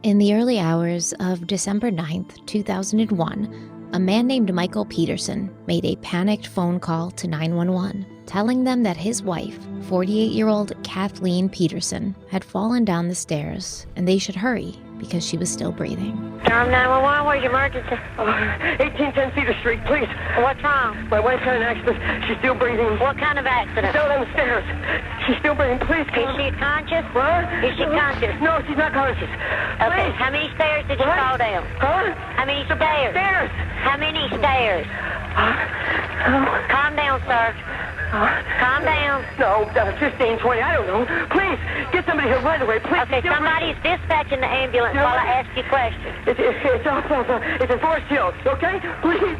In the early hours of December 9th, 2001, a man named Michael Peterson made a panicked phone call to 911, telling them that his wife, 48-year-old Kathleen Peterson, had fallen down the stairs and they should hurry because she was still breathing. Durham 911, where's your emergency? 1810 Cedar Street, please. What's wrong? My wife's had an accident. She's still breathing. What kind of accident? Still down the stairs. She's still breathing. Please Is come. she conscious? What? Is she conscious? No, she's not conscious. Okay, Please. how many stairs did you What? fall down? Huh? How many stairs? Stairs. How many stairs? Calm down, sir. Calm down. No, 15, 20, I don't know. Please, get somebody here right away. Please. Okay, Still somebody's dispatching the ambulance No. while I ask you questions. It's in Forest Hills, okay?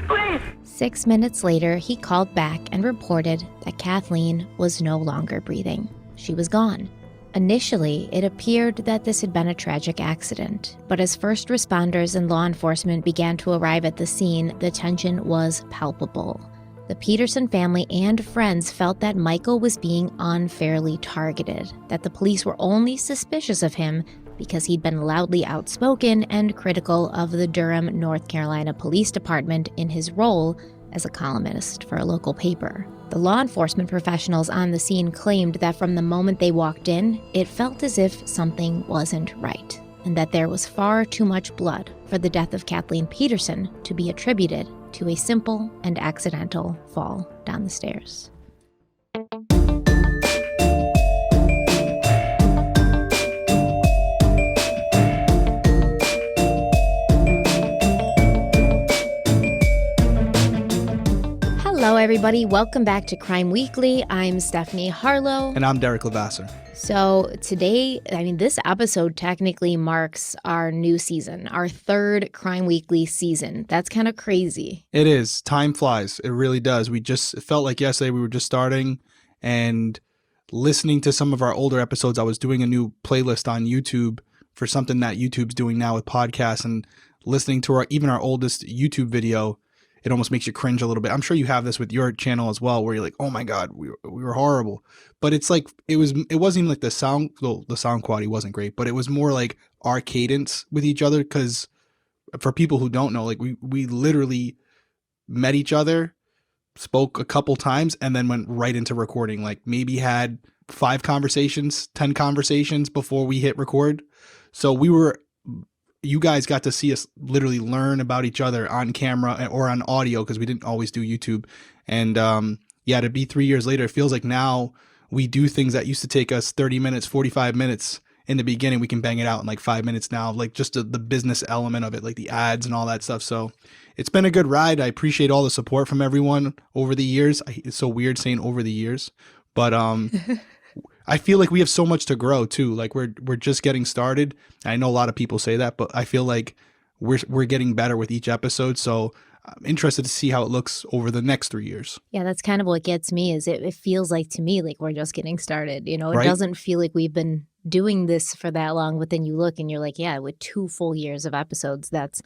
Please. 6 minutes later, he called back and reported that Kathleen was no longer breathing. She was gone. Initially, it appeared that this had been a tragic accident, but as first responders and law enforcement began to arrive at the scene, the tension was palpable. The Peterson family and friends felt that Michael was being unfairly targeted, that the police were only suspicious of him because he'd been loudly outspoken and critical of the Durham, North Carolina Police Department in his role as a columnist for a local paper. The law enforcement professionals on the scene claimed that from the moment they walked in, it felt as if something wasn't right, and that there was far too much blood for the death of Kathleen Peterson to be attributed to a simple and accidental fall down the stairs. Hello, everybody. Welcome back to Crime Weekly. I'm Stephanie Harlow. And I'm Derek Lavasser. So today, this episode technically marks our new season, our third Crime Weekly season. That's kind of crazy. It is. Time flies. It really does. It felt like yesterday we were just starting, and listening to some of our older episodes. I was doing a new playlist on YouTube for something that YouTube's doing now with podcasts, and listening to even our oldest YouTube video, it almost makes you cringe a little bit. I'm sure you have this with your channel as well, where you're like, oh my God, we were horrible. But it's like, it wasn't even like the sound quality wasn't great, but it was more like our cadence with each other. Cause for people who don't know, like we literally met each other, spoke a couple times, and then went right into recording. Like maybe had 5 conversations, 10 conversations before we hit record. So you guys got to see us literally learn about each other on camera or on audio, because we didn't always do YouTube. And to be 3 years later, it feels like now we do things that used to take us 30 minutes, 45 minutes in the beginning. We can bang it out in like 5 minutes now, like just the business element of it, like the ads and all that stuff. So it's been a good ride. I appreciate all the support from everyone over the years. It's so weird saying over the years, but I feel like we have so much to grow too. Like we're just getting started. I know a lot of people say that, but I feel like we're getting better with each episode. So I'm interested to see how it looks over the next 3 years. Yeah, that's kind of what gets me, is it feels like to me like we're just getting started. It Right? doesn't feel like we've been doing this for that long, but then you look and you're like, yeah, with 2 full years of episodes, that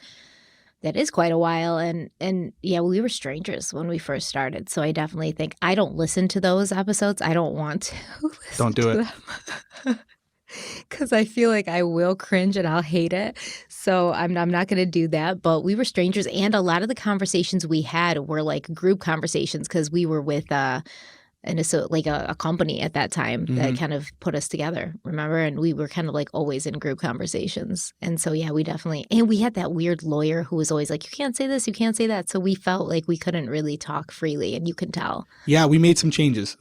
is quite a while. And yeah, we were strangers when we first started. So I definitely think I don't listen to those episodes. I don't want to listen Don't do it. them. Because I feel like I will cringe and I'll hate it. So I'm not going to do that. But we were strangers. And a lot of the conversations we had were like group conversations, because we were with a company at that time that kind of put us together, remember? And we were kind of like always in group conversations. And so, yeah, we had that weird lawyer who was always like, you can't say this, you can't say that. So we felt like we couldn't really talk freely, and you can tell. Yeah, we made some changes.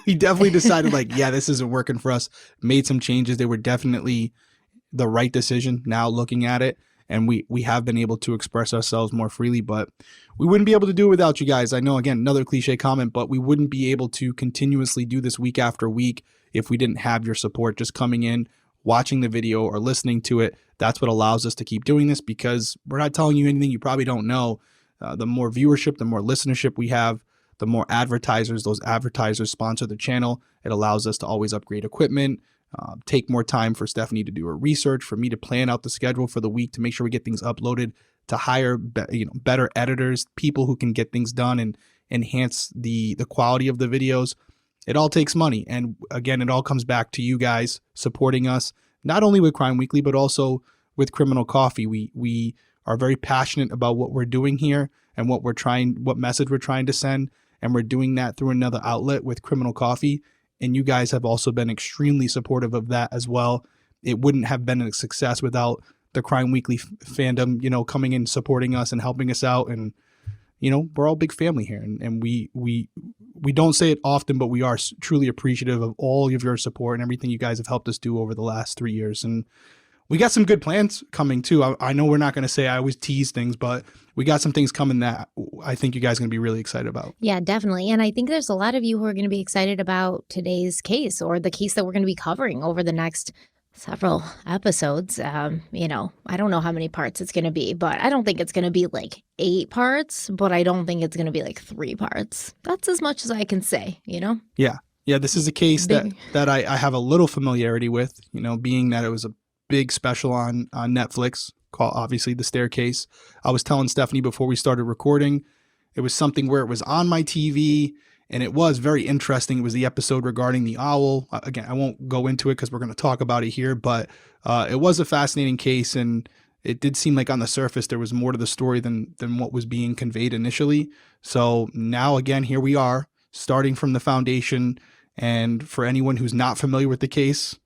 We definitely decided like, yeah, this isn't working for us. Made some changes. They were definitely the right decision now looking at it. And we have been able to express ourselves more freely, but we wouldn't be able to do it without you guys. I know, again, another cliche comment, but we wouldn't be able to continuously do this week after week if we didn't have your support. Just coming in, watching the video, or listening to it. That's what allows us to keep doing this, because we're not telling you anything you probably don't know. The more viewership, the more listenership we have, the more advertisers. Those advertisers sponsor the channel. It allows us to always upgrade equipment. Take more time for Stephanie to do her research, for me to plan out the schedule for the week to make sure we get things uploaded, to hire better editors, people who can get things done and enhance the quality of the videos. It all takes money. And again, it all comes back to you guys supporting us, not only with Crime Weekly, but also with Criminal Coffee. We are very passionate about what we're doing here and what message we're trying to send. And we're doing that through another outlet with Criminal Coffee. And you guys have also been extremely supportive of that as well. It wouldn't have been a success without the Crime Weekly fandom, coming in, supporting us and helping us out. And, we're all big family here. And we don't say it often, but we are truly appreciative of all of your support and everything you guys have helped us do over the last 3 years. And we got some good plans coming too. I know we're not going to say, I always tease things, but we got some things coming that I think you guys are going to be really excited about. Yeah, definitely. And I think there's a lot of you who are going to be excited about today's case, or the case that we're going to be covering over the next several episodes. I don't know how many parts it's going to be, but I don't think it's going to be like 8 parts, but I don't think it's going to be like 3 parts. That's as much as I can say, Yeah. Yeah, this is a case that I have a little familiarity with, being that it was a big special on Netflix called, obviously, The Staircase. I was telling Stephanie before we started recording, it was something where it was on my TV, and it was very interesting. It was the episode regarding the owl. Again, I won't go into it because we're going to talk about it here, but it was a fascinating case, and it did seem like on the surface there was more to the story than what was being conveyed initially. So now, again, here we are, starting from the foundation, and for anyone who's not familiar with the case,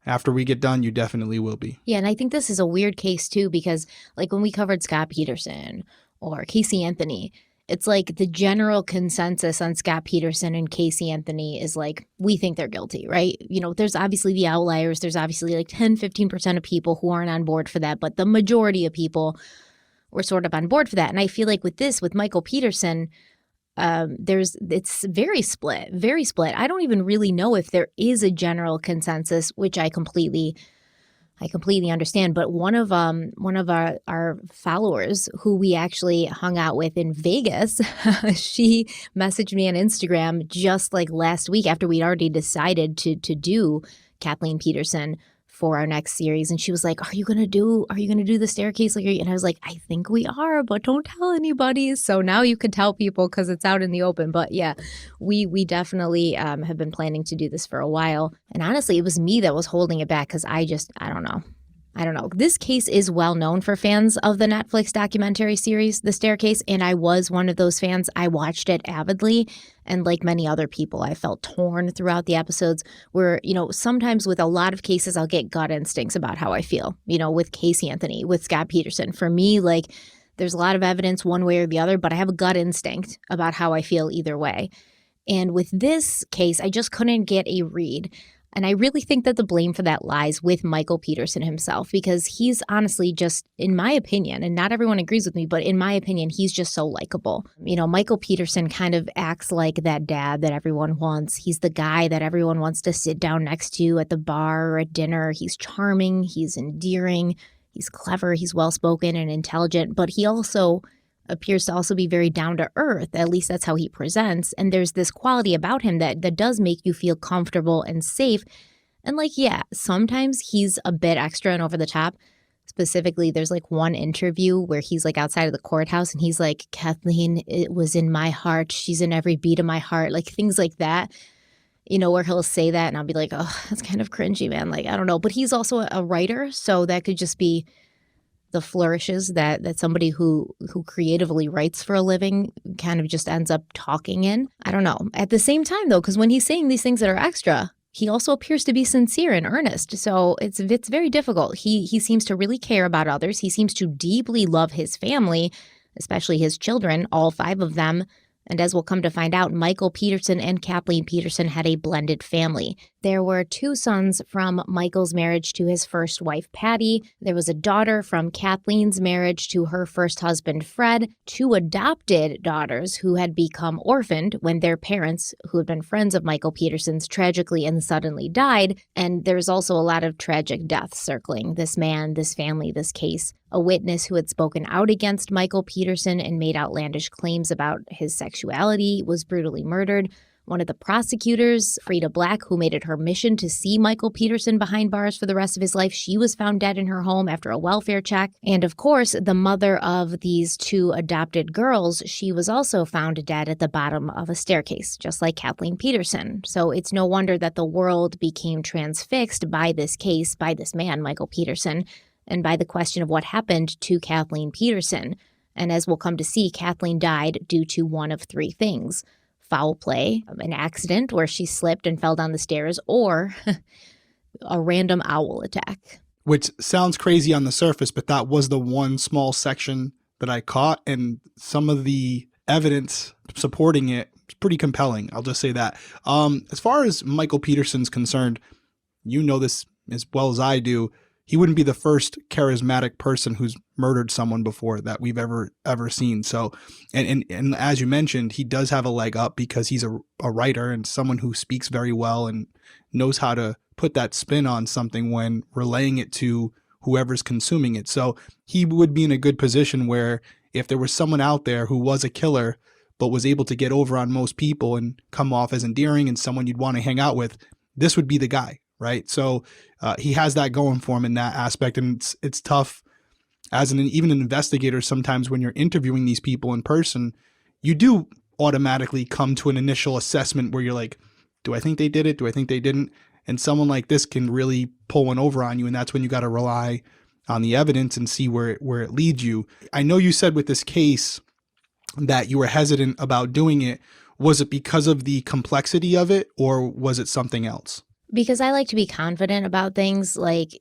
after we get done, you definitely will be. Yeah, and I think this is a weird case too, because like when we covered Scott Peterson or Casey Anthony, it's like the general consensus on Scott Peterson and Casey Anthony is like, we think they're guilty, right? There's obviously the outliers. There's obviously like 10-15% of people who aren't on board for that. But the majority of people were sort of on board for that. And I feel like with Michael Peterson, it's very split. I don't even really know if there is a general consensus, which I completely understand. But one of our followers who we actually hung out with in Vegas, she messaged me on Instagram just like last week after we'd already decided to do Kathleen Peterson for our next series, and she was like, are you gonna do the Staircase? And I was like, I think we are, but don't tell anybody. So now you could tell people because it's out in the open. But yeah, we definitely have been planning to do this for a while. And honestly, it was me that was holding it back because I don't know. This case is well known for fans of the Netflix documentary series, The Staircase, and I was one of those fans. I watched it avidly, and like many other people, I felt torn throughout the episodes where, sometimes with a lot of cases, I'll get gut instincts about how I feel, with Casey Anthony, with Scott Peterson. For me, like, there's a lot of evidence one way or the other, but I have a gut instinct about how I feel either way. And with this case, I just couldn't get a read. And I really think that the blame for that lies with Michael Peterson himself, because he's honestly just, in my opinion, and not everyone agrees with me, but in my opinion, he's just so likable. Michael Peterson kind of acts like that dad that everyone wants. He's the guy that everyone wants to sit down next to at the bar or at dinner. He's charming, he's endearing, he's clever, he's well-spoken and intelligent, but he also appears to also be very down to earth. At least that's how he presents. And there's this quality about him that does make you feel comfortable and safe. And sometimes he's a bit extra and over the top. Specifically, there's like one interview where he's like outside of the courthouse and he's like, Kathleen, it was in my heart. She's in every beat of my heart. Like things like that, where he'll say that and I'll be like, oh, that's kind of cringy, man. Like, I don't know. But he's also a writer. So that could just be the flourishes that somebody who creatively writes for a living kind of just ends up talking in. I don't know. At the same time, though, because when he's saying these things that are extra, he also appears to be sincere and earnest. So it's very difficult. He seems to really care about others. He seems to deeply love his family, especially his children, all 5 of them. And as we'll come to find out, Michael Peterson and Kathleen Peterson had a blended family. There were 2 sons from Michael's marriage to his first wife, Patty. There was a daughter from Kathleen's marriage to her first husband, Fred. 2 adopted daughters who had become orphaned when their parents, who had been friends of Michael Peterson's, tragically and suddenly died. And there's also a lot of tragic deaths circling this man, this family, this case. A witness who had spoken out against Michael Peterson and made outlandish claims about his sexuality was brutally murdered. One of the prosecutors, Frida Black, who made it her mission to see Michael Peterson behind bars for the rest of his life, she was found dead in her home after a welfare check. And of course, the mother of these 2 adopted girls, she was also found dead at the bottom of a staircase, just like Kathleen Peterson. So it's no wonder that the world became transfixed by this case, by this man, Michael Peterson. and by the question of what happened to Kathleen Peterson. And as we'll come to see, Kathleen died due to one of three things: foul play, an accident where she slipped and fell down the stairs, or a random owl attack. Which sounds crazy on the surface, but that was the one small section that I caught, and some of the evidence supporting it is pretty compelling. I'll just say that. As far as Michael Peterson's concerned, you know this as well as I do, he wouldn't be the first charismatic person who's murdered someone before that we've ever seen. So, and as you mentioned, he does have a leg up because he's a writer and someone who speaks very well and knows how to put that spin on something when relaying it to whoever's consuming it. So he would be in a good position where if there was someone out there who was a killer but was able to get over on most people and come off as endearing and someone you'd want to hang out with, this would be the guy, right? So he has that going for him in that aspect, and it's tough as even an investigator. Sometimes when you're interviewing these people in person, you do automatically come to an initial assessment where you're like, do I think they did it? Do I think they didn't? And someone like this can really pull one over on you, and that's when you got to rely on the evidence and see where it leads you. I know you said with this case that you were hesitant about doing it. Was it because of the complexity of it, or was it something else? Because I like to be confident about things. Like,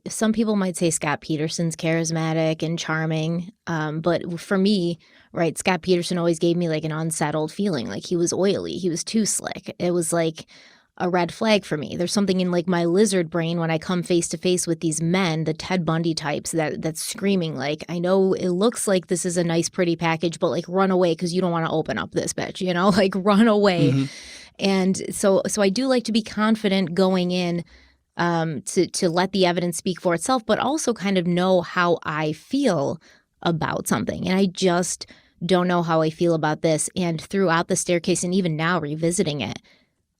some people might say Scott Peterson's charismatic and charming. But for me, right, Scott Peterson always gave me like an unsettled feeling, like he was oily. He was too slick. It was like a red flag for me. There's something in like my lizard brain when I come face to face with these men, the Ted Bundy types, that's screaming like, I know it looks like this is a nice, pretty package, but like run away because you don't want to open up this bitch, like run away. Mm-hmm. And so I do like to be confident going in to let the evidence speak for itself, but also kind of know how I feel about something. And I just don't know how I feel about this. And throughout the staircase, and even now revisiting it,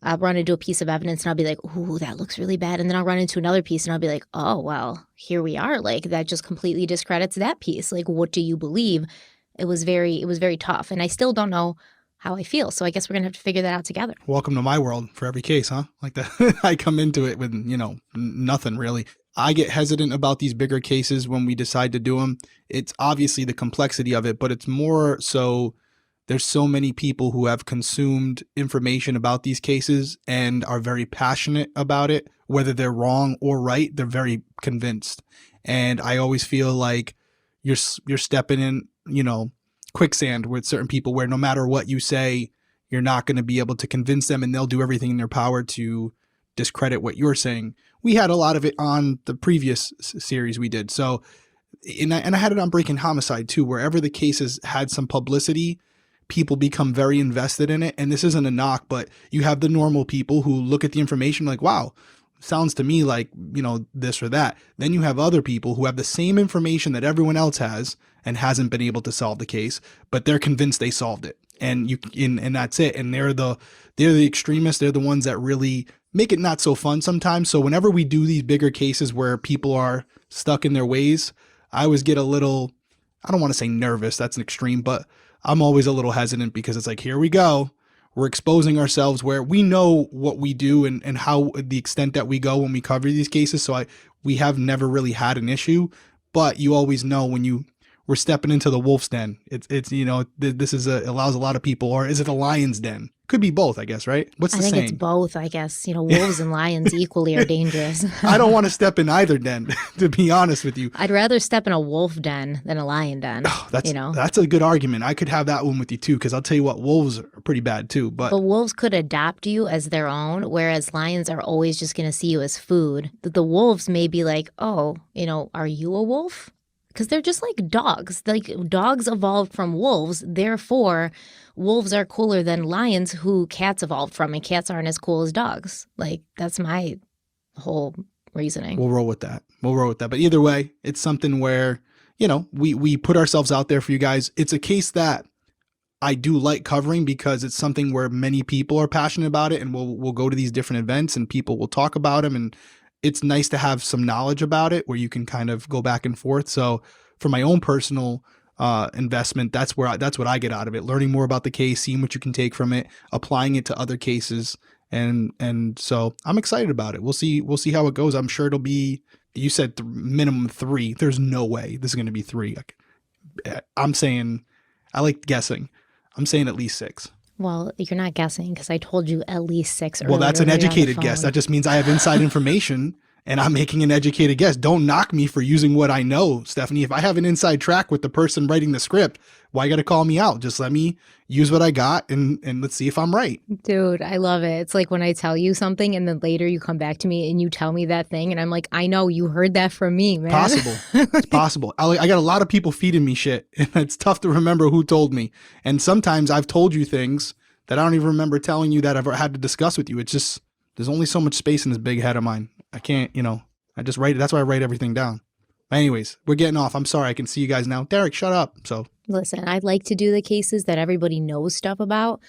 I'll run into a piece of evidence and I'll be like, ooh, that looks really bad. And then I'll run into another piece and I'll be like, oh, well, here we are. Like that just completely discredits that piece. Like, what do you believe? It was very tough. And I still don't know how I feel. So I guess we're going to have to figure that out together. Welcome to my world for every case, huh? Like that. I come into it with, nothing really. I get hesitant about these bigger cases when we decide to do them. It's obviously the complexity of it, but it's more so there's so many people who have consumed information about these cases and are very passionate about it. Whether they're wrong or right, they're very convinced. And I always feel like you're stepping in, quicksand with certain people where no matter what you say, you're not going to be able to convince them, and they'll do everything in their power to discredit what you're saying. We had a lot of it on the previous series we did. So, and I had it on Breaking Homicide too. Wherever the cases had some publicity, people become very invested in it. And this isn't a knock, but you have the normal people who look at the information like, wow, sounds to me like, this or that. Then you have other people who have the same information that everyone else has and hasn't been able to solve the case, but they're convinced they solved it. And and that's it. And they're the extremists. They're the ones that really make it not so fun sometimes. So whenever we do these bigger cases where people are stuck in their ways, I always get a little, I don't want to say nervous, that's an extreme, but I'm always a little hesitant because it's like, here we go. We're exposing ourselves where we know what we do and how the extent that we go when we cover these cases. So we have never really had an issue, but you always know when we're stepping into the wolf's den. It's this is allows a lot of people, or is it a lion's den? Could be both, I guess, right? What's the saying? I think it's both, I guess. Wolves and lions equally are dangerous. I don't want to step in either den, to be honest with you. I'd rather step in a wolf den than a lion den. Oh, that's a good argument. I could have that one with you too, because I'll tell you what, wolves are pretty bad too. But wolves could adopt you as their own, whereas lions are always just going to see you as food. The wolves may be like, oh, are you a wolf? Because they're just like dogs. Like dogs evolved from wolves. Therefore, wolves are cooler than lions, who cats evolved from, and cats aren't as cool as dogs. Like that's my whole reasoning. We'll roll with that. But either way, it's something where, we put ourselves out there for you guys. It's a case that I do like covering because it's something where many people are passionate about it, and we'll go to these different events and people will talk about them, and it's nice to have some knowledge about it where you can kind of go back and forth. So for my own personal investment, that's what I get out of it. Learning more about the case, seeing what you can take from it, applying it to other cases. And so I'm excited about it. We'll see how it goes. I'm sure it'll be You said minimum 3. There's no way this is going to be 3. I'm saying, I like guessing. I'm saying at least 6. Well, you're not guessing because I told you at least 6 earlier. Well, that's an when we were on the educated guess. phone. That just means I have inside information and I'm making an educated guess. Don't knock me for using what I know, Stephanie. If I have an inside track with the person writing the script, why you got to call me out? Just let me use what I got and let's see if I'm right. Dude, I love it. It's like when I tell you something and then later you come back to me and you tell me that thing and I'm like, I know you heard that from me, man. Possible. It's possible. I got a lot of people feeding me shit and it's tough to remember who told me. And sometimes I've told you things that I don't even remember telling you that I've had to discuss with you. It's just, there's only so much space in this big head of mine. I can't, I just write it. That's why I write everything down. Anyways, we're getting off. I'm sorry. I can see you guys now. Derek, shut up. So Listen, I'd like to do the cases that everybody knows stuff about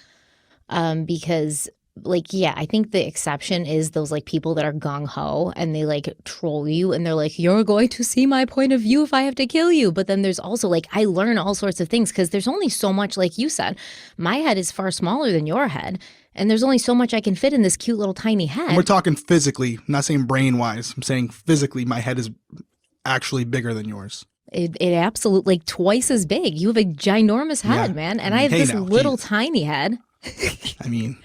because I think the exception is those people that are gung-ho and they troll you and they're like, you're going to see my point of view if I have to kill you. But then there's also I learn all sorts of things because there's only so much, like you said, my head is far smaller than your head. And there's only so much I can fit in this cute little tiny head. And we're talking physically, I'm not saying brain-wise. I'm saying physically my head is actually bigger than yours. It absolutely twice as big. You have a ginormous head, Yeah. man. And I have this little tiny head. I mean,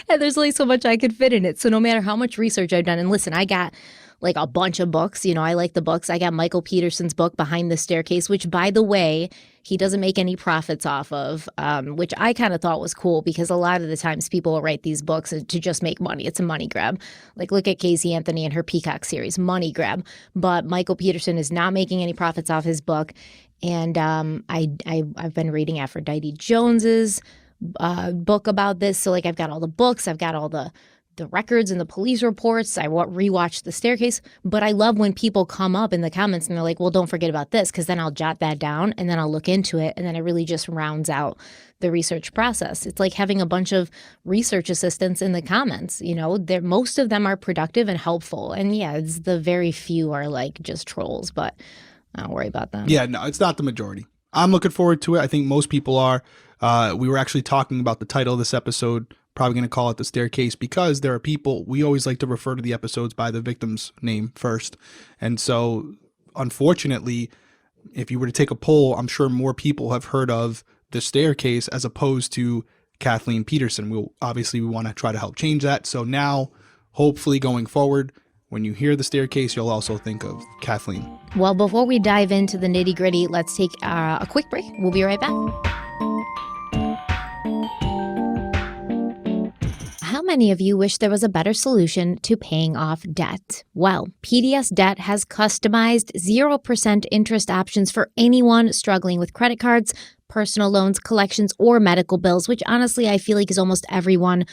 and there's only so much I could fit in it. So no matter how much research I've done, and listen, I got a bunch of books. I like the books. I got Michael Peterson's book, Behind the Staircase, which, by the way, he doesn't make any profits off of, which I kind of thought was cool because a lot of the times people will write these books to just make money. It's a money grab. Look at Casey Anthony and her Peacock series, money grab. But Michael Peterson is not making any profits off his book. And I've been reading Aphrodite Jones's book about this. So I've got all the books, I've got all the records and the police reports. I rewatched The Staircase, but I love when people come up in the comments and they're like, well, don't forget about this, because then I'll jot that down and then I'll look into it. And then it really just rounds out the research process. It's like having a bunch of research assistants in the comments. Most of them are productive and helpful. And yeah, it's the very few are just trolls, but I don't worry about them. Yeah, no, it's not the majority. I'm looking forward to it. I think most people are. We were actually talking about the title of this episode, probably going to call it The Staircase, because there are people, we always like to refer to the episodes by the victim's name first. And so, unfortunately, if you were to take a poll, I'm sure more people have heard of The Staircase as opposed to Kathleen Peterson. We want to try to help change that. So now, hopefully going forward, when you hear The Staircase, you'll also think of Kathleen. Well, before we dive into the nitty-gritty, let's take a quick break. We'll be right back. How many of you wish there was a better solution to paying off debt? Well, PDS Debt has customized 0% interest options for anyone struggling with credit cards, personal loans, collections, or medical bills, which honestly I feel like is almost everyone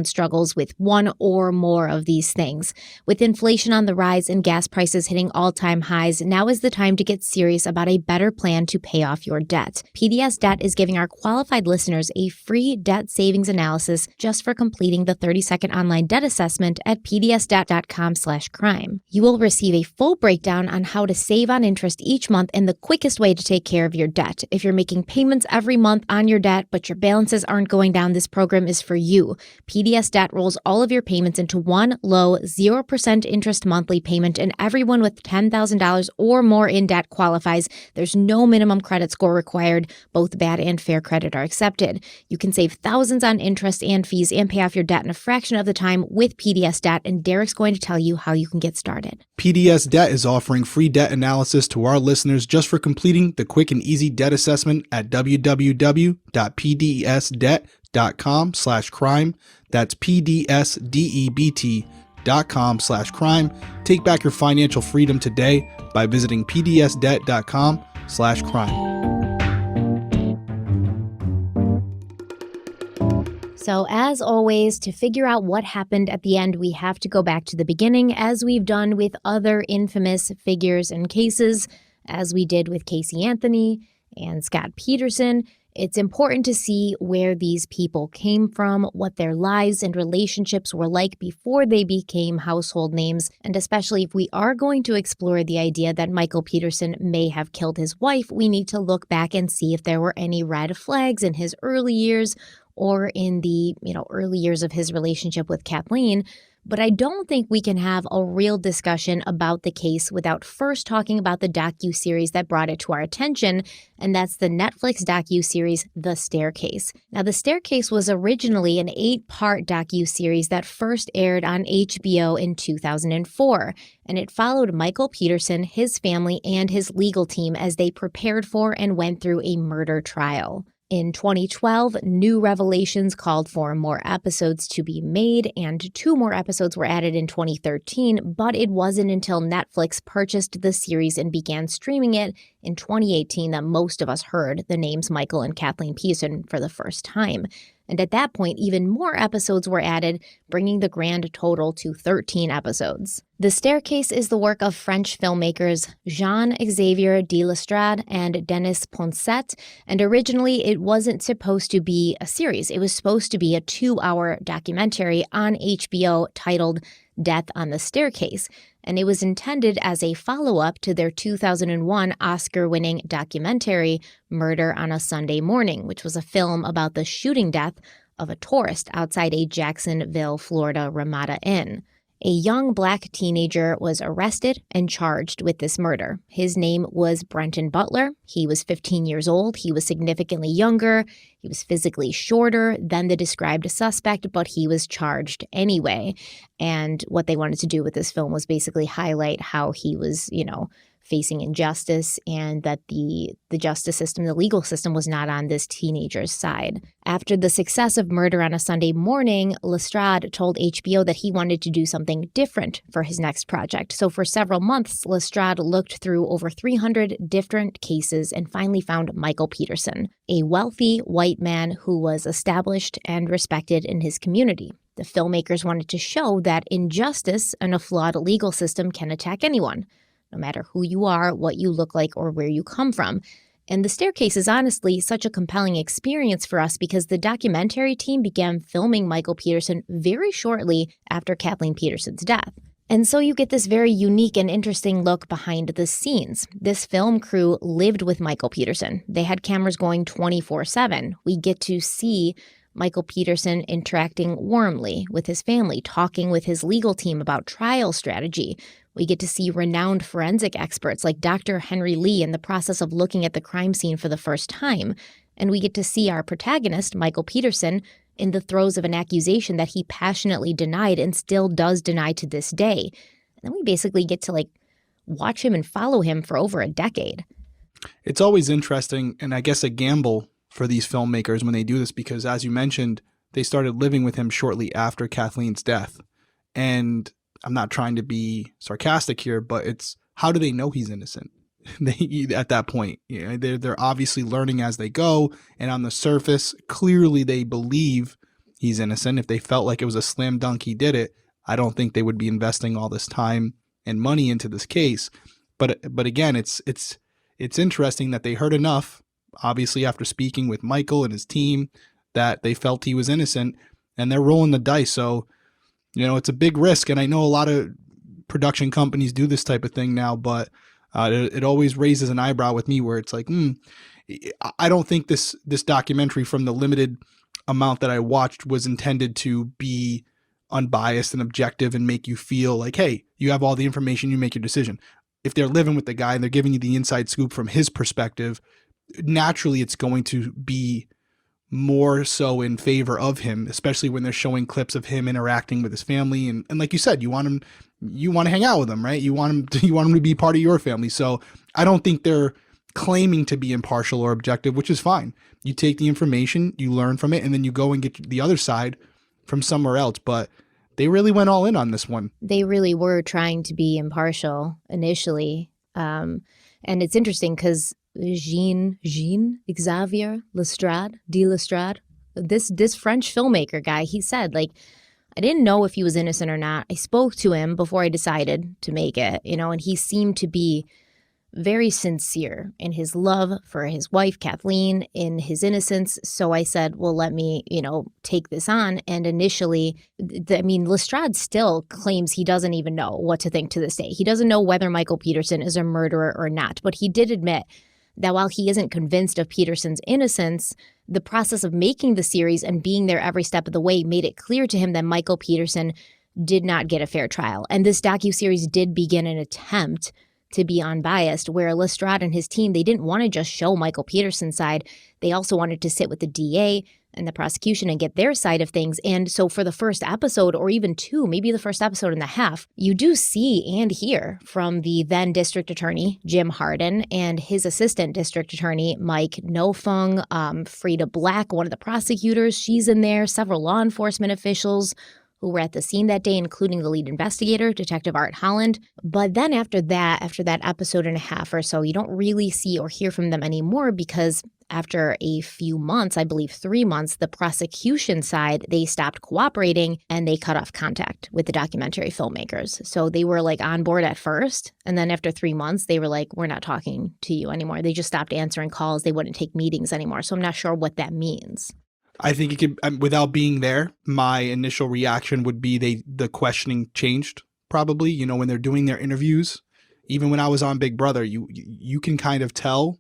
struggles with one or more of these things. With inflation on the rise and gas prices hitting all-time highs, now is the time to get serious about a better plan to pay off your debt. PDS Debt is giving our qualified listeners a free debt savings analysis just for completing the 30-second online debt assessment at pdsdebt.com/crime. You will receive a full breakdown on how to save on interest each month and the quickest way to take care of your debt. If you're making payments every month on your debt, but your balances aren't going down, this program is for you. PDS Debt rolls all of your payments into one low 0% interest monthly payment, and everyone with $10,000 or more in debt qualifies. There's no minimum credit score required. Both bad and fair credit are accepted. You can save thousands on interest and fees and pay off your debt in a fraction of the time with PDS Debt, and Derek's going to tell you how you can get started. PDS Debt is offering free debt analysis to our listeners just for completing the quick and easy debt assessment at www.pdsdebt.com/crime. That's pdsdebt.com/crime. Take back your financial freedom today by visiting pdsdebt.com/crime. So as always, to figure out what happened at the end, we have to go back to the beginning, as we've done with other infamous figures and cases, as we did with Casey Anthony and Scott Peterson. It's important to see where these people came from, what their lives and relationships were like before they became household names, and especially if we are going to explore the idea that Michael Peterson may have killed his wife, we need to look back and see if there were any red flags in his early years or in the early years of his relationship with Kathleen But I don't think we can have a real discussion about the case without first talking about the docuseries that brought it to our attention, and that's the Netflix docuseries The Staircase. Now, The Staircase was originally an 8-part docuseries that first aired on HBO in 2004, and it followed Michael Peterson, his family, and his legal team as they prepared for and went through a murder trial. In 2012, new revelations called for more episodes to be made, and 2 more episodes were added in 2013, but it wasn't until Netflix purchased the series and began streaming it in 2018 that most of us heard the names Michael and Kathleen Peterson for the first time. And at that point, even more episodes were added, bringing the grand total to 13 episodes. The Staircase is the work of French filmmakers Jean-Xavier de Lestrade and Denis Poncet, and originally it wasn't supposed to be a series. It was supposed to be a 2-hour documentary on HBO titled Death on the Staircase, and it was intended as a follow-up to their 2001 Oscar-winning documentary Murder on a Sunday Morning, which was a film about the shooting death of a tourist outside a Jacksonville, Florida Ramada Inn. A young black teenager was arrested and charged with this murder. His name was Brenton Butler. He was 15 years old. He was significantly younger. He was physically shorter than the described suspect, but he was charged anyway. And what they wanted to do with this film was basically highlight how he was, facing injustice, and that the justice system, the legal system, was not on this teenager's side. After the success of Murder on a Sunday Morning, Lestrade told HBO that he wanted to do something different for his next project. So for several months, Lestrade looked through over 300 different cases and finally found Michael Peterson, a wealthy white man who was established and respected in his community. The filmmakers wanted to show that injustice and a flawed legal system can attack anyone, no matter who you are, what you look like, or where you come from. And The Staircase is honestly such a compelling experience for us because the documentary team began filming Michael Peterson very shortly after Kathleen Peterson's death. And so you get this very unique and interesting look behind the scenes. This film crew lived with Michael Peterson. They had cameras going 24/7. We get to see Michael Peterson interacting warmly with his family, talking with his legal team about trial strategy. We get to see renowned forensic experts like Dr. Henry Lee in the process of looking at the crime scene for the first time. And we get to see our protagonist, Michael Peterson, in the throes of an accusation that he passionately denied and still does deny to this day. And then we basically get to watch him and follow him for over a decade. It's always interesting, and I guess a gamble for these filmmakers when they do this, because as you mentioned, they started living with him shortly after Kathleen's death. And I'm not trying to be sarcastic here, but it's, how do they know he's innocent? At that point, they're obviously learning as they go, and on the surface, clearly they believe he's innocent. If they felt like it was a slam dunk he did it, I don't think they would be investing all this time and money into this case. But again, it's interesting that they heard enough, obviously after speaking with Michael and his team, that they felt he was innocent, and they're rolling the dice. So, it's a big risk, and I know a lot of production companies do this type of thing now, but it always raises an eyebrow with me where it's like, I don't think this documentary, from the limited amount that I watched, was intended to be unbiased and objective and make you feel like, hey, you have all the information, you make your decision. If they're living with the guy and they're giving you the inside scoop from his perspective, naturally it's going to be more so in favor of him, especially when they're showing clips of him interacting with his family. And like you said, you want to hang out with him, right? You want him to be part of your family. So I don't think they're claiming to be impartial or objective, which is fine. You take the information, you learn from it, and then you go and get the other side from somewhere else. But they really went all in on this one. They really were trying to be impartial initially. And it's interesting because Jean-Xavier de Lestrade, this French filmmaker guy, he said, I didn't know if he was innocent or not. I spoke to him before I decided to make it, and he seemed to be very sincere in his love for his wife, Kathleen, in his innocence. So I said, well, let me, take this on. And initially, Lestrade still claims he doesn't even know what to think to this day. He doesn't know whether Michael Peterson is a murderer or not, but he did admit that while he isn't convinced of Peterson's innocence, the process of making the series and being there every step of the way made it clear to him that Michael Peterson did not get a fair trial. And this docuseries did begin an attempt to be unbiased, where Lestrade and his team, they didn't want to just show Michael Peterson's side. They also wanted to sit with the DA and the prosecution and get their side of things. And so for the first episode, or even two, maybe the first episode and a half, you do see and hear from the then district attorney, Jim Hardin, and his assistant district attorney, Mike Nofung, Frida Black, one of the prosecutors, she's in there, several law enforcement officials who were at the scene that day, including the lead investigator, Detective Art Holland. But then after that episode and a half or so, you don't really see or hear from them anymore, because after a few months, I believe 3 months, the prosecution side, they stopped cooperating and they cut off contact with the documentary filmmakers. So they were like on board at first. And then after 3 months, they were like, we're not talking to you anymore. They just stopped answering calls. They wouldn't take meetings anymore. So I'm not sure what that means. I think it could, without being there, my initial reaction would be the questioning changed, probably. You know, when they're doing their interviews, even when I was on Big Brother, you can kind of tell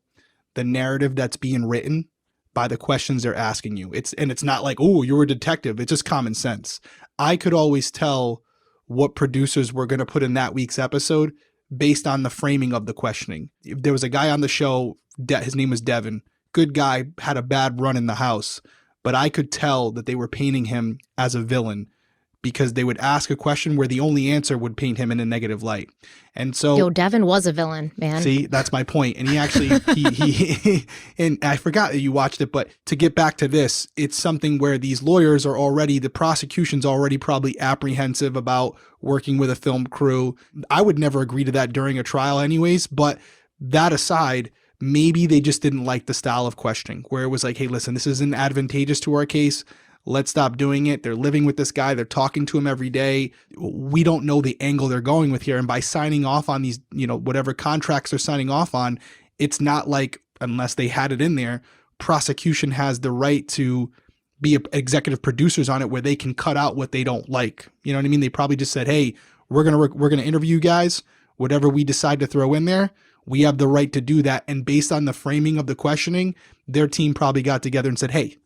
the narrative that's being written by the questions they're asking you. It's not like, oh, you're a detective. It's just common sense. I could always tell what producers were going to put in that week's episode based on the framing of the questioning. If there was a guy on the show, his name was Devin, good guy, had a bad run in the house, but I could tell that they were painting him as a villain because they would ask a question where the only answer would paint him in a negative light. And so Devin was a villain, man. See, that's my point. And he actually, he and I forgot that you watched it, but to get back to this, it's something where these lawyers are already, the prosecution's already probably apprehensive about working with a film crew. I would never agree to that during a trial anyways, but that aside, maybe they just didn't like the style of questioning where it was like, hey, listen, this isn't advantageous to our case. Let's stop doing it. They're living with this guy. They're talking to him every day. We don't know the angle they're going with here. And by signing off on these, whatever contracts they're signing off on, it's not like, unless they had it in there, prosecution has the right to be executive producers on it where they can cut out what they don't like. You know what I mean? They probably just said, hey, we're going to interview you guys. Whatever we decide to throw in there, we have the right to do that. And based on the framing of the questioning, their team probably got together and said, hey,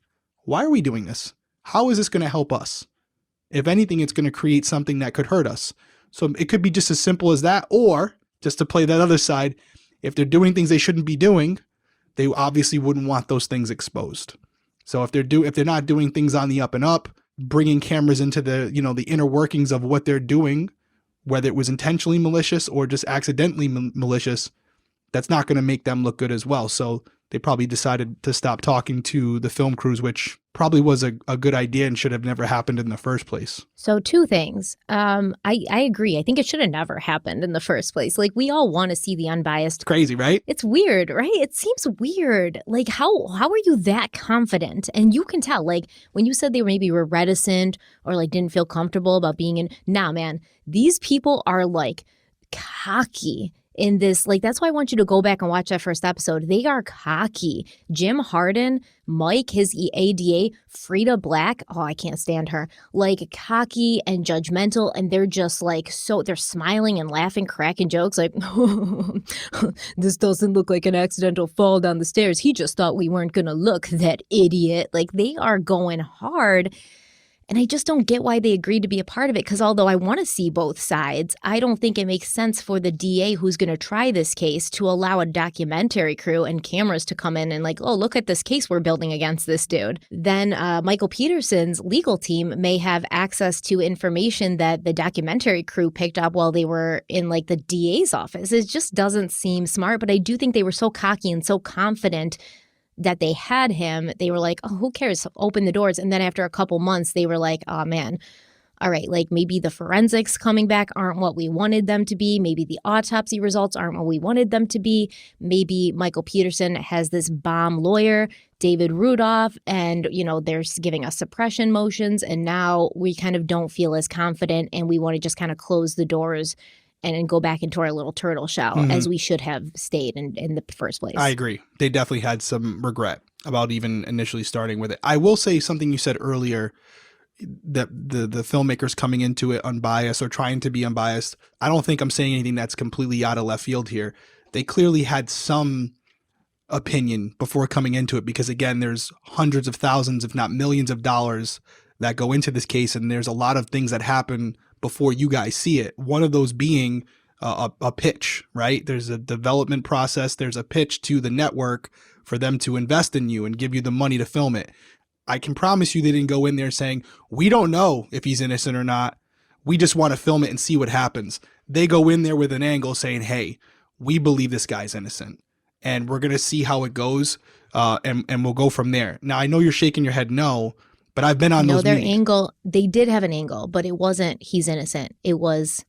why are we doing this? How is this going to help us? If anything, it's going to create something that could hurt us. So it could be just as simple as that, or just to play that other side, if they're doing things they shouldn't be doing, they obviously wouldn't want those things exposed. So if they're not doing things on the up and up, bringing cameras into the, the inner workings of what they're doing, whether it was intentionally malicious or just accidentally malicious, that's not going to make them look good as well. So they probably decided to stop talking to the film crews, which probably was a good idea and should have never happened in the first place. So two things. I agree. I think it should have never happened in the first place. Like, we all want to see the unbiased. It's crazy, right? It's weird, right? It seems weird. Like, how are you that confident? And you can tell, like, when you said they maybe were reticent or like didn't feel comfortable about being in. Nah, man, these people are like cocky in this. Like, that's why I want you to go back and watch that first episode. They are cocky. Jim Hardin, Mike, his ADA, Frida Black, oh, I can't stand her, like cocky and judgmental. And they're just like, so they're smiling and laughing, cracking jokes like, this doesn't look like an accidental fall down the stairs. He just thought we weren't going to look, that idiot. Like, they are going hard. And I just don't get why they agreed to be a part of it, because although I want to see both sides, I don't think it makes sense for the DA who's going to try this case to allow a documentary crew and cameras to come in and like, oh, look at this case we're building against this dude. Then Michael Peterson's legal team may have access to information that the documentary crew picked up while they were in like the DA's office. It just doesn't seem smart, but I do think they were so cocky and so confident that they had him. They were like, oh, who cares? Open the doors. And then after a couple months, they were like, oh, man, all right, like maybe the forensics coming back aren't what we wanted them to be. Maybe the autopsy results aren't what we wanted them to be. Maybe Michael Peterson has this bomb lawyer, David Rudolph, and, they're giving us suppression motions. And now we kind of don't feel as confident and we want to just kind of close the doors and go back into our little turtle shell as we should have stayed in the first place. I agree. They definitely had some regret about even initially starting with it. I will say something you said earlier, that the filmmakers coming into it unbiased or trying to be unbiased. I don't think I'm saying anything that's completely out of left field here. They clearly had some opinion before coming into it because, again, there's hundreds of thousands, if not millions of dollars that go into this case. And there's a lot of things that happen before you guys see it. One of those being a pitch, right? There's a development process. There's a pitch to the network for them to invest in you and give you the money to film it. I can promise you they didn't go in there saying, we don't know if he's innocent or not. We just want to film it and see what happens. They go in there with an angle saying, hey, we believe this guy's innocent and we're going to see how it goes. And we'll go from there. Now, I know you're shaking your head no, but I've been on those their meetings. angle, they did have an angle, but it wasn't he's innocent. It was,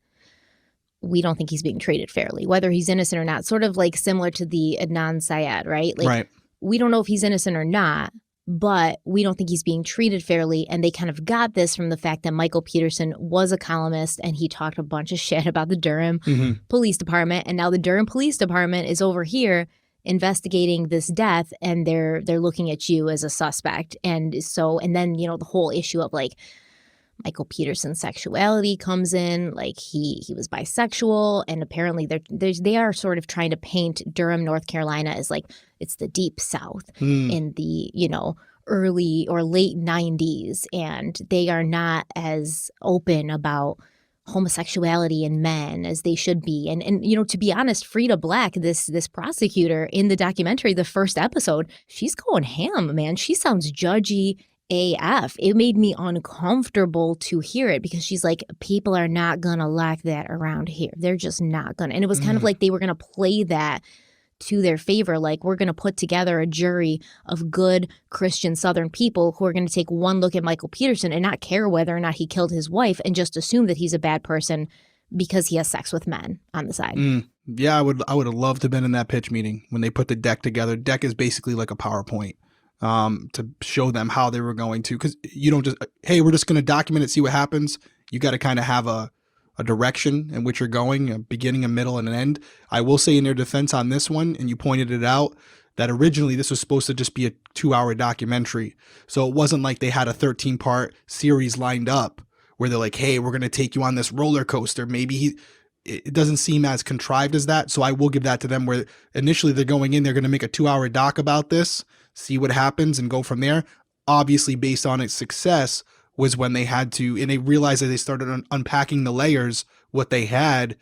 we don't think he's being treated fairly, whether he's innocent or not. Sort of like similar to the Adnan Syed, right? Like, Right. We don't know if he's innocent or not, but we don't think he's being treated fairly. And they kind of got this from the fact that Michael Peterson was a columnist and he talked a bunch of shit about the Durham Police Department. And now the Durham Police Department is over here investigating this death, and they're looking at you as a suspect. And then, the whole issue of like Michael Peterson's sexuality comes in, like he was bisexual, and apparently they are sort of trying to paint Durham, North Carolina as like it's the deep South in the, early or late 90s, and they are not as open about homosexuality in men as they should be. And to be honest, Frida Black, this prosecutor in the documentary, the first episode, she's going ham, man. She sounds judgy AF. It made me uncomfortable to hear it because she's like, people are not gonna like that around here. They're just not gonna. And it was kind of like they were gonna play that to their favor. Like, we're gonna put together a jury of good Christian Southern people who are gonna take one look at Michael Peterson and not care whether or not he killed his wife and just assume that he's a bad person because he has sex with men on the side. Yeah, I would have loved to have been in that pitch meeting when they put the deck together. Deck is basically like a PowerPoint. To show them how they were going to, because you don't just, hey, we're just going to document it, see what happens. You got to kind of have a direction in which you're going, a beginning, a middle, and an end. I will say in their defense on this one, and you pointed it out, that originally this was supposed to just be a 2-hour documentary. So it wasn't like they had a 13-part series lined up where they're like, hey, we're going to take you on this roller coaster. Maybe it doesn't seem as contrived as that. So I will give that to them, where initially they're going in, they're going to make a 2-hour doc about this, see what happens and go from there. Obviously, based on its success was when they had to, and they realized that they started unpacking the layers, what they had,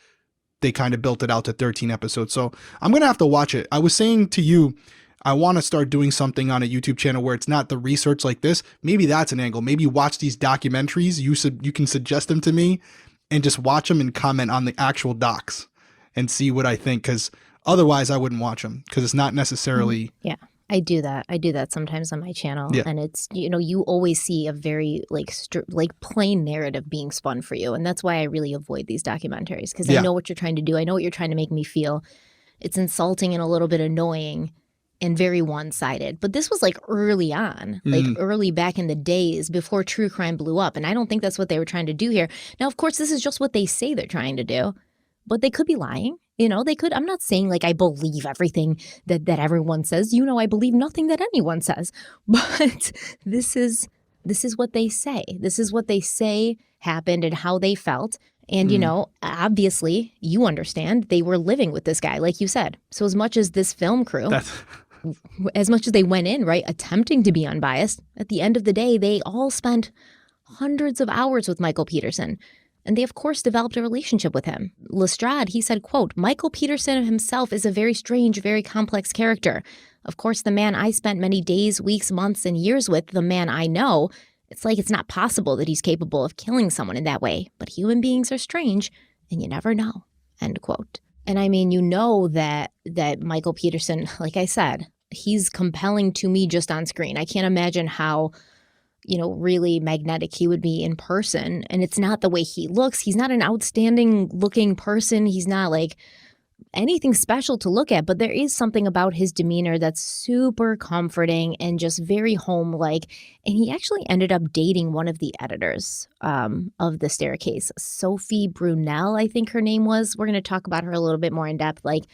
they kind of built it out to 13 episodes. So I'm going to have to watch it. I was saying to you, I want to start doing something on a YouTube channel where it's not the research like this. Maybe that's an angle. Maybe watch these documentaries. You can suggest them to me and just watch them and comment on the actual docs and see what I think. Because otherwise I wouldn't watch them because it's not necessarily. Yeah. I do that sometimes on my channel. Yeah. And it's, you always see a very like plain narrative being spun for you. And that's why I really avoid these documentaries, because I know what you're trying to do. I know what you're trying to make me feel. It's insulting and a little bit annoying and very one-sided. But this was like early on, like early back in the days before true crime blew up. And I don't think that's what they were trying to do here. Now, of course, this is just what they say they're trying to do, but they could be lying. They could. I'm not saying like I believe everything that everyone says. I believe nothing that anyone says. But this is what they say. This is what they say happened and how they felt. And, obviously, you understand they were living with this guy, like you said. So as much as this film crew, as much as they went in, right, attempting to be unbiased, at the end of the day, they all spent hundreds of hours with Michael Peterson. And they, of course, developed a relationship with him. Lestrade, he said, quote, Michael Peterson himself is a very strange, very complex character. Of course, the man I spent many days, weeks, months, and years with, the man I know, it's like it's not possible that he's capable of killing someone in that way. But human beings are strange, and you never know, end quote. And I mean, that Michael Peterson, like I said, he's compelling to me just on screen. I can't imagine how really magnetic he would be in person. And it's not the way he looks. He's not an outstanding looking person. He's not like anything special to look at, but there is something about his demeanor that's super comforting and just very home-like. And he actually ended up dating one of the editors of The Staircase, Sophie Brunel, I think her name was. We're going to talk about her a little bit more in depth, like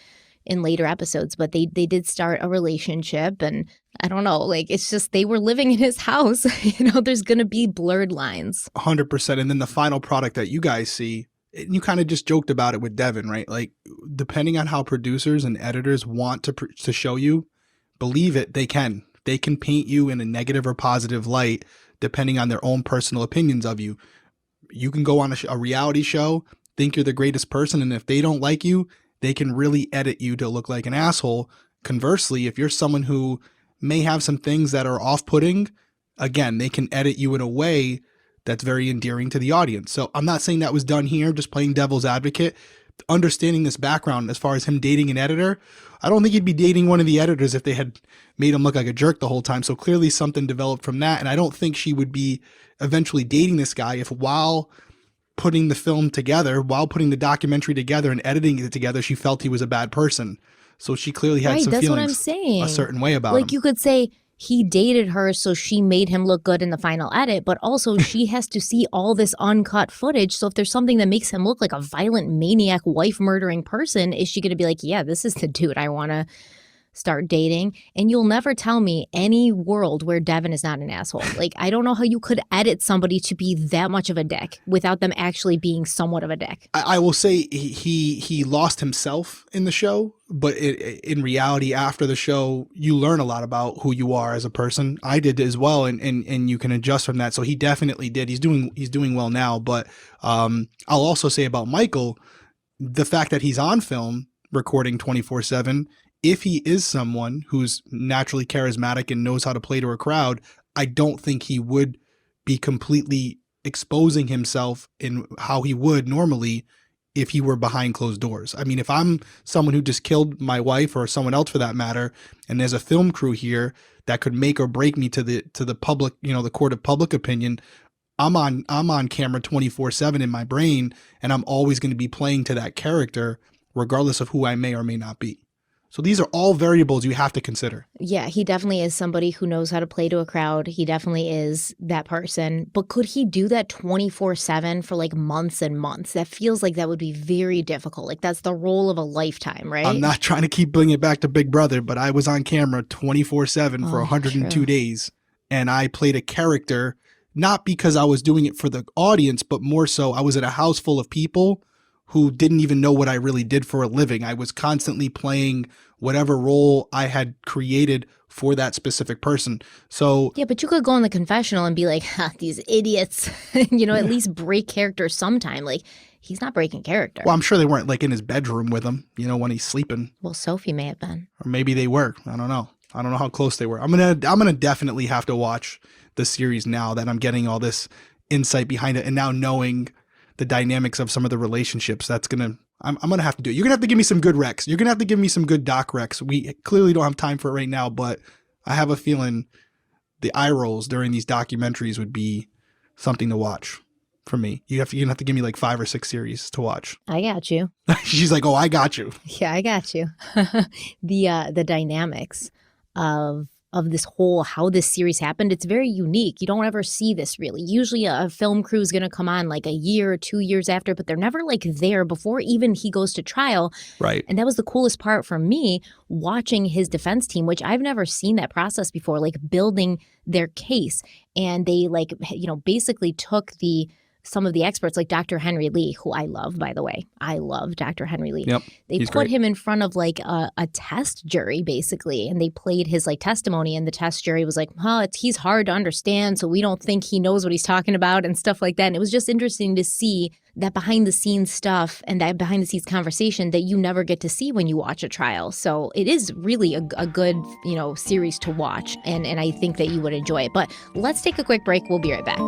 in later episodes, but they did start a relationship. And I don't know, like, it's just they were living in his house. There's going to be blurred lines. 100%. And then the final product that you guys see, and you kind of just joked about it with Devin, right? Like, depending on how producers and editors want to show you, believe it, they can. They can paint you in a negative or positive light depending on their own personal opinions of you. you can go on a reality show, think you're the greatest person, and if they don't like you, they can really edit you to look like an asshole. Conversely, if you're someone who may have some things that are off-putting, again, they can edit you in a way that's very endearing to the audience. So I'm not saying that was done here, just playing devil's advocate. Understanding this background as far as him dating an editor, I don't think he'd be dating one of the editors if they had made him look like a jerk the whole time. So clearly something developed from that. And I don't think she would be eventually dating this guy if while putting the film together, while putting the documentary together and editing it together, she felt he was a bad person. So she clearly had some that's feelings what I'm saying. a certain way about him. Like you could say he dated her so she made him look good in the final edit, but also she has to see all this uncut footage. So if there's something that makes him look like a violent maniac, wife murdering person, is she going to be like, yeah, this is the dude I want to start dating? And you'll never tell me any world where Devin is not an asshole. Like, I don't know how you could edit somebody to be that much of a dick without them actually being somewhat of a dick. I will say he lost himself in the show, but in reality, after the show, you learn a lot about who you are as a person. I did as well, and you can adjust from that. So he definitely did. He's doing well now. But I'll also say about Michael, the fact that he's on film recording 24/7. If he is someone who's naturally charismatic and knows how to play to a crowd, I don't think he would be completely exposing himself in how he would normally if he were behind closed doors. I mean, if I'm someone who just killed my wife or someone else for that matter, and there's a film crew here that could make or break me to the public, the court of public opinion, I'm on camera 24/7 in my brain, and I'm always going to be playing to that character regardless of who I may or may not be. So these are all variables you have to consider. Yeah, he definitely is somebody who knows how to play to a crowd. He definitely is that person. But could he do that 24/7 for like months and months? That feels like that would be very difficult. Like that's the role of a lifetime, right? I'm not trying to keep bringing it back to Big Brother, but I was on camera 24/7 for 102 days. And I played a character, not because I was doing it for the audience, but more so I was in a house full of people who didn't even know what I really did for a living. I was constantly playing whatever role I had created for that specific person. So yeah, but you could go in the confessional and be like, these idiots, at least break character sometime. Like he's not breaking character. Well, I'm sure they weren't like in his bedroom with him, when he's sleeping. Well, Sophie may have been. Or maybe they were. I don't know. I don't know how close they were. I'm gonna definitely have to watch the series now that I'm getting all this insight behind it, and now knowing the dynamics of some of the relationships. I'm gonna have to do it. You're gonna have to give me some good recs. You're gonna have to give me some good doc recs. We clearly don't have time for it right now, but I have a feeling the eye rolls during these documentaries would be something to watch for me. You're gonna have to give me like 5 or 6 series to watch. I got you. She's like, oh, I got you. Yeah, I got you. The dynamics of this whole, how this series happened, it's very unique. You don't ever see this really. Usually a film crew is going to come on like a year or 2 years after, but they're never like there before even he goes to trial. Right. And that was the coolest part for me, watching his defense team, which I've never seen that process before, like building their case. And they basically took some of the experts, like Dr. Henry Lee, who I love, by the way. I love Dr. Henry Lee. Yep, they put great. him in front of like a test jury, basically, and they played his like testimony, and the test jury was like, he's hard to understand, so we don't think he knows what he's talking about and stuff like that. And it was just interesting to see that behind the scenes stuff and that behind the scenes conversation that you never get to see when you watch a trial. So it is really a good, series to watch, and I think that you would enjoy it. But let's take a quick break. We'll be right back.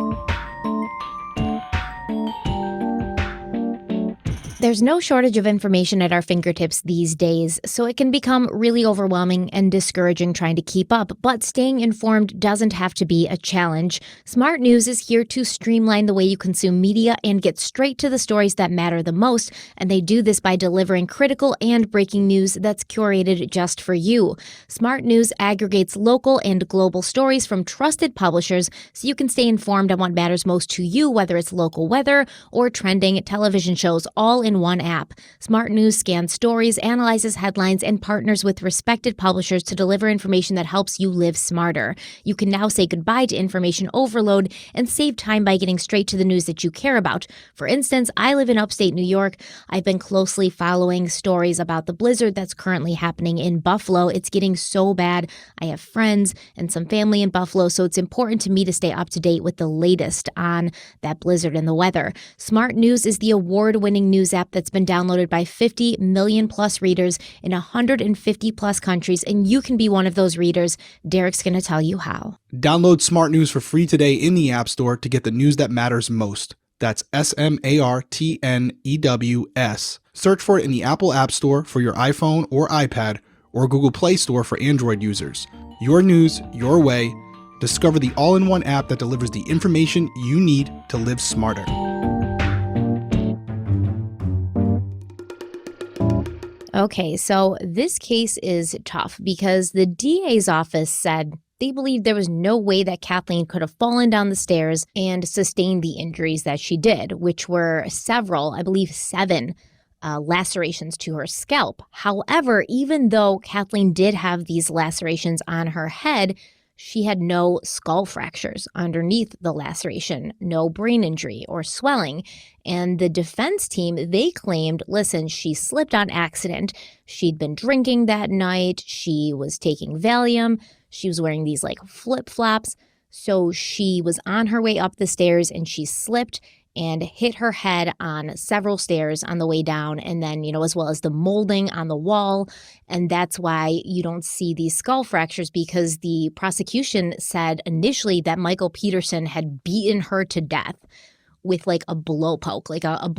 There's no shortage of information at our fingertips these days, so it can become really overwhelming and discouraging trying to keep up, but staying informed doesn't have to be a challenge. Smart News is here to streamline the way you consume media and get straight to the stories that matter the most, and they do this by delivering critical and breaking news that's curated just for you. Smart News aggregates local and global stories from trusted publishers so you can stay informed on what matters most to you, whether it's local weather or trending television shows, all in all-in-one app. Smart News scans stories, analyzes headlines, and partners with respected publishers to deliver information that helps you live smarter. You can now say goodbye to information overload and save time by getting straight to the news that you care about. For instance, I live in upstate New York. I've been closely following stories about the blizzard that's currently happening in Buffalo. It's getting so bad. I have friends and some family in Buffalo, so it's important to me to stay up to date with the latest on that blizzard and the weather. Smart News is the award-winning news app that's been downloaded by 50 million plus readers in 150 plus countries, and you can be one of those readers. Derek's going to tell you how. Download Smart News for free today in the App Store to get the news that matters most. That's SmartNews. Search for it in the Apple App Store for your iPhone or iPad, or Google Play Store for Android users. Your news, your way. Discover the all-in-one app that delivers the information you need to live smarter. Okay, so this case is tough because the DA's office said they believed there was no way that Kathleen could have fallen down the stairs and sustained the injuries that she did, which were several, I believe 7 lacerations to her scalp. However, even though Kathleen did have these lacerations on her head, she had no skull fractures underneath the laceration, no brain injury or swelling. And the defense team, they claimed, listen, she slipped on accident. She'd been drinking that night. She was taking Valium. She was wearing these like flip-flops. So she was on her way up the stairs and she slipped and hit her head on several stairs on the way down, and then, as well as the molding on the wall. And that's why you don't see these skull fractures, because the prosecution said initially that Michael Peterson had beaten her to death with like a blow poke, like a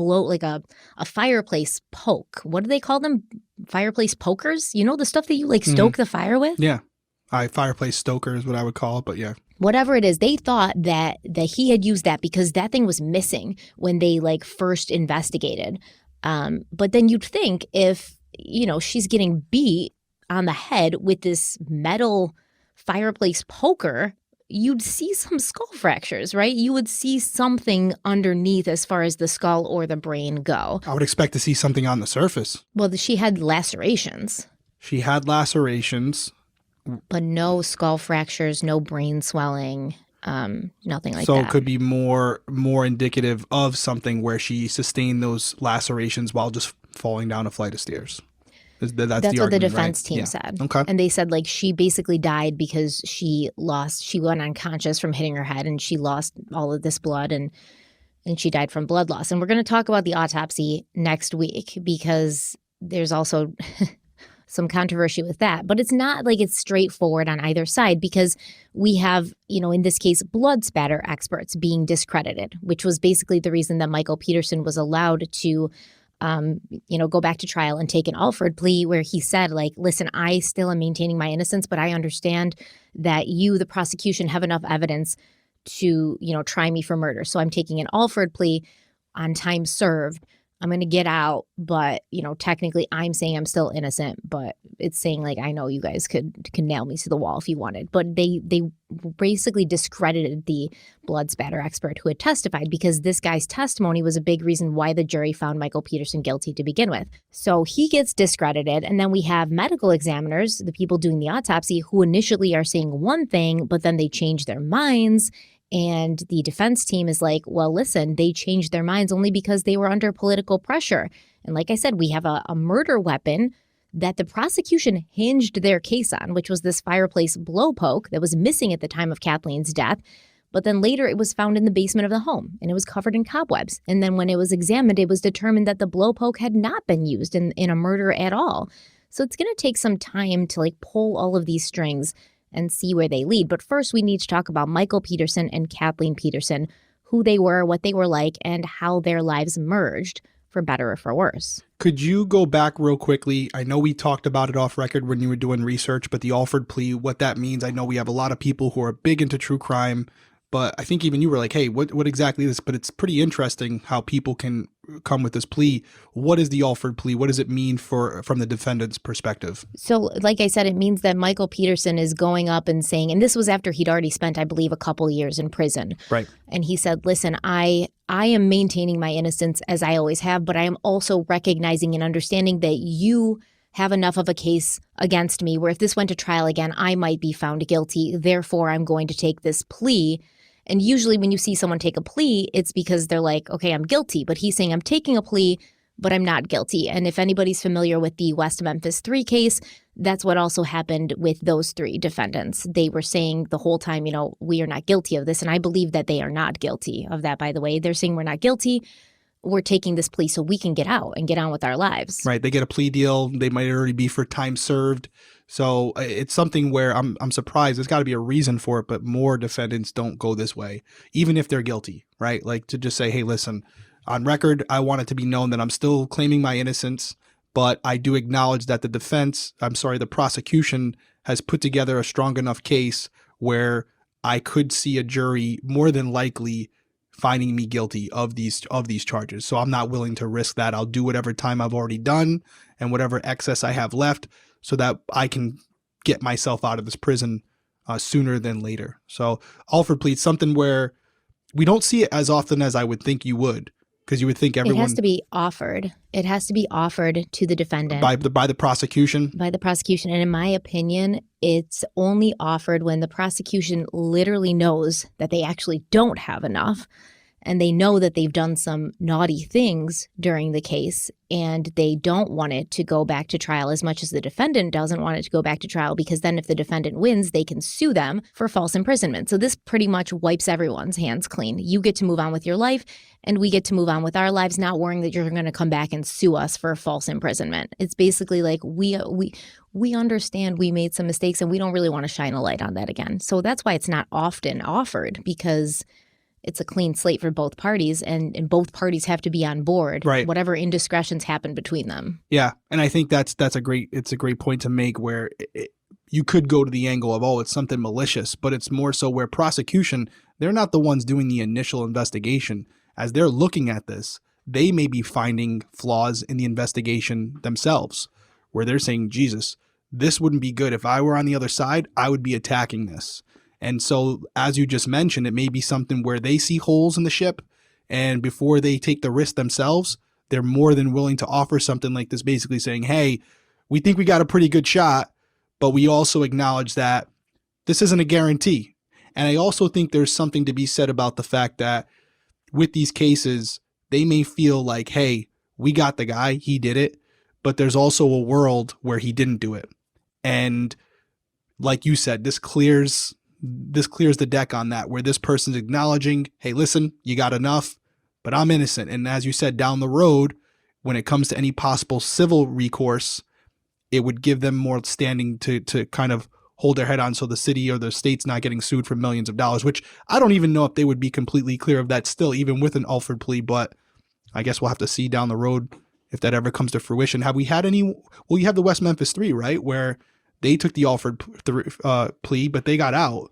fireplace poke. What do they call them? Fireplace pokers? The stuff that you like stoke the fire with? Yeah. Fireplace stoker is what I would call it, but yeah. Whatever it is, they thought that he had used that because that thing was missing when they like first investigated. But then you'd think if, she's getting beat on the head with this metal fireplace poker, you'd see some skull fractures, right? You would see something underneath as far as the skull or the brain go. I would expect to see something on the surface. Well, she had lacerations. She had lacerations. But no skull fractures, no brain swelling, nothing like that. So it could be more indicative of something where she sustained those lacerations while just falling down a flight of stairs. That's the what argument, the defense right? team said. Okay. And they said like she basically died because she went unconscious from hitting her head and she lost all of this blood and she died from blood loss. And we're going to talk about the autopsy next week because there's also some controversy with that, but it's not like it's straightforward on either side because we have, in this case, blood spatter experts being discredited, which was basically the reason that Michael Peterson was allowed to, go back to trial and take an Alford plea where he said, like, listen, I still am maintaining my innocence, but I understand that you, the prosecution, have enough evidence to, try me for murder. So I'm taking an Alford plea on time served. I'm going to get out, but, technically I'm saying I'm still innocent, but it's saying like, I know you guys could nail me to the wall if you wanted. But they basically discredited the blood spatter expert who had testified because this guy's testimony was a big reason why the jury found Michael Peterson guilty to begin with. So he gets discredited. And then we have medical examiners, the people doing the autopsy, who initially are saying one thing, but then they change their minds. And the defense team is like, well, listen, they changed their minds only because they were under political pressure. And like I said, we have a murder weapon that the prosecution hinged their case on, which was this fireplace blow poke that was missing at the time of Kathleen's death. But then later it was found in the basement of the home and it was covered in cobwebs. And then when it was examined, it was determined that the blow poke had not been used in a murder at all. So it's going to take some time to like pull all of these strings and see where they lead. But first, we need to talk about Michael Peterson and Kathleen Peterson, who they were, what they were like, and how their lives merged, for better or for worse. Could you go back real quickly? I know we talked about it off record when you were doing research, but the Alford plea, what that means. I know we have a lot of people who are big into true crime, But I think even you were like, hey, what exactly is this? But it's pretty interesting how people can come with this plea. What is the offered plea? What does it mean from the defendant's perspective? So, like I said, it means that Michael Peterson is going up and saying, and this was after he'd already spent, I believe, a couple years in prison. Right. And he said, listen, I am maintaining my innocence as I always have, but I am also recognizing and understanding that you have enough of a case against me where if this went to trial again, I might be found guilty. Therefore, I'm going to take this plea. And usually when you see someone take a plea, it's because they're like, okay, I'm guilty. But he's saying I'm taking a plea, but I'm not guilty. And if anybody's familiar with the West Memphis 3 case, that's what also happened with those 3 defendants. They were saying the whole time, we are not guilty of this. And I believe that they are not guilty of that, by the way. They're saying we're not guilty. We're taking this plea so we can get out and get on with our lives. Right. They get a plea deal. They might already be for time served. So it's something where I'm surprised. There's got to be a reason for it, but more defendants don't go this way, even if they're guilty, right? Like to just say, hey, listen, on record, I want it to be known that I'm still claiming my innocence, but I do acknowledge that the prosecution has put together a strong enough case where I could see a jury more than likely finding me guilty of these charges. So I'm not willing to risk that. I'll do whatever time I've already done and whatever excess I have left so that I can get myself out of this prison sooner than later. So offered plea, something where we don't see it as often as I would think you would, because you would think everyone... It has to be offered. It has to be offered to the defendant. By the prosecution? By the prosecution. And in my opinion, it's only offered when the prosecution literally knows that they actually don't have enough. And they know that they've done some naughty things during the case, and they don't want it to go back to trial as much as the defendant doesn't want it to go back to trial, because then if the defendant wins, they can sue them for false imprisonment. So this pretty much wipes everyone's hands clean. You get to move on with your life, and we get to move on with our lives, not worrying that you're going to come back and sue us for false imprisonment. It's basically like we understand we made some mistakes, and we don't really want to shine a light on that again. So that's why it's not often offered, because it's a clean slate for both parties, and both parties have to be on board. Right. Whatever indiscretions happen between them. Yeah, and I think it's a great point to make, where you could go to the angle of, oh, it's something malicious, but it's more so where prosecution, they're not the ones doing the initial investigation. As they're looking at this, they may be finding flaws in the investigation themselves, where they're saying, Jesus, this wouldn't be good. If I were on the other side, I would be attacking this. And so, as you just mentioned, it may be something where they see holes in the ship, and before they take the risk themselves, they're more than willing to offer something like this, basically saying, hey, we think we got a pretty good shot, but we also acknowledge that this isn't a guarantee. And I also think there's something to be said about the fact that with these cases, they may feel like, hey, we got the guy, he did it, but there's also a world where he didn't do it. And like you said, this clears the deck on that, where this person's acknowledging, hey, listen, you got enough, but I'm innocent. And as you said, down the road, when it comes to any possible civil recourse, it would give them more standing to kind of hold their head on, so the city or the state's not getting sued for millions of dollars, which I don't even know if they would be completely clear of that still, even with an offered plea. But I guess we'll have to see down the road if that ever comes to fruition. Have we had any? Well, you have the West Memphis 3, right, where they took the offered plea, but they got out.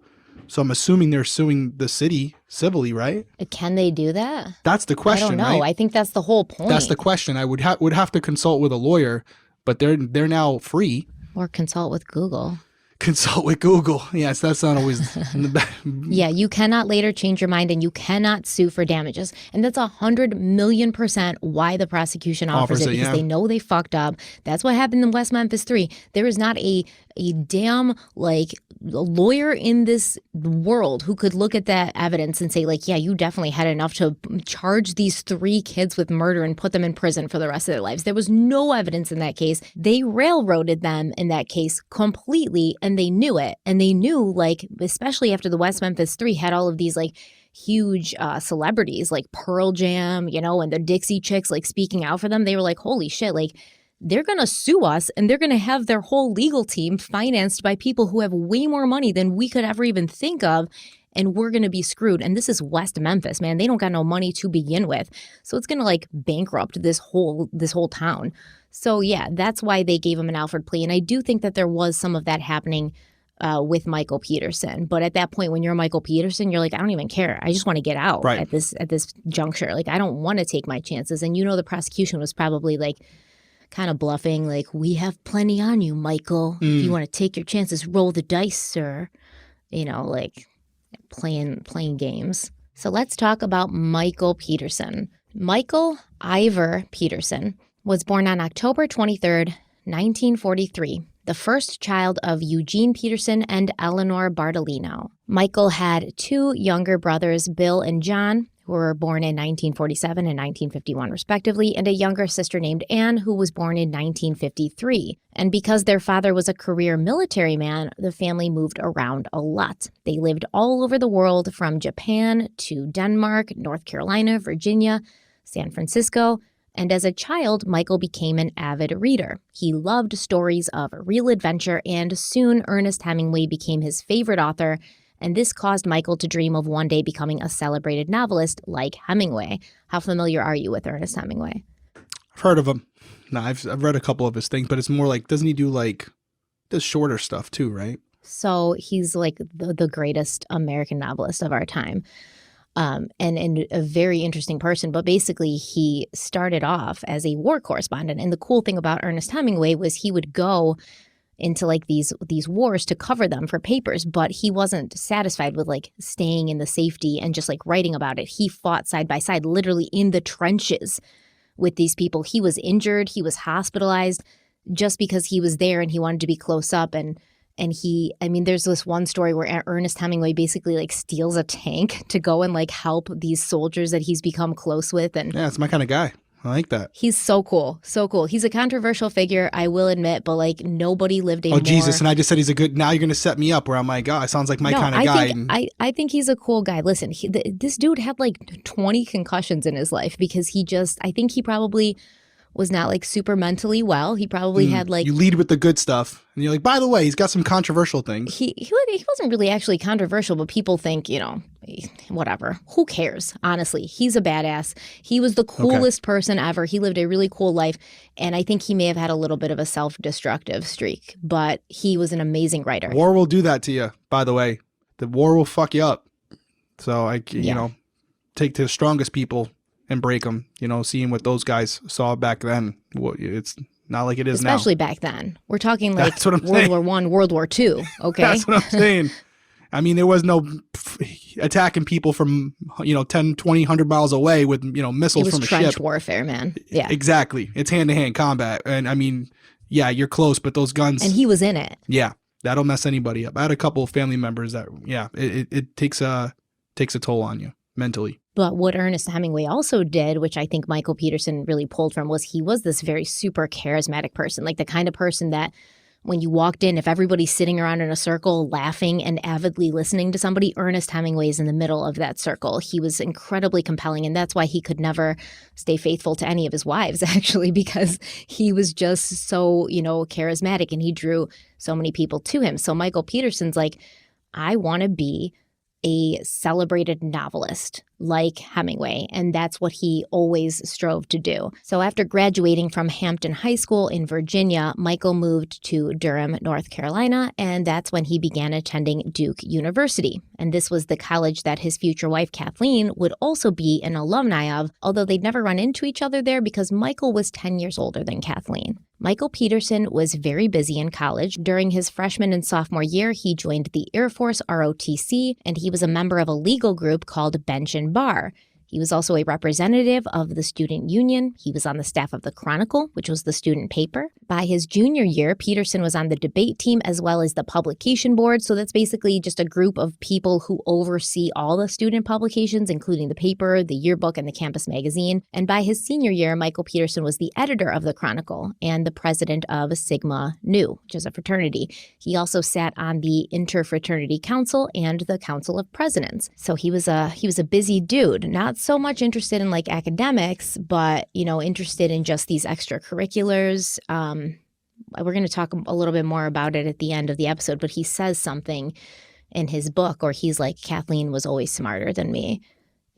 So I'm assuming they're suing the city civilly, right? Can they do that? That's the question, I don't know. right? I think that's the whole point. That's the question. I would have to consult with a lawyer, but they're now free. Or consult with Google. Consult with Google. Yes, that's not always. Yeah, you cannot later change your mind, and you cannot sue for damages. And that's 100,000,000% why the prosecution offers it, because they know they fucked up. That's what happened in West Memphis 3. There is not a damn lawyer in this world who could look at that evidence and say, like, yeah, you definitely had enough to charge these 3 kids with murder and put them in prison for the rest of their lives. There was no evidence in that case. They railroaded them in that case completely, and they knew it. And they knew, like, especially after the West Memphis 3 had all of these, like, huge celebrities like Pearl Jam, and the Dixie Chicks, like, speaking out for them. They were like, holy shit, like, they're going to sue us, and they're going to have their whole legal team financed by people who have way more money than we could ever even think of, and we're going to be screwed. And this is West Memphis, man. They don't got no money to begin with. So it's going to, like, bankrupt this whole town. So, yeah, that's why they gave him an Alfred plea. And I do think that there was some of that happening with Michael Peterson. But at that point, when you're Michael Peterson, you're like, I don't even care. I just want to get out Right. at this juncture. Like, I don't want to take my chances. And the prosecution was probably like kind of bluffing, like, we have plenty on you, Michael. If you want to take your chances, roll the dice, sir. Like playing games. So let's talk about Michael Peterson. Michael Ivor Peterson was born on October 23rd, 1943, the first child of Eugene Peterson and Eleanor Bartolino. Michael had two younger brothers, Bill and John, who were born in 1947 and 1951 respectively, and a younger sister named Anne, who was born in 1953. And because their father was a career military man, the family moved around a lot. They lived all over the world, from Japan to Denmark, North Carolina, Virginia, San Francisco. And as a child, Michael became an avid reader. He loved stories of real adventure, and soon Ernest Hemingway became his favorite author, and this caused Michael to dream of one day becoming a celebrated novelist like Hemingway. How familiar are you with Ernest Hemingway? I've heard of him. No, I've read a couple of his things, but it's more like, doesn't he do like the shorter stuff too, right? So he's like the greatest American novelist of our time. And a very interesting person. But basically, he started off as a war correspondent. And the cool thing about Ernest Hemingway was he would go into like these wars to cover them for papers, but he wasn't satisfied with like staying in the safety and just like writing about it. He fought side by side, literally in the trenches with these people. He was injured, he was hospitalized just because he was there and he wanted to be close up. And there's this one story where Ernest Hemingway basically like steals a tank to go and like help these soldiers that he's become close with. And yeah, it's my kind of guy. I like that. He's so cool. So cool. He's a controversial figure, I will admit, but like nobody lived a more... Oh, Jesus. And I just said he's a good... Now you're going to set me up where I'm like, oh, sounds like my kind of guy. I think he's a cool guy. Listen, this dude had like 20 concussions in his life because I think he probably was not like super mentally well. He probably had like... You lead with the good stuff. And you're like, by the way, he's got some controversial things. He wasn't really actually controversial, but people think, whatever. Who cares? Honestly, he's a badass. He was the coolest person ever. He lived a really cool life. And I think he may have had a little bit of a self-destructive streak, but he was an amazing writer. War will do that to you, by the way. The war will fuck you up. So, take the strongest people and break them, seeing what those guys saw back then. It's not like it is now. Especially back then. We're talking like World War I, World War II, okay? That's what I'm saying. I mean, there was no attacking people from, 10, 20, 100 miles away with, missiles from a ship. It was trench warfare, man. Yeah. Exactly. It's hand-to-hand combat. And I mean, yeah, you're close, but those guns... And he was in it. Yeah. That'll mess anybody up. I had a couple of family members that, it takes a toll on you mentally. But what Ernest Hemingway also did, which I think Michael Peterson really pulled from, was he was this very super charismatic person, like the kind of person that when you walked in, if everybody's sitting around in a circle laughing and avidly listening to somebody, Ernest Hemingway is in the middle of that circle. He was incredibly compelling, and that's why he could never stay faithful to any of his wives, actually, because he was just so, charismatic, and he drew so many people to him. So Michael Peterson's like, I want to be a celebrated novelist like Hemingway, and that's what he always strove to do. So after graduating from Hampton High School in Virginia, Michael moved to Durham, North Carolina, and that's when he began attending Duke University. And this was the college that his future wife, Kathleen, would also be an alumni of, although they'd never run into each other there because Michael was 10 years older than Kathleen. Michael Peterson was very busy in college. During his freshman and sophomore year, he joined the Air Force ROTC, and he was a member of a legal group called Bench and Bar. He was also a representative of the student union. He was on the staff of the Chronicle, which was the student paper. By his junior year, Peterson was on the debate team as well as the publication board. So that's basically just a group of people who oversee all the student publications, including the paper, the yearbook, and the campus magazine. And by his senior year, Michael Peterson was the editor of the Chronicle and the president of Sigma Nu, which is a fraternity. He also sat on the Interfraternity Council and the Council of Presidents. So he was a busy dude, not so much interested in like academics, but, interested in just these extracurriculars. We're going to talk a little bit more about it at the end of the episode, but he says something in his book, or he's like, Kathleen was always smarter than me.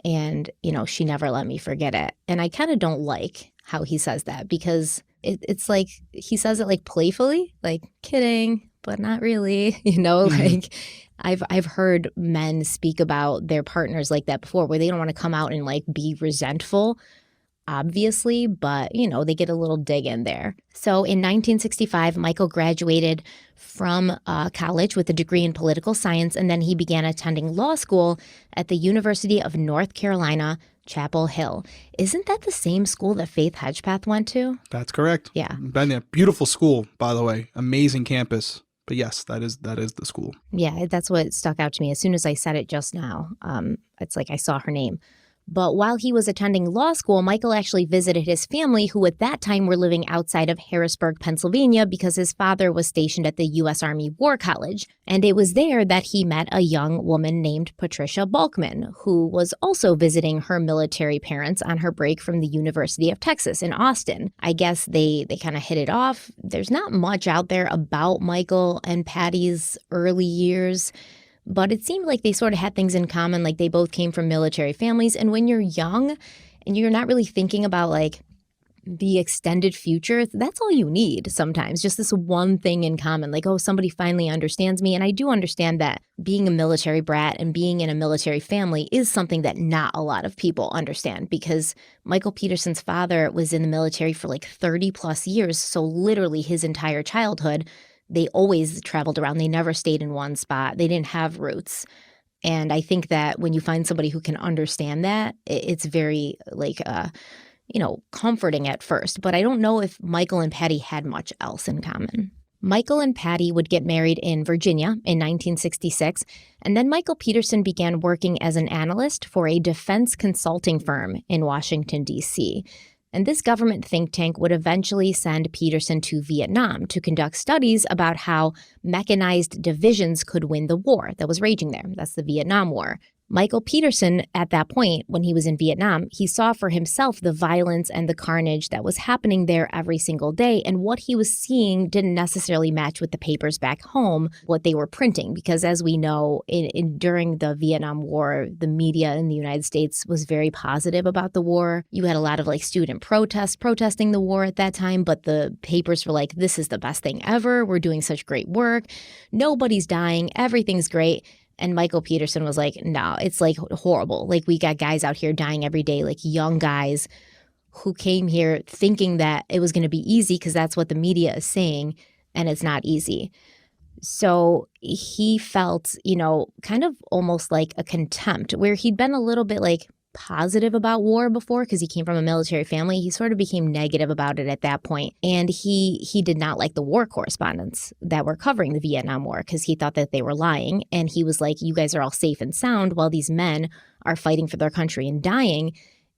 And, she never let me forget it. And I kind of don't like how he says that because it's like, he says it like playfully, like kidding, but not really. Like I've heard men speak about their partners like that before, where they don't want to come out and like be resentful, obviously, but they get a little dig in there. So in 1965, Michael graduated from college with a degree in political science, and then he began attending law school at the University of North Carolina, Chapel Hill. Isn't that the same school that Faith Hedgepath went to? That's correct. Yeah. Been there. Beautiful school, by the way. Amazing campus. But yes, that is the school. Yeah, that's what stuck out to me. As soon as I said it just now, it's like I saw her name. But while he was attending law school, Michael actually visited his family, who at that time were living outside of Harrisburg, Pennsylvania, because his father was stationed at the U.S. Army War College. And it was there that he met a young woman named Patricia Balkman, who was also visiting her military parents on her break from the University of Texas in Austin. I guess they kind of hit it off. There's not much out there about Michael and Patty's early years, but it seemed like they sort of had things in common, like they both came from military families. And when you're young and you're not really thinking about like the extended future, that's all you need sometimes, just this one thing in common, like, oh, somebody finally understands me. And I do understand that being a military brat and being in a military family is something that not a lot of people understand, because Michael Peterson's father was in the military for like 30 plus years. So literally his entire childhood, they always traveled around. They never stayed in one spot. They didn't have roots. And I think that when you find somebody who can understand that, it's very like, comforting at first. But I don't know if Michael and Patty had much else in common. Michael and Patty would get married in Virginia in 1966. And then Michael Peterson began working as an analyst for a defense consulting firm in Washington, D.C. And this government think tank would eventually send Peterson to Vietnam to conduct studies about how mechanized divisions could win the war that was raging there. That's the Vietnam War. Michael Peterson, at that point, when he was in Vietnam, he saw for himself the violence and the carnage that was happening there every single day. And what he was seeing didn't necessarily match with the papers back home, what they were printing. Because as we know, during the Vietnam War, the media in the United States was very positive about the war. You had a lot of like student protesting the war at that time. But the papers were like, this is the best thing ever. We're doing such great work. Nobody's dying. Everything's great. And Michael Peterson was like, no, it's like horrible. Like we got guys out here dying every day, like young guys who came here thinking that it was going to be easy because that's what the media is saying, and it's not easy. So he felt, kind of almost like a contempt where he'd been a little bit like positive about war before because he came from a military family. He sort of became negative about it at that point. And he did not like the war correspondents that were covering the Vietnam War because he thought that they were lying. And he was like, you guys are all safe and sound while these men are fighting for their country and dying.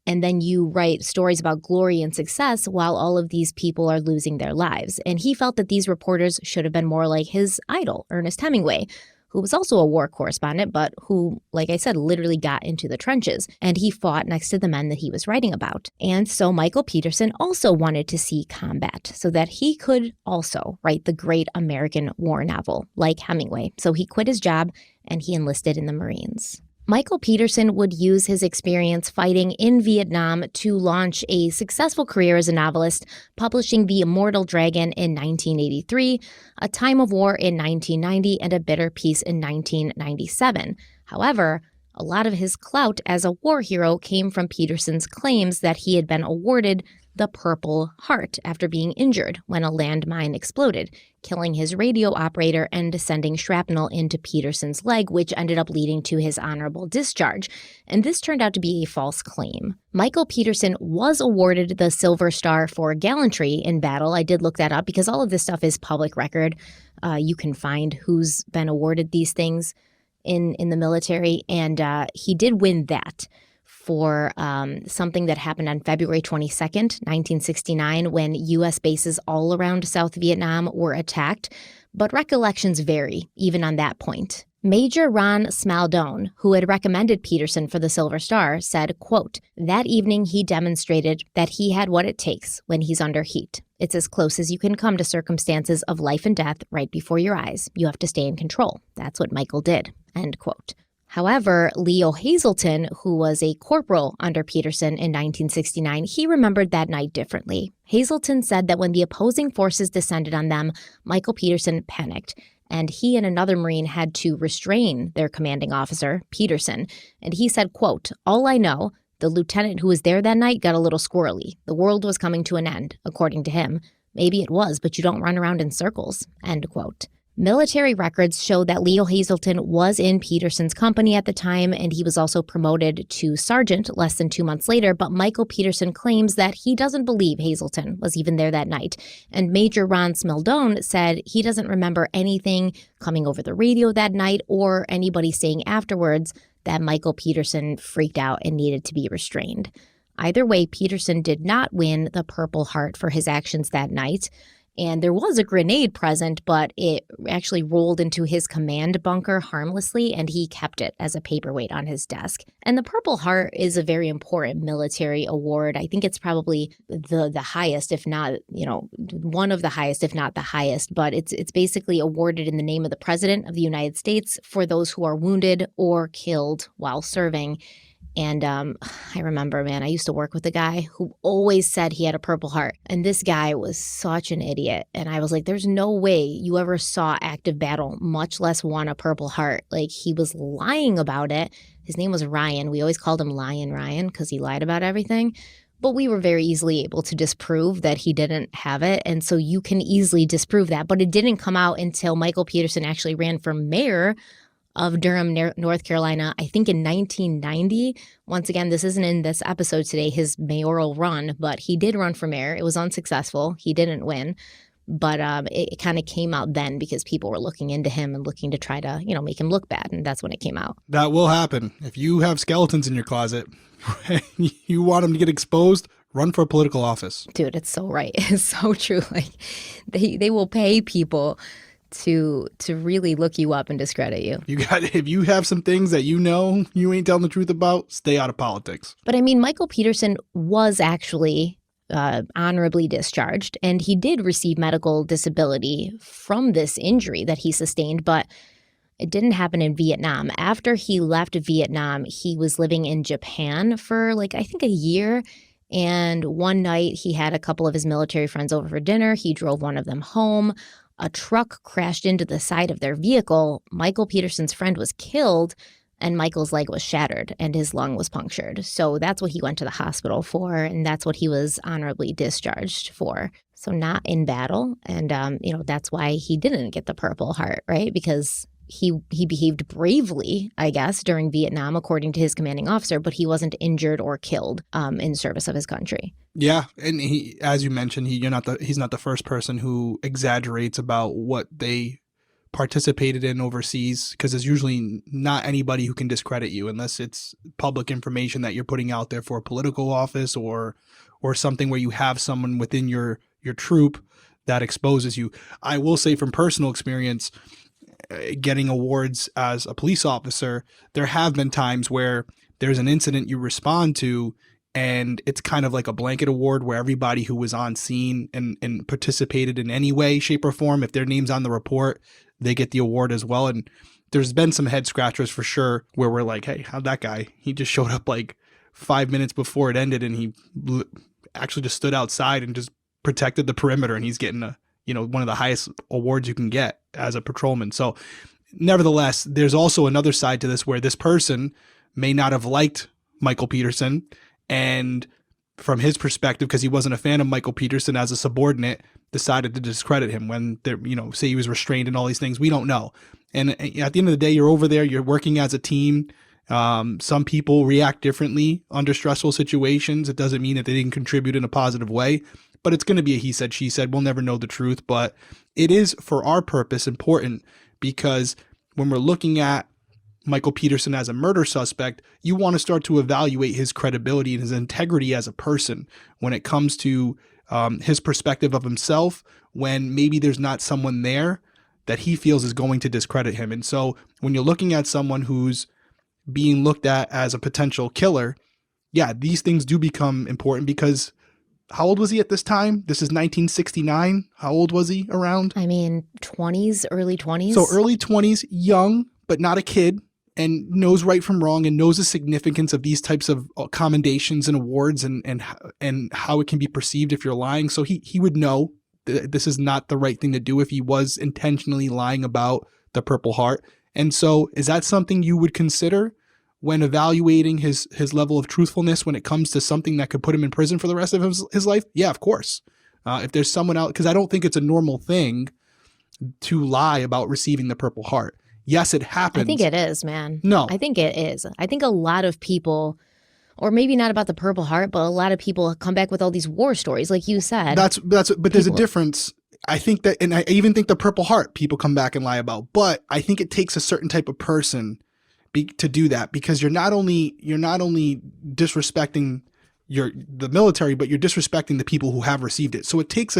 And then you write stories about glory and success while all of these people are losing their lives. And he felt that these reporters should have been more like his idol, Ernest Hemingway, who was also a war correspondent, but who, like I said, literally got into the trenches. And he fought next to the men that he was writing about. And so Michael Peterson also wanted to see combat so that he could also write the great American war novel like Hemingway. So he quit his job and he enlisted in the Marines. Michael Peterson would use his experience fighting in Vietnam to launch a successful career as a novelist, publishing The Immortal Dragon in 1983, A Time of War in 1990, and A Bitter Peace in 1997. However, a lot of his clout as a war hero came from Peterson's claims that he had been awarded the Purple Heart after being injured when a landmine exploded, killing his radio operator and sending shrapnel into Peterson's leg, which ended up leading to his honorable discharge. And this turned out to be a false claim. Michael Peterson was awarded the Silver Star for gallantry in battle. I did look that up because all of this stuff is public record. You can find who's been awarded these things in the military, and he did win that for something that happened on February 22nd, 1969, when U.S. bases all around South Vietnam were attacked. But recollections vary, even on that point. Major Ron Smaldone, who had recommended Peterson for the Silver Star, said, quote, "That evening he demonstrated that he had what it takes when he's under heat. It's as close as you can come to circumstances of life and death right before your eyes. You have to stay in control. That's what Michael did." End quote. However, Leo Hazelton, who was a corporal under Peterson in 1969, he remembered that night differently. Hazelton said that when the opposing forces descended on them, Michael Peterson panicked, and he and another Marine had to restrain their commanding officer, Peterson. And he said, quote, "All I know, the lieutenant who was there that night got a little squirrely. The world was coming to an end, according to him. Maybe it was, but you don't run around in circles," end quote. Military records show that Leo Hazelton was in Peterson's company at the time, and he was also promoted to sergeant less than 2 months later, but Michael Peterson claims that he doesn't believe Hazelton was even there that night. And Major Ron Smildone said he doesn't remember anything coming over the radio that night or anybody saying afterwards that Michael Peterson freaked out and needed to be restrained. Either way, Peterson did not win the Purple Heart for his actions that night. And there was a grenade present, but it actually rolled into his command bunker harmlessly, and he kept it as a paperweight on his desk. And the Purple Heart is a very important military award. I think it's probably the highest, if not, one of the highest, if not the highest. But it's basically awarded in the name of the President of the United States for those who are wounded or killed while serving. And I remember, man, I used to work with a guy who always said he had a Purple Heart. And this guy was such an idiot. And I was like, there's no way you ever saw active battle, much less won a Purple Heart. Like, he was lying about it. His name was Ryan. We always called him Lion Ryan because he lied about everything. But we were very easily able to disprove that he didn't have it. And so you can easily disprove that. But it didn't come out until Michael Peterson actually ran for mayor of Durham, North Carolina, I think in 1990. Once again, this isn't in this episode today, his mayoral run, but he did run for mayor. It was unsuccessful. He didn't win. But it kind of came out then because people were looking into him and looking to try to, make him look bad. And that's when it came out. That will happen. If you have skeletons in your closet, you want them to get exposed, run for a political office. Dude, it's so right. It's so true. Like, they will pay people to really look you up and discredit you. If you have some things that you ain't telling the truth about, stay out of politics. But I mean, Michael Peterson was actually honorably discharged, and he did receive medical disability from this injury that he sustained, but it didn't happen in Vietnam. After he left Vietnam, he was living in Japan for I think a year. And one night he had a couple of his military friends over for dinner. He drove one of them home. A truck crashed into the side of their vehicle. Michael Peterson's friend was killed, and Michael's leg was shattered, and his lung was punctured. So that's what he went to the hospital for, and that's what he was honorably discharged for. So not in battle, and that's why he didn't get the Purple Heart, right? Because he behaved bravely, I guess, during Vietnam, according to his commanding officer, but he wasn't injured or killed in service of his country. Yeah, and he, as you mentioned, he's not the first person who exaggerates about what they participated in overseas, because there's usually not anybody who can discredit you unless it's public information that you're putting out there for a political office or something where you have someone within your troop that exposes you. I will say from personal experience, getting awards as a police officer, there have been times where there's an incident you respond to and it's kind of like a blanket award where everybody who was on scene and participated in any way, shape, or form, if their name's on the report, they get the award as well. And there's been some head scratchers for sure where we're like, hey, how'd that guy? He just showed up 5 minutes before it ended, and he actually just stood outside and just protected the perimeter, and he's getting one of the highest awards you can get as a patrolman. So nevertheless, there's also another side to this where this person may not have liked Michael Peterson, and from his perspective, because he wasn't a fan of Michael Peterson as a subordinate, decided to discredit him when they're, say he was restrained and all these things. We don't know. And at the end of the day, you're over there, you're working as a team. Some people react differently under stressful situations. It doesn't mean that they didn't contribute in a positive way, but it's going to be a he said, she said. We'll never know the truth, but it is for our purpose important, because when we're looking at Michael Peterson as a murder suspect, you want to start to evaluate his credibility and his integrity as a person when it comes to his perspective of himself, when maybe there's not someone there that he feels is going to discredit him. And so when you're looking at someone who's being looked at as a potential killer, yeah, these things do become important, because how old was he at this time? This is 1969. How old was he around? I mean, 20s, early 20s. So early 20s, young, but not a kid, and knows right from wrong and knows the significance of these types of commendations and awards and how it can be perceived if you're lying. So he would know this is not the right thing to do if he was intentionally lying about the Purple Heart. And so is that something you would consider when evaluating his level of truthfulness when it comes to something that could put him in prison for the rest of his life? Yeah, of course. If there's someone else, because I don't think it's a normal thing to lie about receiving the Purple Heart. Yes, it happens. I think it is, man. No. I think it is. I think a lot of people, or maybe not about the Purple Heart, but a lot of people come back with all these war stories, like you said. But there's a difference. I think that, and I even think the Purple Heart people come back and lie about, but I think it takes a certain type of person to do that, because you're not only disrespecting the military, but you're disrespecting the people who have received it. So it takes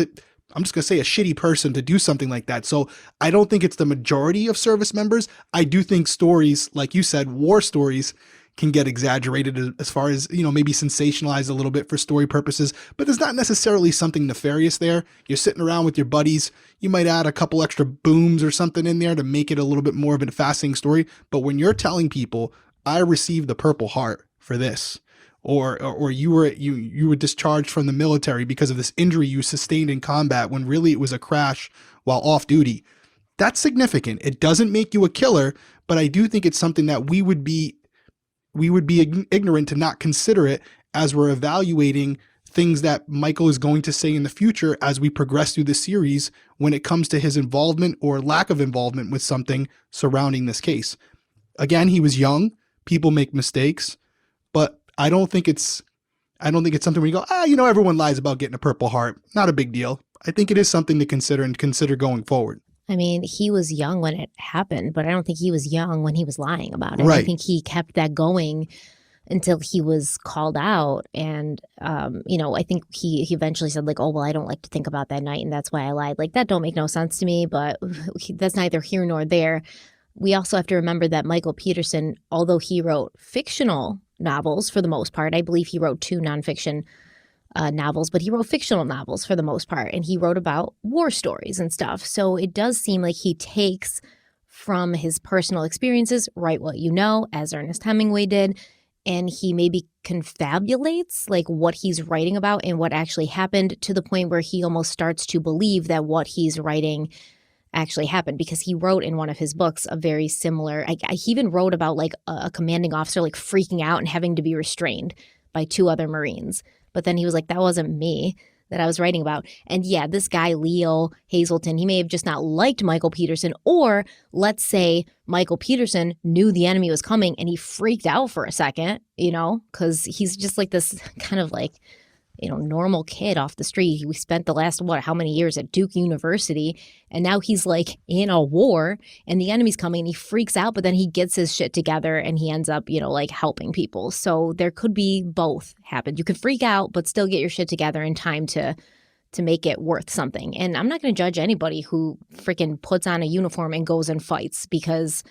I'm just going to say a shitty person to do something like that. So I don't think it's the majority of service members. I do think stories, like you said, war stories can get exaggerated as far as, maybe sensationalized a little bit for story purposes, but there's not necessarily something nefarious there. You're sitting around with your buddies. You might add a couple extra booms or something in there to make it a little bit more of a fascinating story. But when you're telling people, I received the Purple Heart for this, or you were discharged from the military because of this injury you sustained in combat when really it was a crash while off duty, that's significant. It doesn't make you a killer, but I do think it's something that we would be ignorant to not consider it as we're evaluating things that Michael is going to say in the future as we progress through the series when it comes to his involvement or lack of involvement with something surrounding this case. Again, he was young. People make mistakes, but I don't think it's something where you go, everyone lies about getting a Purple Heart. Not a big deal. I think it is something to consider going forward. I mean, he was young when it happened, but I don't think he was young when he was lying about it. Right. I think he kept that going until he was called out. And, I think he eventually said, like, oh, well, I don't like to think about that night, and that's why I lied. Like, that don't make no sense to me, but that's neither here nor there. We also have to remember that Michael Peterson, although he wrote fictional novels for the most part, I believe he wrote 2 nonfiction novels, but he wrote fictional novels for the most part, and he wrote about war stories and stuff. So it does seem like he takes from his personal experiences, write what you know, as Ernest Hemingway did, and he maybe confabulates like what he's writing about and what actually happened, to the point where he almost starts to believe that what he's writing actually happened, because he wrote in one of his books a very similar, he even wrote about like a commanding officer like freaking out and having to be restrained by 2 other Marines. But then he was like, that wasn't me that I was writing about. And yeah, this guy, Leo Hazelton, he may have just not liked Michael Peterson, or let's say Michael Peterson knew the enemy was coming and he freaked out for a second, because he's just like this kind of like, normal kid off the street. We spent the last, how many years at Duke University, and now he's like in a war and the enemy's coming and he freaks out, but then he gets his shit together and he ends up, like helping people. So there could be both happen. You could freak out, but still get your shit together in time to make it worth something. And I'm not going to judge anybody who freaking puts on a uniform and goes and fights, because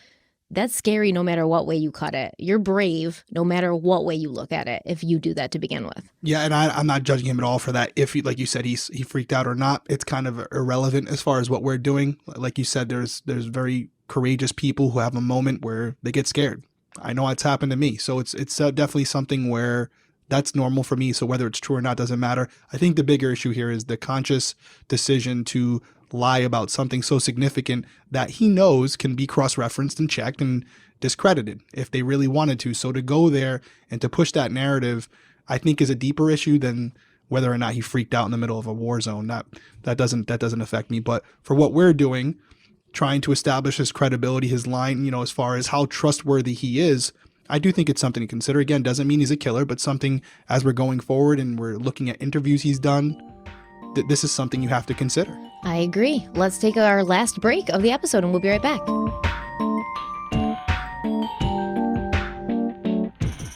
that's scary no matter what way you cut it. You're brave no matter what way you look at it if you do that to begin with. Yeah, and I'm not judging him at all for that. If he, like you said, he freaked out or not, it's kind of irrelevant as far as what we're doing. Like you said, there's very courageous people who have a moment where they get scared. I know it's happened to me. So it's definitely something where that's normal for me. So whether it's true or not doesn't matter. I think the bigger issue here is the conscious decision to lie about something so significant that he knows can be cross-referenced and checked and discredited if they really wanted to. So to go there and to push that narrative, I think is a deeper issue than whether or not he freaked out in the middle of a war zone. That doesn't affect me. But for what we're doing, trying to establish his credibility, his line, as far as how trustworthy he is, I do think it's something to consider. Again, doesn't mean he's a killer, but something as we're going forward and we're looking at interviews he's done, this is something you have to consider. I agree. Let's take our last break of the episode and we'll be right back.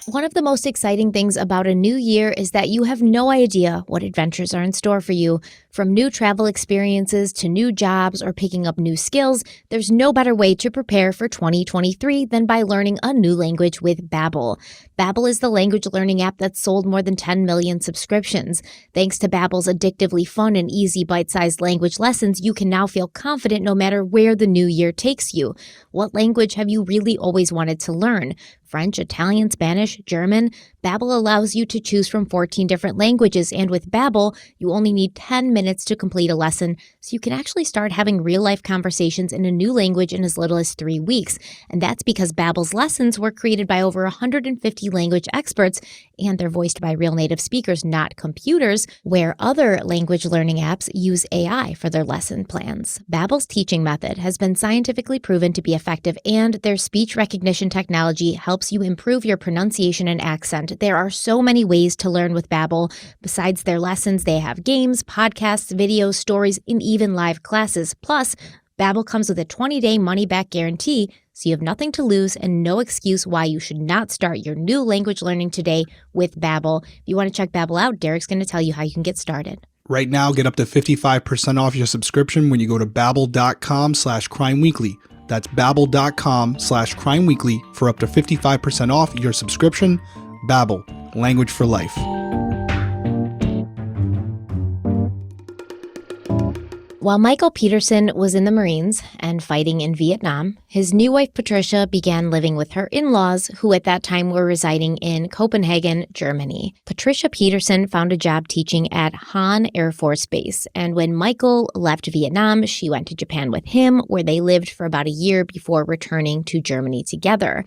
One of the most exciting things about a new year is that you have no idea what adventures are in store for you. From new travel experiences to new jobs or picking up new skills, there's no better way to prepare for 2023 than by learning a new language with Babbel. Babbel is the language learning app that's sold more than 10 million subscriptions. Thanks to Babbel's addictively fun and easy bite-sized language lessons, you can now feel confident no matter where the new year takes you. What language have you really always wanted to learn? French, Italian, Spanish, German. Babbel allows you to choose from 14 different languages, and with Babbel, you only need 10 minutes to complete a lesson, so you can actually start having real-life conversations in a new language in as little as 3 weeks. And that's because Babbel's lessons were created by over 150 language experts, and they're voiced by real native speakers, not computers, where other language learning apps use AI for their lesson plans. Babbel's teaching method has been scientifically proven to be effective, and their speech recognition technology helps you improve your pronunciation and accent. There are so many ways to learn with Babbel. Besides their lessons, they have games, podcasts, videos, stories, and even live classes. Plus, Babbel comes with a 20-day money-back guarantee, so you have nothing to lose and no excuse why you should not start your new language learning today with Babbel. If you want to check Babbel out, Derek's going to tell you how you can get started. Right now, get up to 55% off your subscription when you go to babbel.com/crimeweekly. That's babbel.com/crimeweekly for up to 55% off your subscription. Babbel, language for life. While Michael Peterson was in the Marines and fighting in Vietnam, his new wife Patricia began living with her in-laws, who at that time were residing in Copenhagen, Germany. Patricia Peterson found a job teaching at Hahn Air Force Base, and when Michael left Vietnam, she went to Japan with him, where they lived for about a year before returning to Germany together.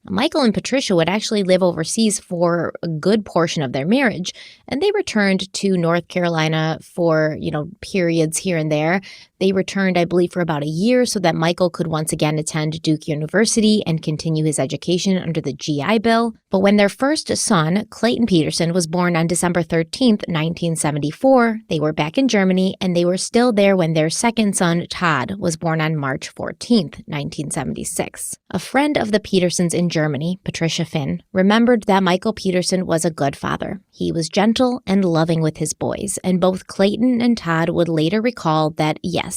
Michael and Patricia would actually live overseas for a good portion of their marriage, and they returned to North Carolina for, periods here and there. They returned, I believe, for about a year so that Michael could once again attend Duke University and continue his education under the GI Bill. But when their first son, Clayton Peterson, was born on December 13th, 1974, they were back in Germany, and they were still there when their second son, Todd, was born on March 14th, 1976. A friend of the Petersons in Germany, Patricia Finn, remembered that Michael Peterson was a good father. He was gentle and loving with his boys, and both Clayton and Todd would later recall that, yes,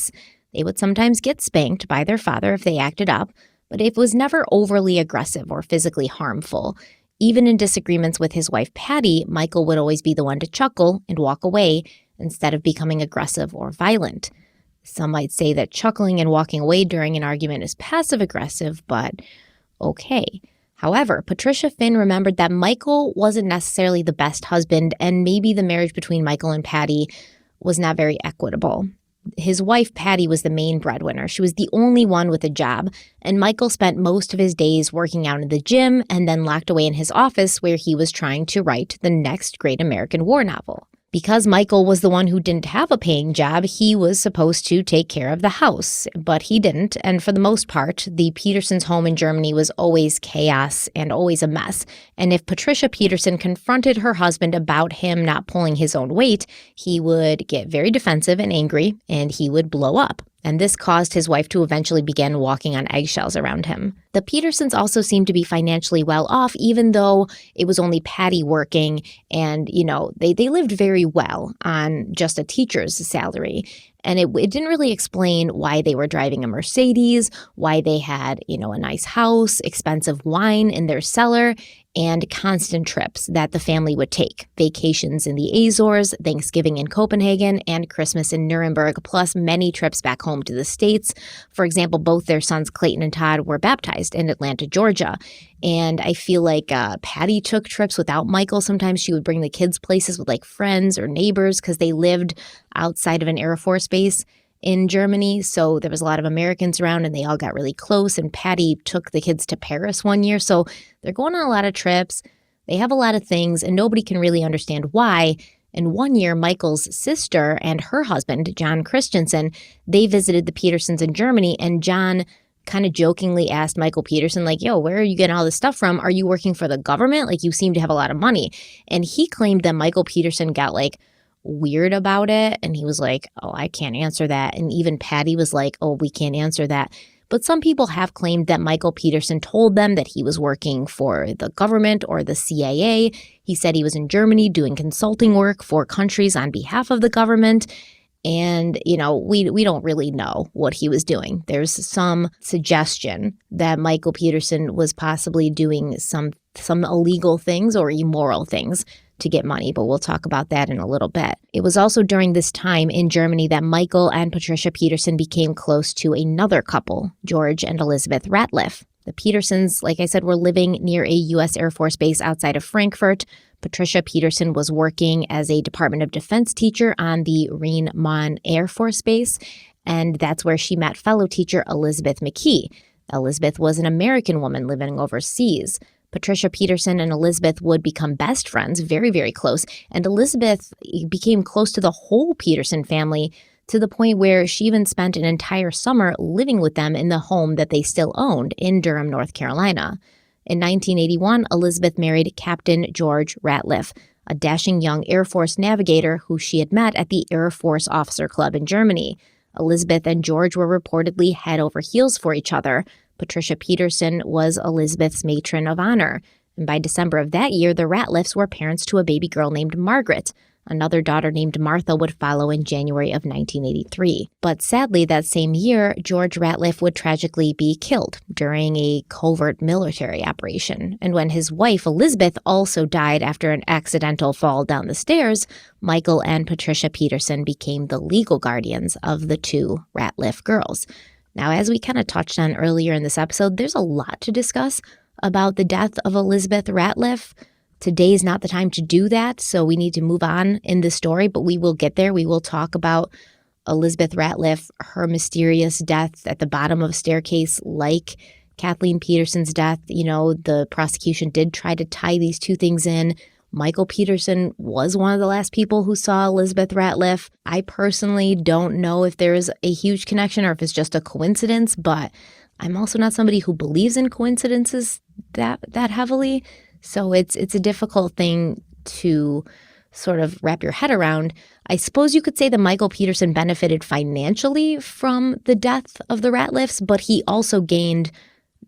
they would sometimes get spanked by their father if they acted up, but it was never overly aggressive or physically harmful. Even in disagreements with his wife Patty, Michael would always be the one to chuckle and walk away instead of becoming aggressive or violent. Some might say that chuckling and walking away during an argument is passive-aggressive, but okay. However, Patricia Finn remembered that Michael wasn't necessarily the best husband, and maybe the marriage between Michael and Patty was not very equitable. His wife, Patty, was the main breadwinner. She was the only one with a job, and Michael spent most of his days working out in the gym and then locked away in his office where he was trying to write the next great American war novel. Because Michael was the one who didn't have a paying job, he was supposed to take care of the house, but he didn't, and for the most part, the Petersons' home in Germany was always chaos and always a mess, and if Patricia Peterson confronted her husband about him not pulling his own weight, he would get very defensive and angry, and he would blow up. And this caused his wife to eventually begin walking on eggshells around him. The Petersons also seemed to be financially well off, even though it was only Patty working, and, they lived very well on just a teacher's salary. And it didn't really explain why they were driving a Mercedes, why they had, a nice house, expensive wine in their cellar, and constant trips that the family would take. Vacations in the Azores, Thanksgiving in Copenhagen, and Christmas in Nuremberg, plus many trips back home to the States. For example, both their sons, Clayton and Todd, were baptized in Atlanta, Georgia. And I feel like Patty took trips without Michael. Sometimes she would bring the kids places with friends or neighbors because they lived outside of an Air Force base in Germany. So there was a lot of Americans around and they all got really close. And Patty took the kids to Paris one year. So they're going on a lot of trips. They have a lot of things and nobody can really understand why. And one year, Michael's sister and her husband, John Christensen, they visited the Petersons in Germany, and John kind of jokingly asked Michael Peterson, yo, where are you getting all this stuff from? Are you working for the government? You seem to have a lot of money. And he claimed that Michael Peterson got weird about it. And he was oh, I can't answer that. And even Patty was oh, we can't answer that. But some people have claimed that Michael Peterson told them that he was working for the government or the CIA. He said he was in Germany doing consulting work for countries on behalf of the government. And, we don't really know what he was doing. There's some suggestion that Michael Peterson was possibly doing some illegal things or immoral things to get money, but we'll talk about that in a little bit. It was also during this time in Germany that Michael and Patricia Peterson became close to another couple, George and Elizabeth Ratliff. The Petersons, like I said, were living near a U.S. Air Force base outside of Frankfurt. Patricia Peterson was working as a Department of Defense teacher on the Rhein-Main Air Force Base, and that's where she met fellow teacher Elizabeth McKee. Elizabeth was an American woman living overseas. Patricia Peterson and Elizabeth would become best friends, very, very close, and Elizabeth became close to the whole Peterson family to the point where she even spent an entire summer living with them in the home that they still owned in Durham, North Carolina. In 1981, Elizabeth married Captain George Ratliff, a dashing young Air Force navigator who she had met at the Air Force Officer Club in Germany. Elizabeth and George were reportedly head over heels for each other. Patricia Peterson was Elizabeth's matron of honor. And by December of that year, the Ratliffs were parents to a baby girl named Margaret. Another daughter named Martha would follow in January of 1983. But sadly, that same year, George Ratliff would tragically be killed during a covert military operation. And when his wife, Elizabeth, also died after an accidental fall down the stairs, Michael and Patricia Peterson became the legal guardians of the two Ratliff girls. Now, as we kind of touched on earlier in this episode, there's a lot to discuss about the death of Elizabeth Ratliff. Today is not the time to do that, so we need to move on in this story, but we will get there. We will talk about Elizabeth Ratliff, her mysterious death at the bottom of a staircase, like Kathleen Peterson's death. You know, the prosecution did try to tie these two things in. Michael Peterson was one of the last people who saw Elizabeth Ratliff. I personally don't know if there is a huge connection or if it's just a coincidence, but I'm also not somebody who believes in coincidences that heavily. So it's a difficult thing to sort of wrap your head around. I suppose you could say that Michael Peterson benefited financially from the death of the Ratliffs, but he also gained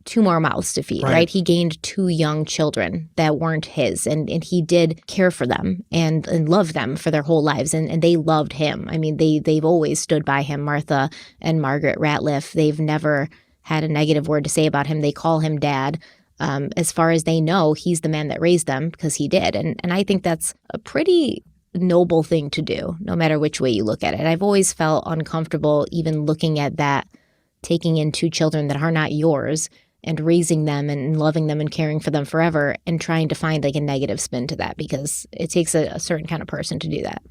two more mouths to feed, right? He gained two young children that weren't his, and he did care for them and love them for their whole lives, and they loved him. I mean, they've always stood by him, Martha and Margaret Ratliff. They've never had a negative word to say about him. They call him Dad. As far as they know, he's the man that raised them because he did. And I think that's a pretty noble thing to do, no matter which way you look at it. I've always felt uncomfortable even looking at that, taking in two children that are not yours and raising them and loving them and caring for them forever and trying to find like a negative spin to that, because it takes a certain kind of person to do that.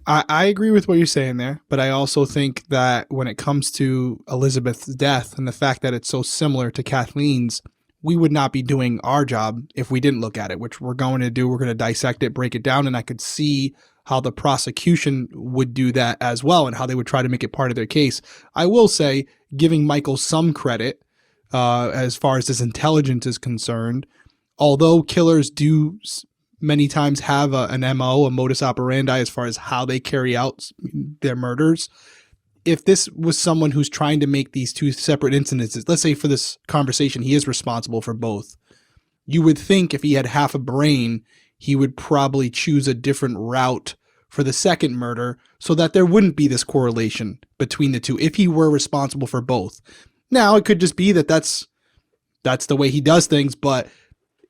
I agree with what you're saying there, but I also think that when it comes to Elizabeth's death and the fact that it's so similar to Kathleen's, we would not be doing our job if we didn't look at it, which we're going to do. We're going to dissect it, break it down, and I could see how the prosecution would do that as well and how they would try to make it part of their case. I will say, giving Michael some credit as far as his intelligence is concerned, although killers do many times have an MO, a modus operandi as far as how they carry out their murders. If this was someone who's trying to make these two separate incidences, let's say for this conversation, he is responsible for both. You would think if he had half a brain, he would probably choose a different route for the second murder so that there wouldn't be this correlation between the two if he were responsible for both. Now, it could just be that that's the way he does things, but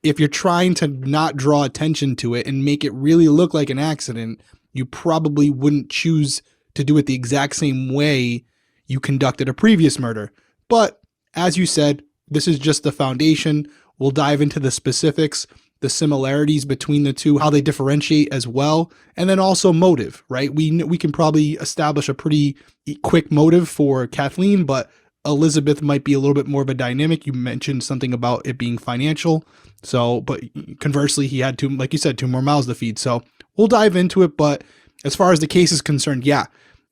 if you're trying to not draw attention to it and make it really look like an accident, you probably wouldn't choose to do it the exact same way you conducted a previous murder. But as you said, this is just the foundation. We'll dive into the specifics, the similarities between the two, how they differentiate as well, and then also motive, right? We can probably establish a pretty quick motive for Kathleen, but Elizabeth might be a little bit more of a dynamic. You mentioned something about it being financial. So, but conversely, he had two, like you said, two more mouths to feed. So we'll dive into it. But as far as the case is concerned, yeah,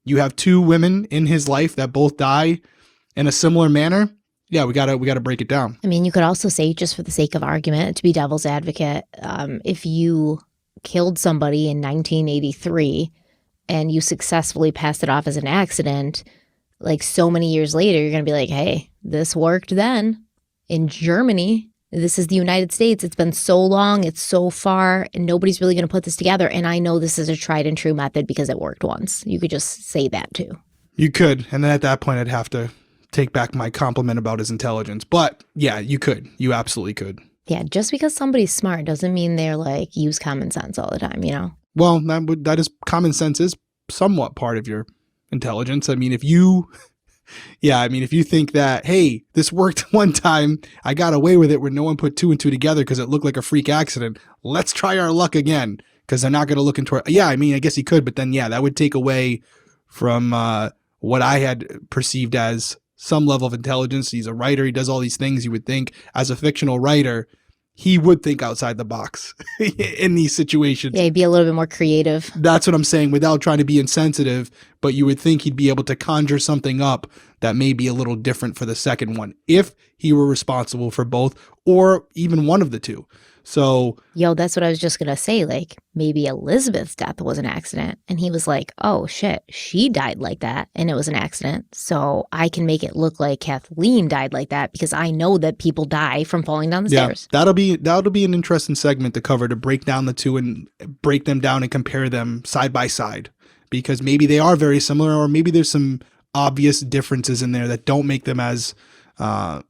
you have two women in his life that both die in a similar manner. Yeah, we gotta break it down. I mean, you could also say, just for the sake of argument, to be devil's advocate, if you killed somebody in 1983 and you successfully passed it off as an accident, like so many years later, you're going to be like, hey, this worked then in Germany. This is the United States. It's been so long. It's so far, and nobody's really going to put this together. And I know this is a tried and true method because it worked once. You could just say that too. You could. And then at that point, I'd have to take back my compliment about his intelligence. But yeah, you could. You absolutely could. Yeah, just because somebody's smart doesn't mean they're like use common sense all the time, you know? Well, that is common sense is somewhat part of your intelligence. I mean, if you Yeah, I mean, if you think that, hey, this worked one time, I got away with it where no one put two and two together because it looked like a freak accident. Let's try our luck again because they're not going to look into it. Yeah, I mean, I guess he could, but then, yeah, that would take away from what I had perceived as some level of intelligence. He's a writer. He does all these things. You would think as a fictional writer, he would think outside the box in these situations. Yeah, he'd be a little bit more creative. That's what I'm saying, without trying to be insensitive, but you would think he'd be able to conjure something up that may be a little different for the second one if he were responsible for both or even one of the two. So, Yo, that's what I was just going to say. Like, maybe Elizabeth's death was an accident. And he was like, oh, shit, she died like that. And it was an accident. So I can make it look like Kathleen died like that because I know that people die from falling down the stairs. That'll be an interesting segment to cover, to break down the two and break them down and compare them side by side, because maybe they are very similar, or maybe there's some obvious differences in there that don't make them as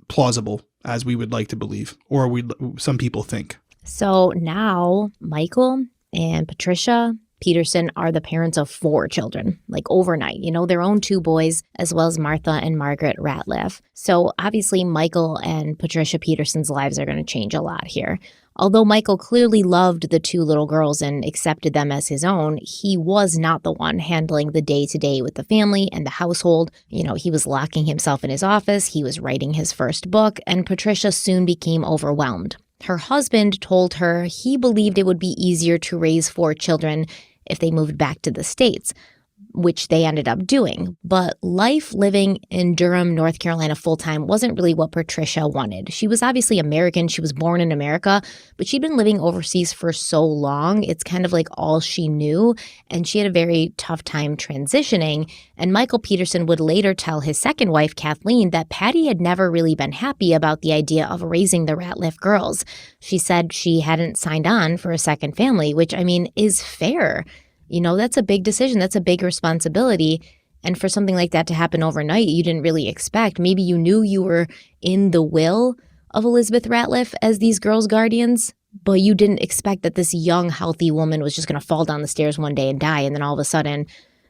plausible as we would like to believe, or some people think. So now Michael and Patricia Peterson are the parents of 4 children, like overnight, their own 2 boys, as well as Martha and Margaret Ratliff. So obviously Michael and Patricia Peterson's lives are going to change a lot here. Although Michael clearly loved the 2 little girls and accepted them as his own, he was not the one handling the day-to-day with the family and the household. He was locking himself in his office, he was writing his first book, and Patricia soon became overwhelmed. Her husband told her he believed it would be easier to raise 4 children if they moved back to the States, which they ended up doing. But life living in Durham, North Carolina full-time wasn't really what Patricia wanted. She was obviously American. She was born in America, but she'd been living overseas for so long. It's kind of like all she knew, and she had a very tough time transitioning. And Michael Peterson would later tell his second wife, Kathleen, that Patty had never really been happy about the idea of raising the Ratliff girls. She said she hadn't signed on for a second family, which, I mean, is fair. That's a big decision. That's a big responsibility. And for something like that to happen overnight, you didn't really expect. Maybe you knew you were in the will of Elizabeth Ratliff as these girls' guardians, but you didn't expect that this young, healthy woman was just going to fall down the stairs one day and die. And then all of a sudden,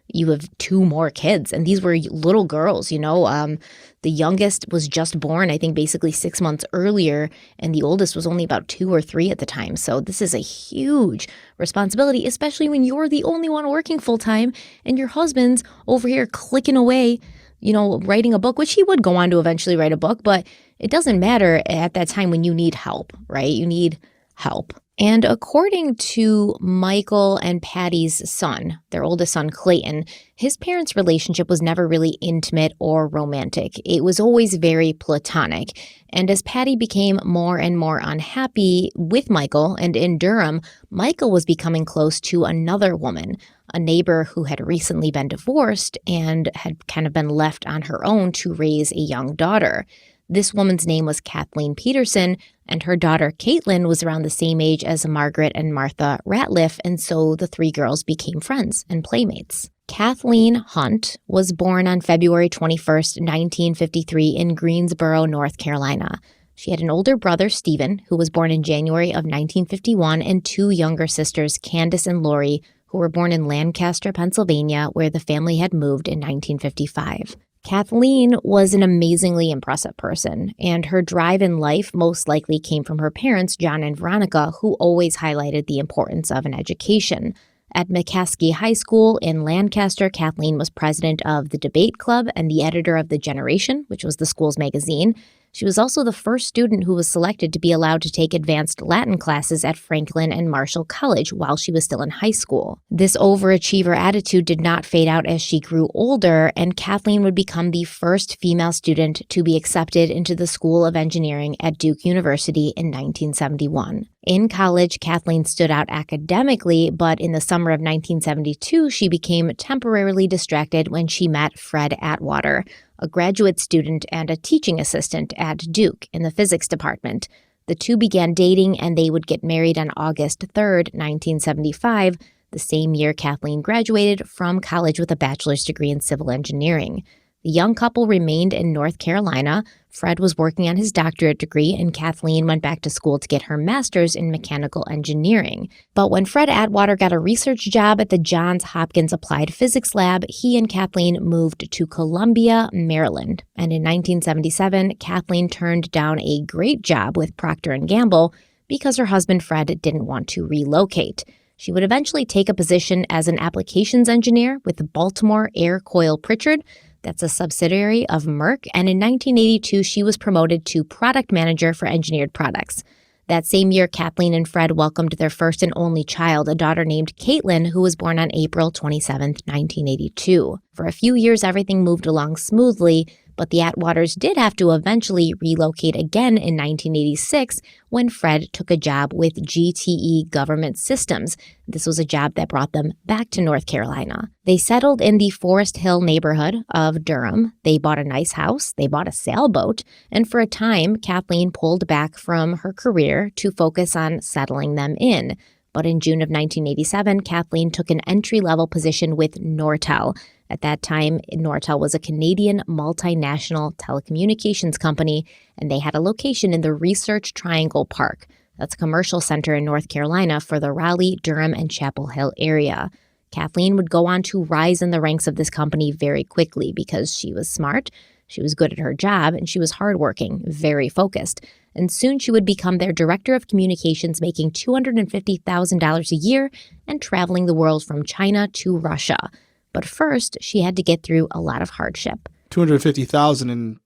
you have 2 more kids. And these were little girls, The youngest was just born, I think, basically 6 months earlier, and the oldest was only about 2 or 3 at the time. So this is a huge responsibility, especially when you're the only one working full-time and your husband's over here clicking away, writing a book, which he would go on to eventually write a book, but it doesn't matter at that time when you need help, right? You need help. And according to Michael and Patty's son, their oldest son, Clayton, his parents' relationship was never really intimate or romantic. It was always very platonic. And as Patty became more and more unhappy with Michael and in Durham, Michael was becoming close to another woman, a neighbor who had recently been divorced and had kind of been left on her own to raise a young daughter. This woman's name was Kathleen Peterson, and her daughter Caitlin was around the same age as Margaret and Martha Ratliff, and so the 3 girls became friends and playmates. Kathleen Hunt was born on February 21st, 1953 in Greensboro, North Carolina. She had an older brother, Stephen, who was born in January of 1951, and 2 younger sisters, Candace and Lori, who were born in Lancaster, Pennsylvania, where the family had moved in 1955. Kathleen was an amazingly impressive person, and her drive in life most likely came from her parents, John and Veronica, who always highlighted the importance of an education. At McCaskey High School in Lancaster, Kathleen was president of the debate club and the editor of The Generation, which was the school's magazine. She was also the first student who was selected to be allowed to take advanced Latin classes at Franklin and Marshall College while she was still in high school. This overachiever attitude did not fade out as she grew older, and Kathleen would become the first female student to be accepted into the School of Engineering at Duke University in 1971. In college, Kathleen stood out academically, but in the summer of 1972, she became temporarily distracted when she met Fred Atwater, a graduate student and a teaching assistant at Duke in the physics department. The two began dating, and they would get married on August 3rd, 1975, the same year Kathleen graduated from college with a bachelor's degree in civil engineering. The young couple remained in North Carolina. Fred was working on his doctorate degree, and Kathleen went back to school to get her master's in mechanical engineering. But when Fred Atwater got a research job at the Johns Hopkins Applied Physics Lab, he and Kathleen moved to Columbia, Maryland. And in 1977, Kathleen turned down a great job with Procter & Gamble because her husband Fred didn't want to relocate. She would eventually take a position as an applications engineer with Baltimore Air Coil Pritchard. That's a subsidiary of Merck, and in 1982, she was promoted to product manager for engineered products. That same year, Kathleen and Fred welcomed their first and only child, a daughter named Caitlin, who was born on April 27, 1982. For a few years, everything moved along smoothly, but the Atwaters did have to eventually relocate again in 1986 when Fred took a job with GTE Government Systems. This was a job that brought them back to North Carolina. They settled in the Forest Hill neighborhood of Durham. They bought a nice house, they bought a sailboat, and for a time, Kathleen pulled back from her career to focus on settling them in. But in June of 1987, Kathleen took an entry-level position with Nortel. At that time, Nortel was a Canadian multinational telecommunications company, and they had a location in the Research Triangle Park. That's a commercial center in North Carolina for the Raleigh, Durham, and Chapel Hill area. Kathleen would go on to rise in the ranks of this company very quickly because she was smart, she was good at her job, and she was hardworking, very focused. And soon she would become their director of communications, making $250,000 a year and traveling the world from China to Russia. But first, she had to get through a lot of hardship. $250,000 in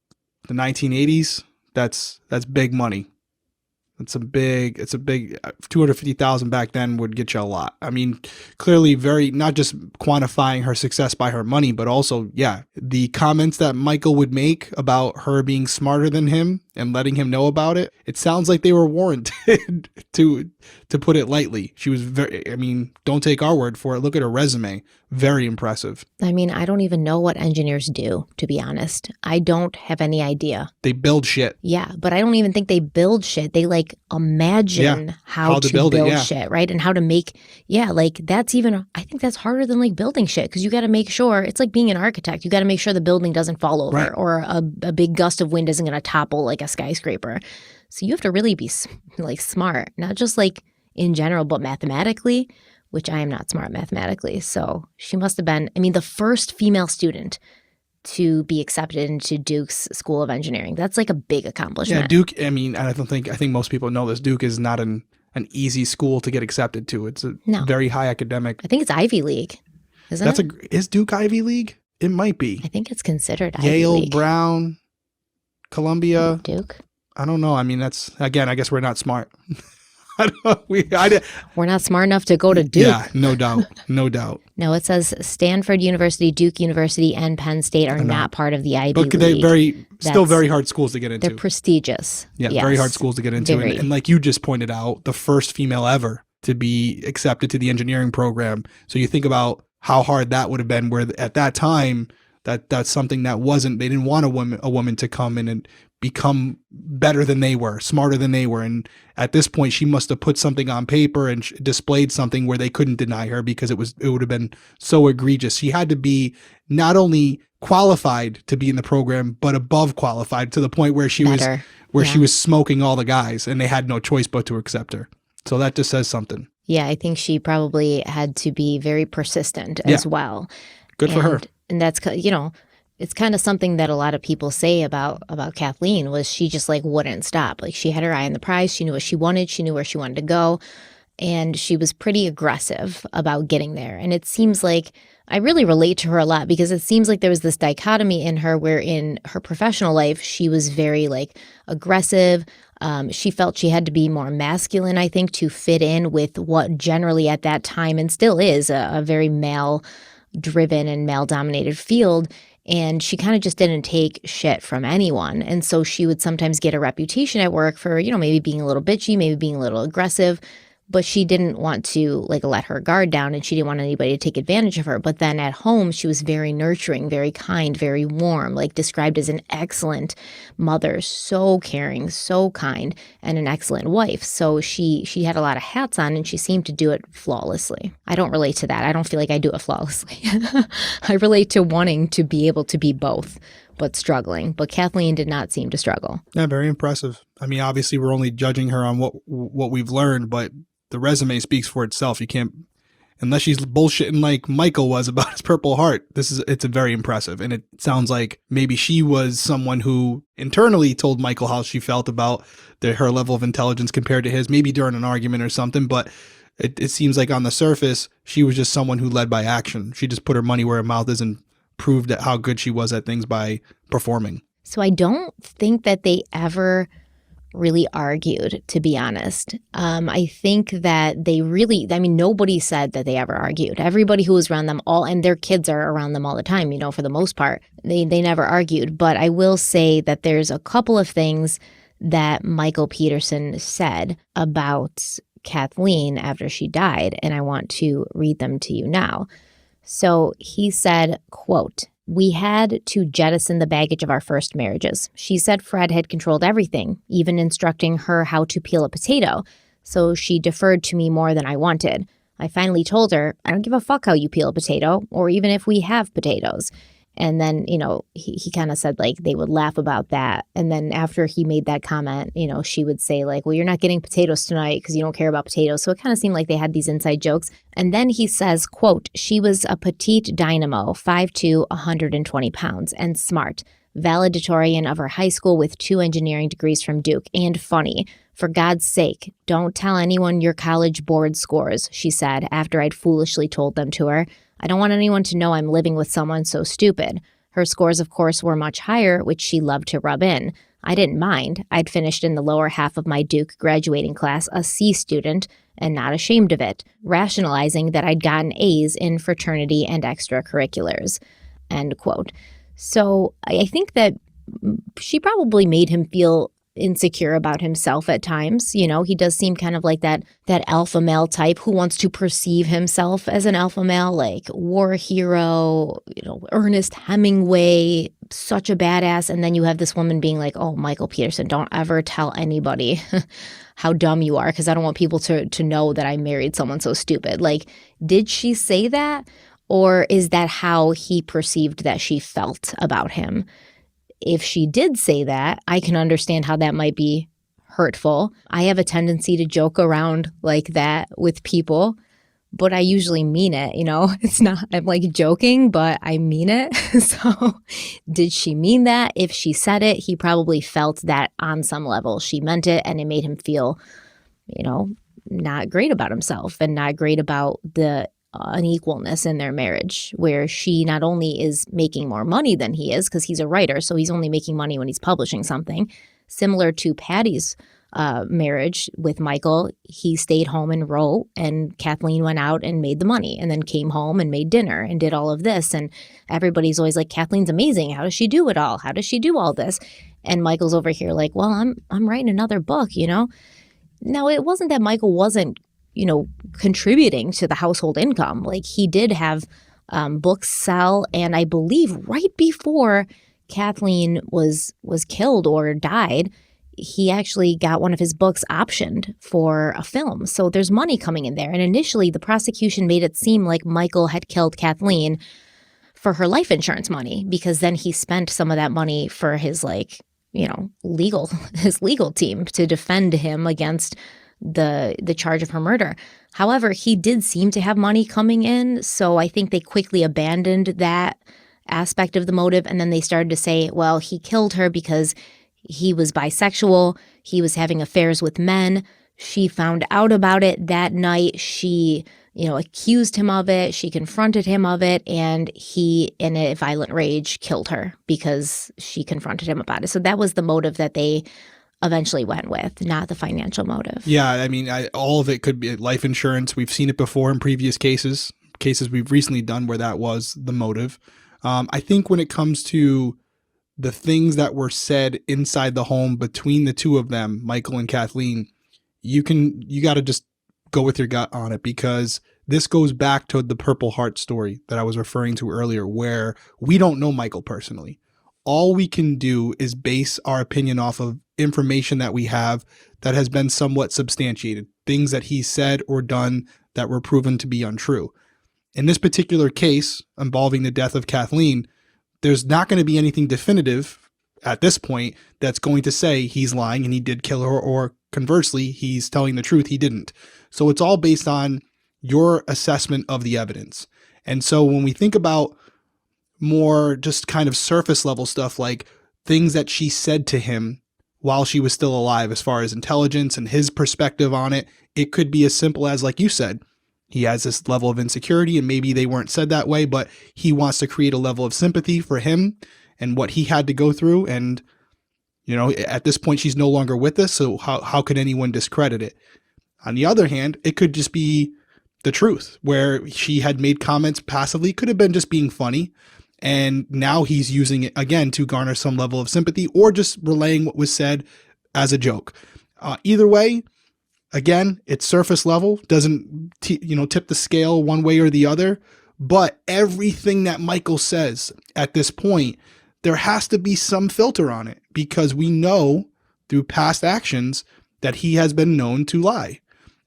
the 1980s, that's big money. It's a big $250,000 back then would get you a lot. I mean, clearly not just quantifying her success by her money, but also, the comments that Michael would make about her being smarter than him and letting him know about it. It sounds like they were warranted to put it lightly. She was don't take our word for it. Look at her resume. Very impressive. I mean, I don't even know what engineers do, to be honest. I don't have any idea. They build shit. Yeah, but I don't even think they build shit. They imagine how to build shit, right? And how to make, that's even, I think that's harder than building shit because you got to make sure, it's like being an architect. You got to make sure the building doesn't fall over, right, or a big gust of wind isn't going to topple like a skyscraper. So you have to really be smart, not just in general, but mathematically, which I am not smart mathematically. So she must have been, the first female student to be accepted into Duke's School of Engineering. That's a big accomplishment. Yeah, Duke, I think most people know this. Duke is not an easy school to get accepted to. It's a very high academic. I think it's Ivy League, isn't it? Is Duke Ivy League? It might be. I think it's considered Yale, Ivy League. Brown, Columbia. Duke? I don't know. That's, again, I guess we're not smart. We're not smart enough to go to Duke. Yeah, no doubt. No doubt. No, it says Stanford University, Duke University, and Penn State are not part of the Ivy League. They're very hard schools to get into. They're prestigious. Yeah, yes. Very hard schools to get into. And like you just pointed out, the first female ever to be accepted to the engineering program. So you think about how hard that would have been, where at that time, that's something that they didn't want a woman to come in and become better than they were, smarter than they were. And at this point, she must have put something on paper and displayed something where they couldn't deny her because it would have been so egregious. She had to be not only qualified to be in the program, but above qualified to the point where she was smoking all the guys and they had no choice but to accept her. So that just says something. Yeah, I think she probably had to be very persistent as well. Good for her. And that's, it's kind of something that a lot of people say about Kathleen was she just wouldn't stop. She had her eye on the prize. She knew what she wanted. She knew where she wanted to go. And she was pretty aggressive about getting there. And it seems like I really relate to her a lot because it seems like there was this dichotomy in her where in her professional life, she was very aggressive. She felt she had to be more masculine, I think, to fit in with what generally at that time and still is a very male-driven and male-dominated field. And she kind of just didn't take shit from anyone. And so she would sometimes get a reputation at work for, maybe being a little bitchy, maybe being a little aggressive. But she didn't want to let her guard down and she didn't want anybody to take advantage of her. But then at home, she was very nurturing, very kind, very warm, described as an excellent mother, so caring, so kind, and an excellent wife. So she had a lot of hats on and she seemed to do it flawlessly. I don't relate to that. I don't feel like I do it flawlessly. I relate to wanting to be able to be both. but struggling. But Kathleen did not seem to struggle. Yeah, very impressive. I mean, obviously we're only judging her on what we've learned, but the resume speaks for itself. You can't, unless she's bullshitting like Michael was about his Purple Heart. It's a very impressive. And it sounds like maybe she was someone who internally told Michael how she felt about her level of intelligence compared to his, maybe during an argument or something. But it seems like on the surface, she was just someone who led by action. She just put her money where her mouth is and proved how good she was at things by performing. So I don't think that they ever really argued, to be honest. I think that they really, nobody said that they ever argued. Everybody who was around them and their kids are around them all the time, for the most part, they never argued. But I will say that there's a couple of things that Michael Peterson said about Kathleen after she died, and I want to read them to you now. So he said, quote, "We had to jettison the baggage of our first marriages. She said Fred had controlled everything, even instructing her how to peel a potato. So she deferred to me more than I wanted. I finally told her, I don't give a fuck how you peel a potato, or even if we have potatoes." And then, he kind of said like they would laugh about that. And then after he made that comment, she would say like, well, you're not getting potatoes tonight because you don't care about potatoes. So it kind of seemed like they had these inside jokes. And then he says, quote, "She was a petite dynamo, 5'2", 120 pounds, and smart. Valedictorian of her high school with 2 engineering degrees from Duke, and funny. For God's sake, don't tell anyone your college board scores," she said after I'd foolishly told them to her. "I don't want anyone to know I'm living with someone so stupid." Her scores, of course, were much higher, which she loved to rub in. I didn't mind. I'd finished in the lower half of my Duke graduating class, a C student, and not ashamed of it, rationalizing that I'd gotten A's in fraternity and extracurriculars. End quote. So I think that she probably made him feel insecure about himself at times. He does seem kind of like that alpha male type who wants to perceive himself as an alpha male, like war hero, Ernest Hemingway, such a badass. And then you have this woman being like, oh, Michael Peterson, don't ever tell anybody how dumb you are, because I don't want people to know that I married someone so stupid. Like, did she say that? Or is that how he perceived that she felt about him? If she did say that, I can understand how that might be hurtful. I have a tendency to joke around like that with people, but I usually mean it, It's not, I'm like joking, but I mean it. So did she mean that? If she said it, he probably felt that on some level she meant it, and it made him feel, not great about himself and not great about the unequalness in their marriage, where she not only is making more money than he is because he's a writer, so he's only making money when he's publishing something. Similar to Patty's marriage with Michael, he stayed home and wrote, and Kathleen went out and made the money, and then came home and made dinner and did all of this. And everybody's always like, Kathleen's amazing. How does she do it all? How does she do all this? And Michael's over here like, well, I'm writing another book, Now, it wasn't that Michael wasn't contributing to the household income. Like, he did have books sell, and I believe right before Kathleen was killed or died, he actually got one of his books optioned for a film. So there's money coming in there. And initially, the prosecution made it seem like Michael had killed Kathleen for her life insurance money, because then he spent some of that money for his legal team to defend him against the charge of her murder. However, he did seem to have money coming in, so I think they quickly abandoned that aspect of the motive, and then they started to say, well, he killed her because he was bisexual, he was having affairs with men. She found out about it that night. She, accused him of it. She confronted him of it, and he, in a violent rage, killed her because she confronted him about it. So that was the motive that they eventually went with, not the financial motive. Yeah, I mean, all of it could be life insurance. We've seen it before in previous cases we've recently done where that was the motive. I think when it comes to the things that were said inside the home between the two of them, Michael and Kathleen, you got to just go with your gut on it, because this goes back to the Purple Heart story that I was referring to earlier, where we don't know Michael personally. All we can do is base our opinion off of information that we have that has been somewhat substantiated, things that he said or done that were proven to be untrue. In this particular case involving the death of Kathleen, there's not going to be anything definitive at this point that's going to say he's lying and he did kill her, or conversely, he's telling the truth, he didn't. So it's all based on your assessment of the evidence. And so when we think about more just kind of surface level stuff, like things that she said to him while she was still alive, as far as intelligence and his perspective on it, it could be as simple as, like you said, he has this level of insecurity, and maybe they weren't said that way, but he wants to create a level of sympathy for him and what he had to go through. And, you know, at this point, she's no longer with us, so how could anyone discredit it? On the other hand, it could just be the truth, where she had made comments passively, could have been just being funny, and now he's using it again to garner some level of sympathy, or just relaying what was said as a joke. Either way, again, it's surface level, doesn't tip the scale one way or the other. But everything that Michael says at this point, there has to be some filter on it, because we know through past actions that he has been known to lie.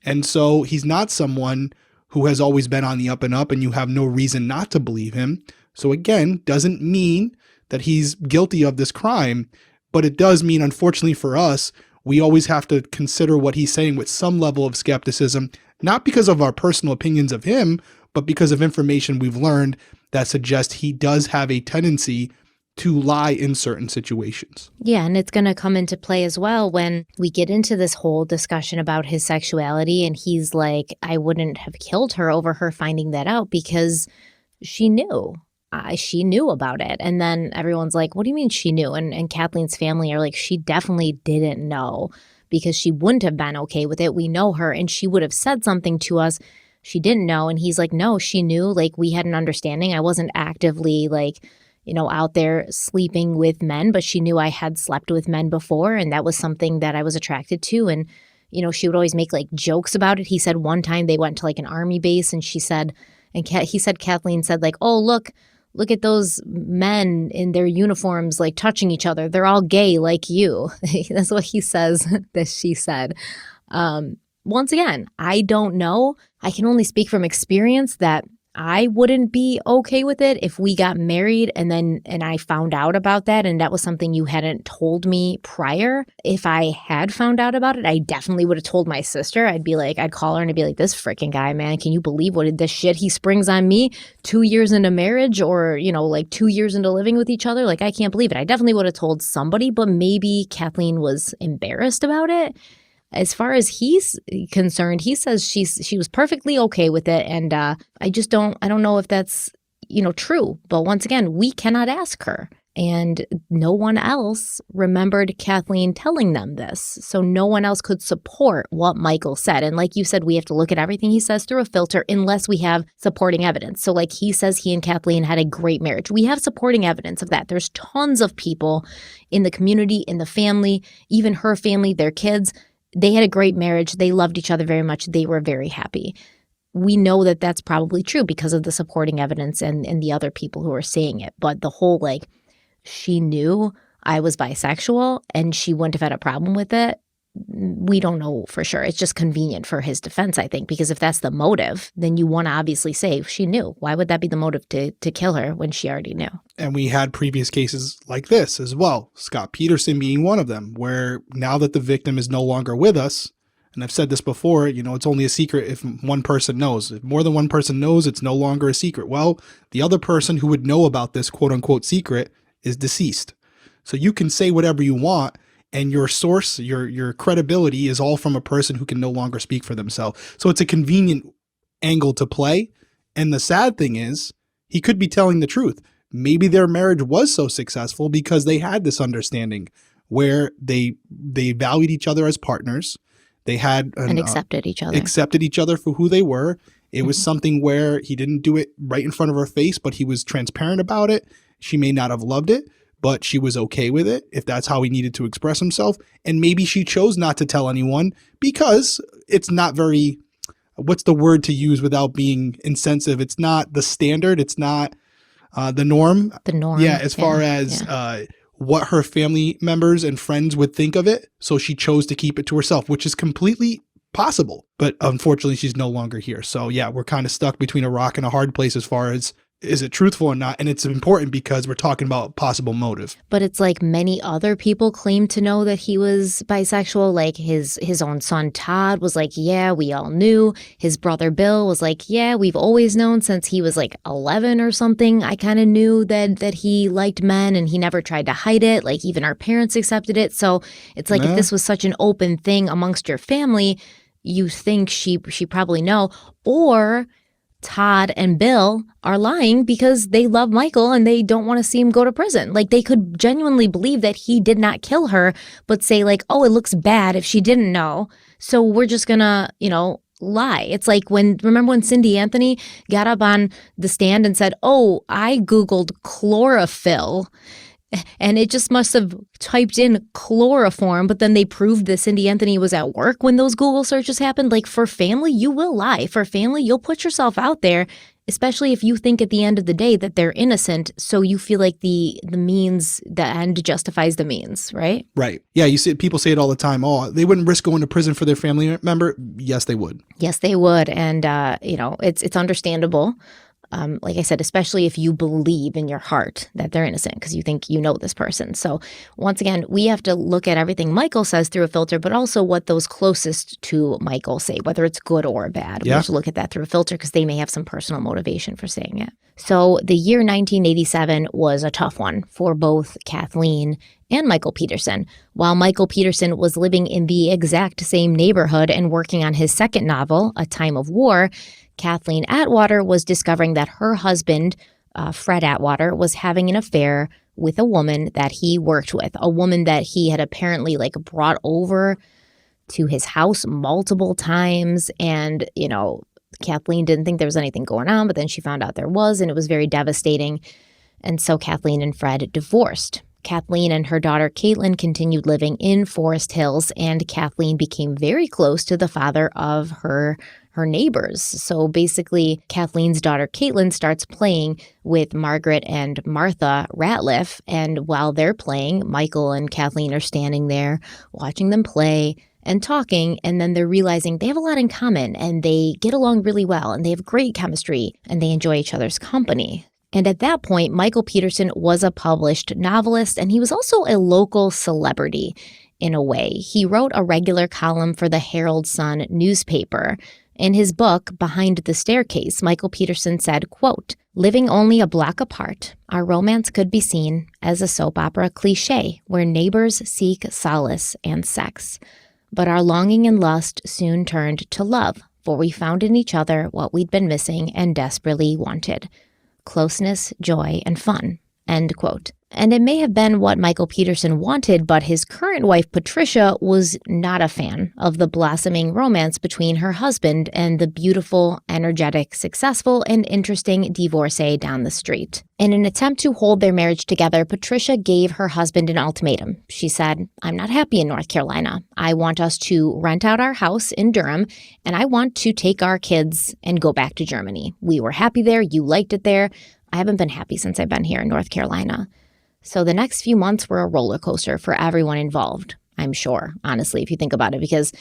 And so he's not someone who has always been on the up and up, and you have no reason not to believe him. So again, doesn't mean that he's guilty of this crime, but it does mean, unfortunately for us, we always have to consider what he's saying with some level of skepticism, not because of our personal opinions of him, but because of information we've learned that suggests he does have a tendency to lie in certain situations. Yeah, and it's going to come into play as well when we get into this whole discussion about his sexuality, and he's like, I wouldn't have killed her over her finding that out because she knew. She knew about it. And then everyone's like, what do you mean she knew? And Kathleen's family are like, she definitely didn't know, because she wouldn't have been okay with it. We know her, and she would have said something to us. She didn't know. And he's like, no, she knew. Like, we had an understanding. I wasn't actively out there sleeping with men, but she knew I had slept with men before, and that was something that I was attracted to. And, she would always make jokes about it. He said one time they went to an army base, and he said Kathleen said oh, look at those men in their uniforms, touching each other. They're all gay like you. That's what he says that she said. Once again, I don't know. I can only speak from experience that I wouldn't be okay with it if we got married and I found out about that, and that was something you hadn't told me prior. If I had found out about it, I definitely would have told my sister. I'd call her and I'd be like, this freaking guy, man, can you believe what the shit he springs on me 2 years into marriage, or, 2 years into living with each other? I can't believe it. I definitely would have told somebody, but maybe Kathleen was embarrassed about it. As far as he's concerned, he says she was perfectly okay with it, and I don't know if that's true. But once again, we cannot ask her, and no one else remembered Kathleen telling them this, so no one else could support what Michael said. And like you said, we have to look at everything he says through a filter unless we have supporting evidence. So he says he and Kathleen had a great marriage. We have supporting evidence of that. There's tons of people in the community, in the family, even her family, their kids. They had a great marriage. They loved each other very much. They were very happy. We know that that's probably true because of the supporting evidence and the other people who are saying it. But the whole, she knew I was bisexual and she wouldn't have had a problem with it, we don't know for sure. It's just convenient for his defense, I think, because if that's the motive, then you want to obviously say she knew. Why would that be the motive to kill her when she already knew? And we had previous cases like this as well, Scott Peterson being one of them, where now that the victim is no longer with us, and I've said this before, it's only a secret if one person knows. If more than one person knows, it's no longer a secret. Well, the other person who would know about this quote unquote secret is deceased. So you can say whatever you want, and your source, your credibility is all from a person who can no longer speak for themselves. So it's a convenient angle to play. And the sad thing is, he could be telling the truth. Maybe their marriage was so successful because they had this understanding where they valued each other as partners. They had and accepted each other. Accepted each other for who they were. It was something where he didn't do it right in front of her face, but he was transparent about it. She may not have loved it, but she was okay with it if that's how he needed to express himself. And maybe she chose not to tell anyone because it's not very, what's the word to use without being insensitive? It's not the standard. It's not the norm. The norm. Yeah, as far as what her family members and friends would think of it. So she chose to keep it to herself, which is completely possible. But unfortunately, she's no longer here. So yeah, we're kind of stuck between a rock and a hard place as far as is it truthful or not? And it's important because we're talking about possible motive. But it's like many other people claim to know that he was bisexual. Like his own son Todd was like, yeah, we all knew. His brother Bill was like, yeah, we've always known since he was like 11 or something. I kind of knew that he liked men and he never tried to hide it. Like even our parents accepted it. So it's like if this was such an open thing amongst your family, you think she probably know. Or Todd and Bill are lying because they love Michael and they don't want to see him go to prison. Like they could genuinely believe that he did not kill her, but say like, oh, it looks bad if she didn't know. So we're just gonna, lie. It's like remember when Cindy Anthony got up on the stand and said, oh, I Googled chlorophyll. And it just must have typed in chloroform, but then they proved that Cindy Anthony was at work when those Google searches happened. Like for family, you will lie. For family, you'll put yourself out there, especially if you think at the end of the day that they're innocent. So you feel like the end justifies the means, right? Right. Yeah, you see people say it all the time. Oh, they wouldn't risk going to prison for their family member. Yes, they would. Yes, they would. And, it's understandable. Like I said, especially if you believe in your heart that they're innocent because you think you know this person. So once again, we have to look at everything Michael says through a filter, but also what those closest to Michael say, whether it's good or bad. We have to look at that through a filter because they may have some personal motivation for saying it. So the year 1987 was a tough one for both Kathleen and Michael Peterson. While Michael Peterson was living in the exact same neighborhood and working on his second novel, A Time of War, Kathleen Atwater was discovering that her husband, Fred Atwater, was having an affair with a woman that he worked with, a woman that he had apparently brought over to his house multiple times. And, Kathleen didn't think there was anything going on, but then she found out there was, and it was very devastating. And so Kathleen and Fred divorced. Kathleen and her daughter Caitlin continued living in Forest Hills, and Kathleen became very close to the father of her neighbors. So basically, Kathleen's daughter Caitlin starts playing with Margaret and Martha Ratliff, and while they're playing, Michael and Kathleen are standing there watching them play and talking, and then they're realizing they have a lot in common, and they get along really well, and they have great chemistry, and they enjoy each other's company. And at that point, Michael Peterson was a published novelist, and he was also a local celebrity in a way. He wrote a regular column for the Herald Sun newspaper. In his book, Behind the Staircase, Michael Peterson said, quote, "Living only a block apart, our romance could be seen as a soap opera cliche where neighbors seek solace and sex. But our longing and lust soon turned to love, for we found in each other what we'd been missing and desperately wanted. Closeness, joy, and fun." End quote. And it may have been what Michael Peterson wanted, but his current wife, Patricia, was not a fan of the blossoming romance between her husband and the beautiful, energetic, successful, and interesting divorcee down the street. In an attempt to hold their marriage together, Patricia gave her husband an ultimatum. She said, "I'm not happy in North Carolina. I want us to rent out our house in Durham, and I want to take our kids and go back to Germany. We were happy there. You liked it there. I haven't been happy since I've been here in North Carolina." So the next few months were a roller coaster for everyone involved, I'm sure, honestly, if you think about it, because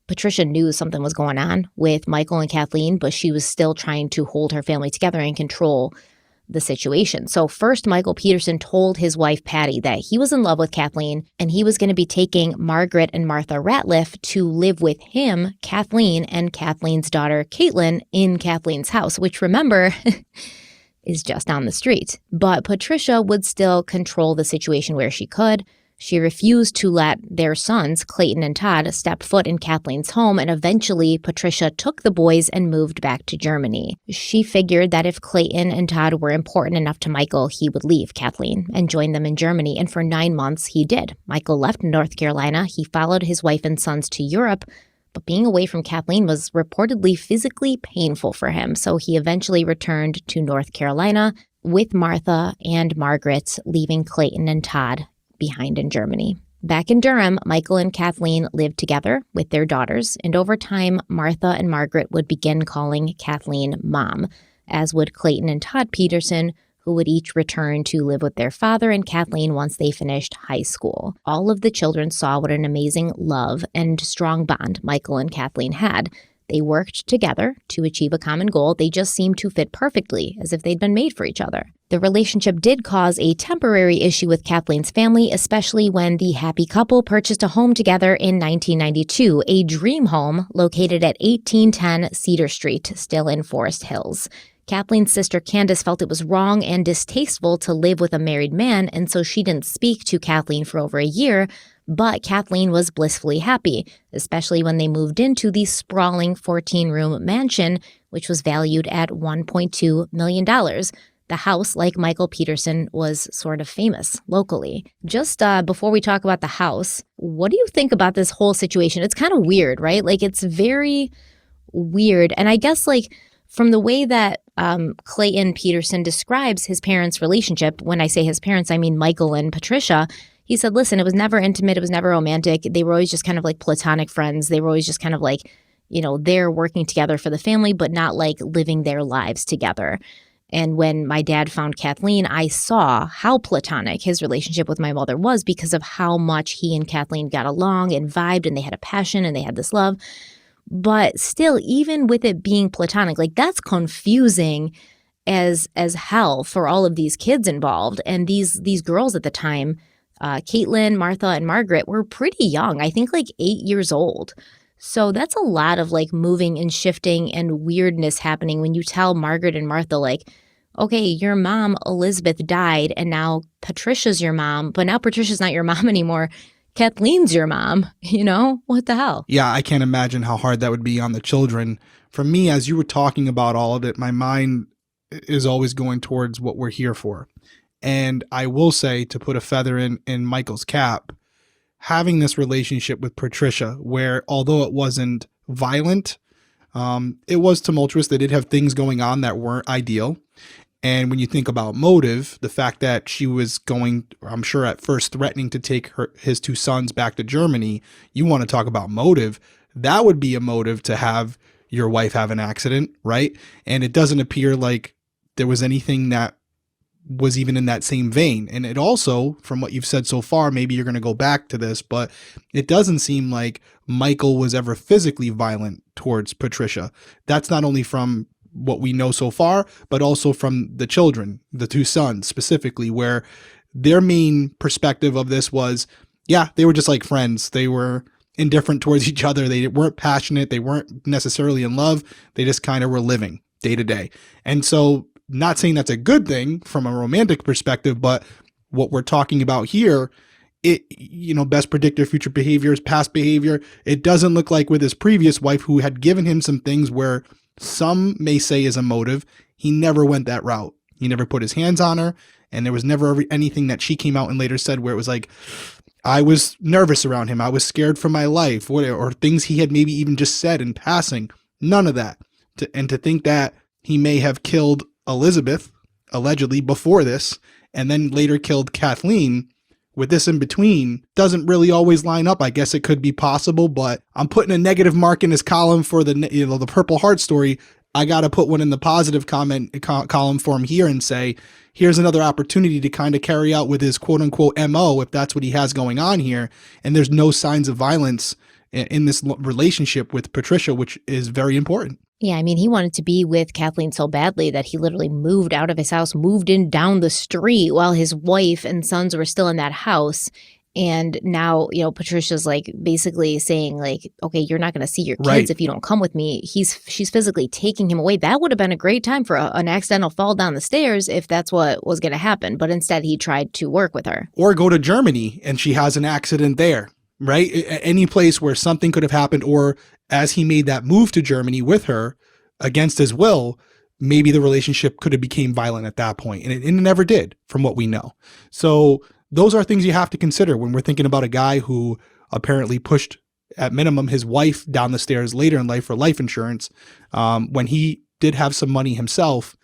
Patricia knew something was going on with Michael and Kathleen, but she was still trying to hold her family together and control the situation. So first, Michael Peterson told his wife, Patty, that he was in love with Kathleen and he was going to be taking Margaret and Martha Ratliff to live with him, Kathleen, and Kathleen's daughter, Caitlin, in Kathleen's house, which, remember, is just down the street. But Patricia would still control the situation where she could. She refused to let their sons, Clayton and Todd, step foot in Kathleen's home, and eventually Patricia took the boys and moved back to Germany. She figured that if Clayton and Todd were important enough to Michael, he would leave Kathleen and join them in Germany, and for 9 months he did. Michael left North Carolina. He followed his wife and sons to Europe, but being away from Kathleen was reportedly physically painful for him, so he eventually returned to North Carolina with Martha and Margaret, leaving Clayton and Todd behind in Germany. Back in Durham, Michael and Kathleen lived together with their daughters, and over time, Martha and Margaret would begin calling Kathleen Mom, as would Clayton and Todd Peterson, who would each return to live with their father and Kathleen once they finished high school. All of the children saw what an amazing love and strong bond Michael and Kathleen had. They worked together to achieve a common goal. They just seemed to fit perfectly, as if they'd been made for each other. The relationship did cause a temporary issue with Kathleen's family, especially when the happy couple purchased a home together in 1992, a dream home located at 1810 Cedar Street, still in Forest Hills. Kathleen's sister Candace felt it was wrong and distasteful to live with a married man, and so she didn't speak to Kathleen for over a year, but Kathleen was blissfully happy, especially when they moved into the sprawling 14-room mansion, which was valued at $1.2 million. The house, like Michael Peterson, was sort of famous locally. Just before we talk about the house, what do you think about this whole situation? It's kind of weird, right? Like, it's very weird. And I guess, like, from the way that Clayton Peterson describes his parents' relationship, when I say his parents, I mean Michael and Patricia, he said, listen, it was never intimate. It was never romantic. They were always just kind of like platonic friends. They were always just kind of like, you know, they're working together for the family, but not like living their lives together. And when my dad found Kathleen, I saw how platonic his relationship with my mother was because of how much he and Kathleen got along and vibed, and they had a passion and they had this love. But still, even with it being platonic, like, that's confusing as hell for all of these kids involved. And these girls at the time, Caitlin, Martha, and Margaret, were pretty young. I think like 8 years old. So that's a lot of like moving and shifting and weirdness happening when you tell Margaret and Martha, like, okay, your mom, Elizabeth, died, and now Patricia's your mom, but now Patricia's not your mom anymore. Kathleen's your mom, you know? What the hell? Yeah, I can't imagine how hard that would be on the children. For me, as you were talking about all of it, my mind is always going towards what we're here for. And I will say, to put a feather in Michael's cap, having this relationship with Patricia, where although it wasn't violent, it was tumultuous. They did have things going on that weren't ideal. And when you think about motive, the fact that she was going, I'm sure at first threatening to take his two sons back to Germany, you want to talk about motive. That would be a motive to have your wife have an accident, right? And it doesn't appear like there was anything that was even in that same vein. And it also, from what you've said so far, maybe you're going to go back to this, but it doesn't seem like Michael was ever physically violent towards Patricia. That's not only from what we know so far, but also from the children, the two sons specifically, where their main perspective of this was, yeah, they were just like friends. They were indifferent towards each other. They weren't passionate. They weren't necessarily in love. They just kind of were living day to day. And so, not saying that's a good thing from a romantic perspective, but what we're talking about here, it, you know, best predictor of future behaviors, past behavior. It doesn't look like with his previous wife, who had given him some things where some may say is a motive. He never went that route. He never put his hands on her. And there was never anything that she came out and later said where it was like, I was nervous around him. I was scared for my life, or things he had maybe even just said in passing. None of that. And to think that he may have killed Elizabeth, allegedly, before this, and then later killed Kathleen, with this in between, doesn't really always line up. I guess it could be possible, but I'm putting a negative mark in his column for the Purple Heart story. I got to put one in the positive column for him here and say, here's another opportunity to kind of carry out with his quote unquote MO, if that's what he has going on here. And there's no signs of violence in this relationship with Patricia, which is very important. Yeah, I mean, he wanted to be with Kathleen so badly that he literally moved out of his house, moved in down the street while his wife and sons were still in that house. And now, you know, Patricia's like basically saying like, okay, you're not going to see your kids if you don't come with me. She's physically taking him away. That would have been a great time for an accidental fall down the stairs if that's what was going to happen. But instead, he tried to work with her. Or go to Germany and she has an accident there, right? Any place where something could have happened, or as he made that move to Germany with her against his will, maybe the relationship could have became violent at that point. And it never did, from what we know. So those are things you have to consider when we're thinking about a guy who apparently pushed, at minimum, his wife down the stairs later in life for life insurance. When he did have some money himself,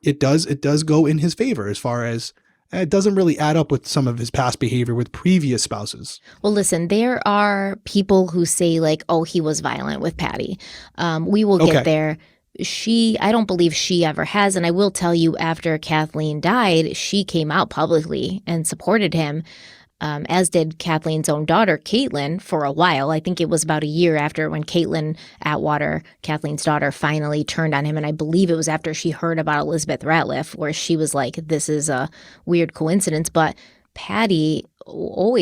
it does go in his favor, as far as it doesn't really add up with some of his past behavior with previous spouses. Well, listen, there are people who say like, oh, he was violent with Patty. We will get there. I don't believe she ever has. And I will tell you, after Kathleen died, she came out publicly and supported him. as did Kathleen's own daughter, Caitlin, for a while. I think it was about a year after when Caitlin Atwater, Kathleen's daughter, finally turned on him. And I believe it was after she heard about Elizabeth Ratliff, where she was like, this is a weird coincidence. But Patty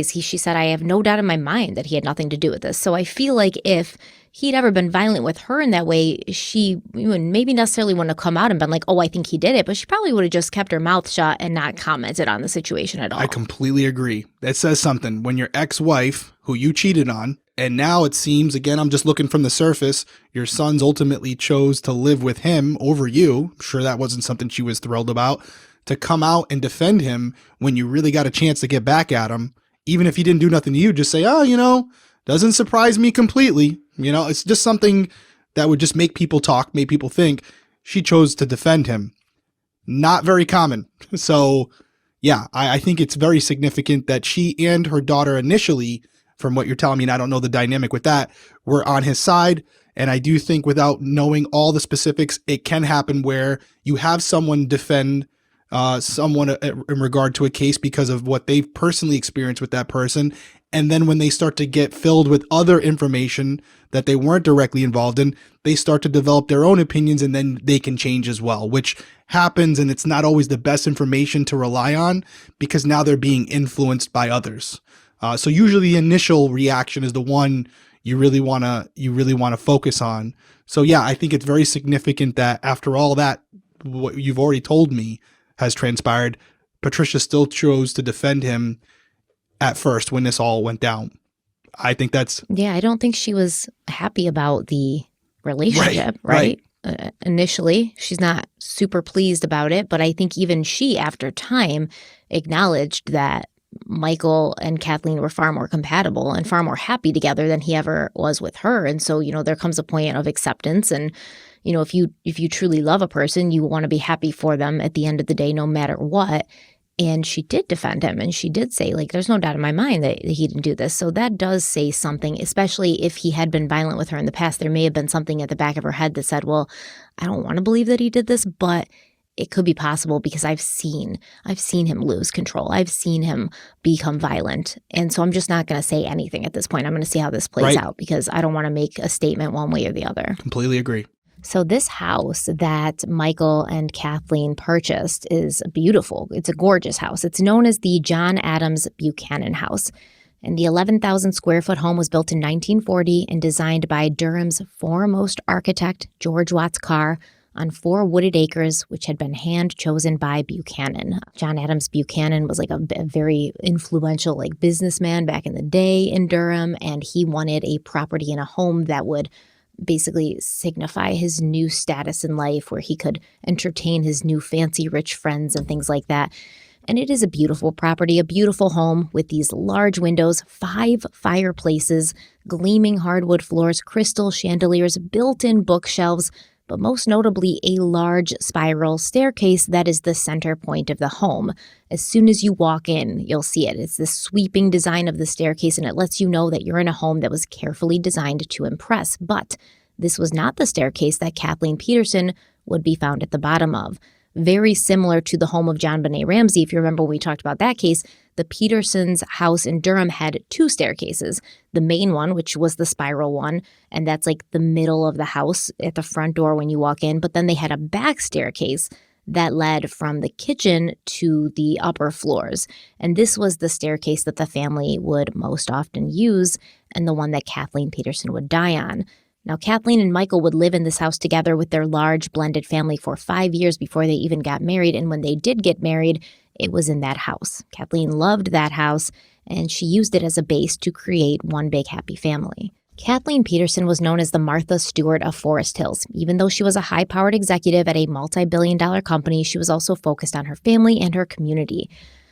she said, I have no doubt in my mind that he had nothing to do with this. So I feel like if he'd ever been violent with her in that way, she maybe necessarily wouldn't have come out and been like, oh, I think he did it. But she probably would have just kept her mouth shut and not commented on the situation at all. I completely agree. That says something. When your ex-wife, who you cheated on, and now it seems, again, I'm just looking from the surface, your sons ultimately chose to live with him over you. I'm sure that wasn't something she was thrilled about. To come out and defend him when you really got a chance to get back at him, even if he didn't do nothing to you, just say, oh, doesn't surprise me completely. It's just something that would just make people talk, make people think. She chose to defend him. Not very common. So, yeah, I think it's very significant that she and her daughter initially, from what you're telling me, and I don't know the dynamic with that, were on his side. And I do think without knowing all the specifics, it can happen where you have someone defend someone in regard to a case because of what they've personally experienced with that person. And then when they start to get filled with other information that they weren't directly involved in, they start to develop their own opinions, and then they can change as well, which happens. And it's not always the best information to rely on because now they're being influenced by others. So usually the initial reaction is the one you really want to focus on. So yeah, I think it's very significant that after all that, what you've already told me has transpired, Patricia still chose to defend him at first when this all went down. I think that's... Yeah, I don't think she was happy about the relationship, right? Initially, she's not super pleased about it, but I think even she, after time, acknowledged that Michael and Kathleen were far more compatible and far more happy together than he ever was with her. And so, there comes a point of acceptance. And, if you truly love a person, you want to be happy for them at the end of the day, no matter what. And she did defend him. And she did say, there's no doubt in my mind that he didn't do this. So that does say something, especially if he had been violent with her in the past. There may have been something at the back of her head that said, well, I don't want to believe that he did this, but it could be possible because I've seen him lose control. I've seen him become violent. And so I'm just not going to say anything at this point. I'm going to see how this plays out because I don't want to make a statement one way or the other. Completely agree. So this house that Michael and Kathleen purchased is beautiful. It's a gorgeous house. It's known as the John Adams Buchanan House. And the 11,000 square foot home was built in 1940 and designed by Durham's foremost architect, George Watts Carr, on 4 wooded acres, which had been hand-chosen by Buchanan. John Adams Buchanan was a very influential businessman back in the day in Durham, and he wanted a property and a home that would basically signify his new status in life, where he could entertain his new fancy rich friends and things like that. And it is a beautiful property, a beautiful home with these large windows, 5 fireplaces, gleaming hardwood floors, crystal chandeliers, built-in bookshelves, but most notably a large spiral staircase that is the center point of the home. As soon as you walk in, you'll see it. It's this sweeping design of the staircase, and it lets you know that you're in a home that was carefully designed to impress. But this was not the staircase that Kathleen Peterson would be found at the bottom of. Very similar to the home of John Benet Ramsey. If you remember when we talked about that case, the Petersons' house in Durham had 2 staircases. The main one, which was the spiral one, and that's the middle of the house at the front door when you walk in. But then they had a back staircase that led from the kitchen to the upper floors. And this was the staircase that the family would most often use and the one that Kathleen Peterson would die on. Now, Kathleen and Michael would live in this house together with their large blended family for 5 years before they even got married. And when they did get married, it was in that house. Kathleen loved that house, and she used it as a base to create one big happy family. Kathleen Peterson was known as the Martha Stewart of Forest Hills. Even though she was a high-powered executive at a multi-billion-dollar company, she was also focused on her family and her community.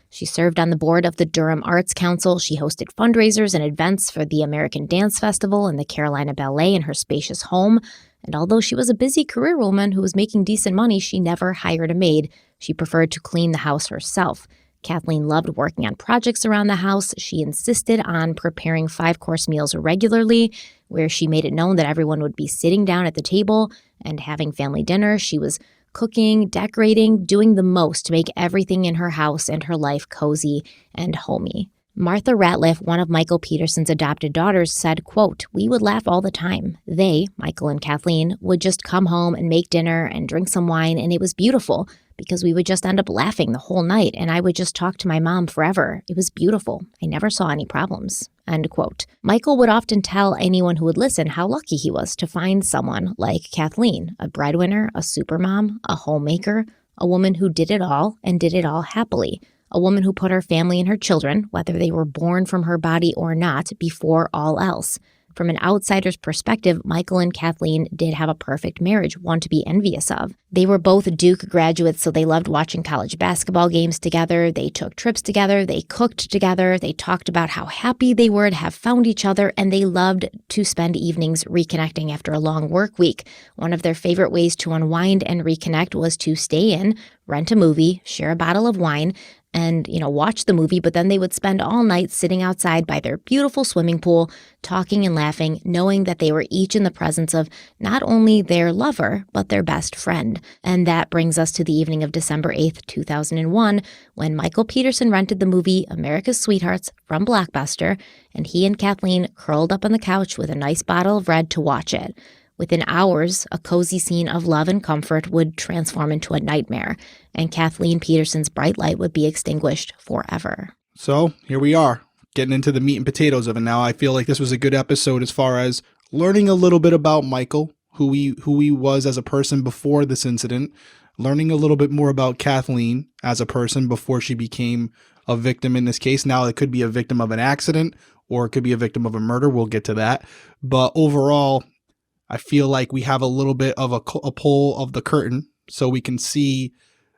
She served on the board of the Durham Arts Council. She hosted fundraisers and events for the American Dance Festival and the Carolina Ballet in her spacious home. And although she was a busy career woman who was making decent money, she never hired a maid. She preferred to clean the house herself. Kathleen loved working on projects around the house. She insisted on preparing 5-course meals regularly, where she made it known that everyone would be sitting down at the table and having family dinner. She was cooking, decorating, doing the most to make everything in her house and her life cozy and homey. Martha Ratliff, one of Michael Peterson's adopted daughters, said, quote, "We would laugh all the time. They, Michael and Kathleen, would just come home and make dinner and drink some wine, and it was beautiful because we would just end up laughing the whole night, and I would just talk to my mom forever. It was beautiful. I never saw any problems." End quote. Michael would often tell anyone who would listen how lucky he was to find someone like Kathleen, a breadwinner, a supermom, a homemaker, a woman who did it all and did it all happily. A woman who put her family and her children, whether they were born from her body or not, before all else. From an outsider's perspective, Michael and Kathleen did have a perfect marriage, one to be envious of. They were both Duke graduates, so they loved watching college basketball games together. They took trips together. They cooked together. They talked about how happy they were to have found each other, and they loved to spend evenings reconnecting after a long work week. One of their favorite ways to unwind and reconnect was to stay in, rent a movie, share a bottle of wine, and, watch the movie, but then they would spend all night sitting outside by their beautiful swimming pool, talking and laughing, knowing that they were each in the presence of not only their lover, but their best friend. And that brings us to the evening of December 8th, 2001, when Michael Peterson rented the movie America's Sweethearts from Blockbuster, and he and Kathleen curled up on the couch with a nice bottle of red to watch it. Within hours, a cozy scene of love and comfort would transform into a nightmare, and Kathleen Peterson's bright light would be extinguished forever. So here we are, getting into the meat and potatoes of it now. I feel like this was a good episode as far as learning a little bit about Michael, who he was as a person before this incident, learning a little bit more about Kathleen as a person before she became a victim in this case. Now it could be a victim of an accident or it could be a victim of a murder. We'll get to that. But overall, I feel like we have a little bit of a pull of the curtain so we can see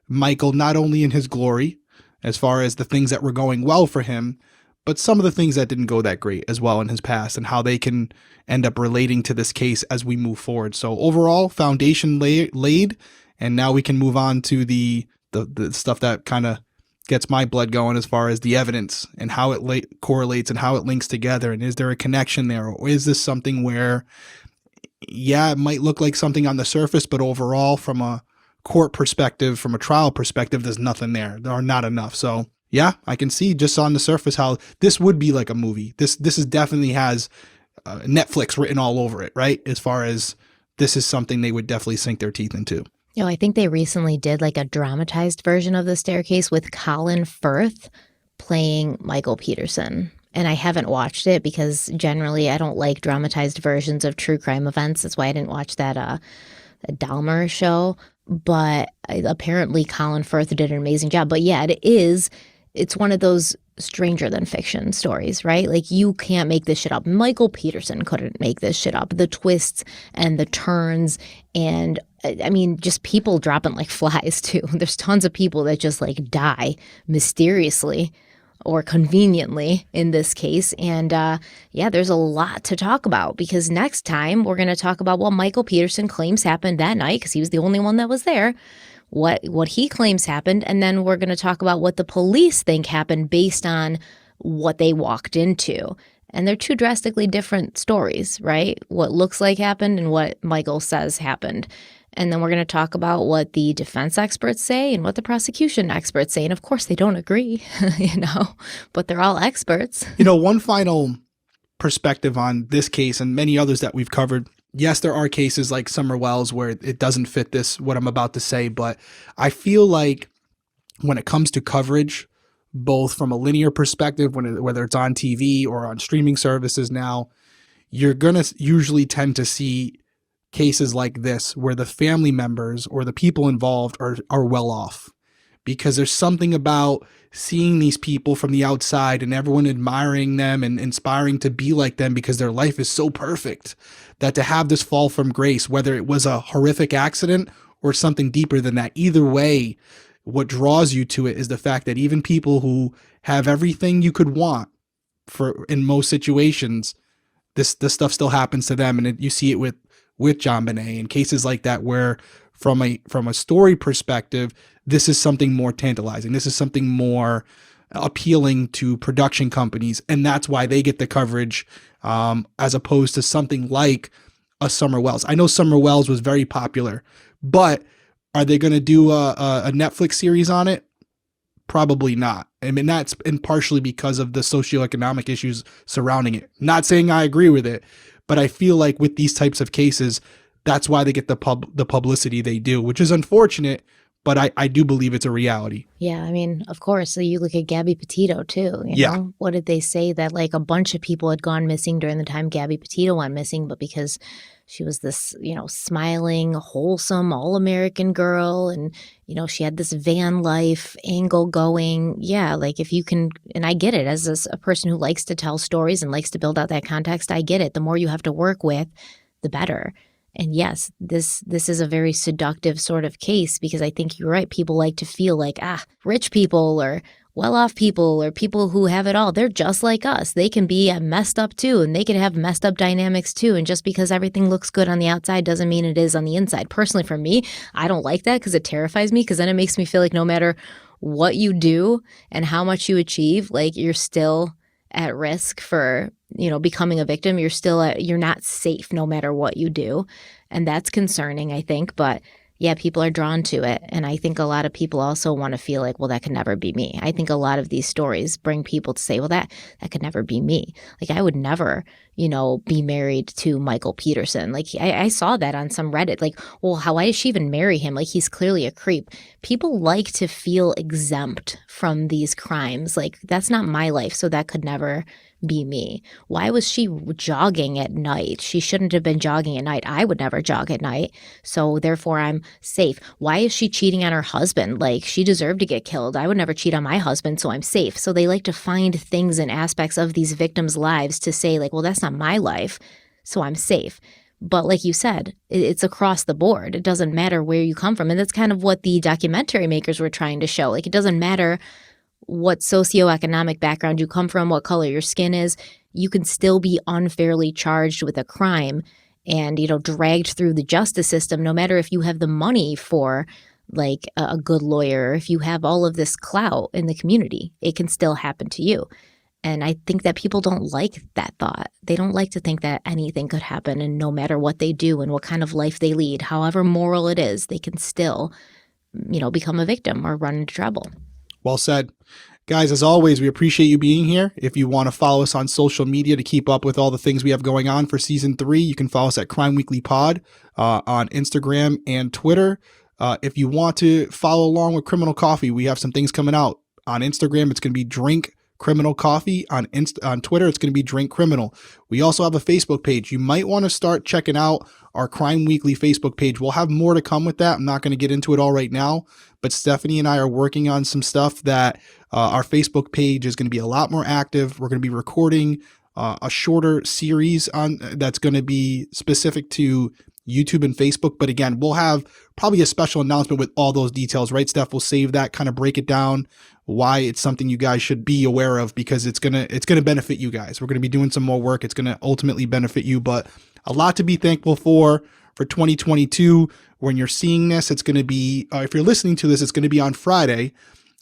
Michael not only in his glory as far as the things that were going well for him, but some of the things that didn't go that great as well in his past and how they can end up relating to this case as we move forward. So overall, foundation laid, and now we can move on to the stuff that kind of gets my blood going as far as the evidence and how it correlates and how it links together. And is there a connection there? Or is this something where, yeah, it might look like something on the surface, but overall, from a court perspective, from a trial perspective, there's nothing there. There are not enough. So yeah, I can see just on the surface how this would be like a movie. This is definitely has Netflix written all over it, right? As far as this is something they would definitely sink their teeth into. I think they recently did like a dramatized version of The Staircase with Colin Firth playing Michael Peterson. And I haven't watched it because generally I don't like dramatized versions of true crime events. That's why I didn't watch that Dahmer show. But apparently Colin Firth did an amazing job. But yeah, it's one of those stranger than fiction stories, right? Like, you can't make this shit up. Michael Peterson couldn't make this shit up. The twists and the turns, and I mean, just people dropping like flies too. There's tons of people that just like die mysteriously or conveniently in this case. And yeah, there's a lot to talk about, because next time we're going to talk about what Michael Peterson claims happened that night, because he was the only one that was there, what he claims happened. And then we're going to talk about what the police think happened based on what they walked into. And they're two drastically different stories, right? What looks like happened and what Michael says happened. And then we're going to talk about what the defense experts say and what the prosecution experts say. And of course, they don't agree, but they're all experts. One final perspective on this case and many others that we've covered. Yes, there are cases like Summer Wells where it doesn't fit what I'm about to say, but I feel like when it comes to coverage, both from a linear perspective, whether it's on TV or on streaming services now, you're going to usually tend to see cases like this where the family members or the people involved are well off, because there's something about seeing these people from the outside and everyone admiring them and inspiring to be like them because their life is so perfect, that to have this fall from grace, whether it was a horrific accident or something deeper than that, either way, what draws you to it is the fact that even people who have everything you could want in most situations, this stuff still happens to them. And you see it with John Bonet and cases like that, where from a story perspective, this is something more tantalizing. This is something more appealing to production companies. And that's why they get the coverage as opposed to something like a Summer Wells. I know Summer Wells was very popular, but are they going to do a Netflix series on it? Probably not. I mean, that's and partially because of the socioeconomic issues surrounding it. Not saying I agree with it, but I feel like with these types of cases, that's why they get the publicity they do, which is unfortunate, but I do believe it's a reality. Yeah, I mean, of course. So you look at Gabby Petito too. You know? What did they say? That like a bunch of people had gone missing during the time Gabby Petito went missing, but because she was this, smiling, wholesome, all-American girl, and, she had this van life angle going. Yeah, like if you can, and I get it as a person who likes to tell stories and likes to build out that context, I get it. The more you have to work with, the better. And yes, this is a very seductive sort of case because I think you're right. People like to feel like, rich people or well-off people or people who have it all, they're just like us. They can be messed up too, and they can have messed up dynamics too. And just because everything looks good on the outside doesn't mean it is on the inside. Personally, for me, I don't like that because it terrifies me, because then it makes me feel like no matter what you do and how much you achieve, like you're still at risk for, becoming a victim. You're not safe no matter what you do. And that's concerning, I think. But yeah, people are drawn to it. And I think a lot of people also want to feel like, well, that could never be me. I think a lot of these stories bring people to say, well, that could never be me. Like I would never, be married to Michael Peterson. Like I saw that on some Reddit. Like, well, why does she even marry him? Like he's clearly a creep. People like to feel exempt from these crimes. Like that's not my life, so that could never be me. Why was she jogging at night? She shouldn't have been jogging at night. I would never jog at night. So therefore I'm safe. Why is she cheating on her husband? Like she deserved to get killed. I would never cheat on my husband, so I'm safe. So they like to find things and aspects of these victims' lives to say like, well, that's not my life, so I'm safe. But like you said, it's across the board. It doesn't matter where you come from. And that's kind of what the documentary makers were trying to show. Like it doesn't matter what socioeconomic background you come from, what color your skin is, you can still be unfairly charged with a crime and, dragged through the justice system, no matter if you have the money for like a good lawyer, if you have all of this clout in the community, it can still happen to you. And I think that people don't like that thought. They don't like to think that anything could happen, and no matter what they do and what kind of life they lead, however moral it is, they can still, become a victim or run into trouble. Well said. Guys, as always, we appreciate you being here. If you want to follow us on social media to keep up with all the things we have going on for season 3, you can follow us at Crime Weekly Pod on Instagram and Twitter. If you want to follow along with Criminal Coffee, we have some things coming out. On Instagram, it's going to be Drink Criminal Coffee. On Twitter, it's going to be Drink Criminal. We also have a Facebook page. You might want to start checking out our Crime Weekly Facebook page. We'll have more to come with that. I'm not going to get into it all right now, but Stephanie and I are working on some stuff that our Facebook page is going to be a lot more active. We're going to be recording a shorter series on that's going to be specific to YouTube and Facebook. But again, we'll have probably a special announcement with all those details, right, Steph? We'll save that, kind of break it down, why it's something you guys should be aware of, because it's gonna benefit you guys. We're gonna be doing some more work. It's gonna ultimately benefit you, but a lot to be thankful for 2022. When you're seeing this, it's gonna be if you're listening to this, it's gonna be on Friday.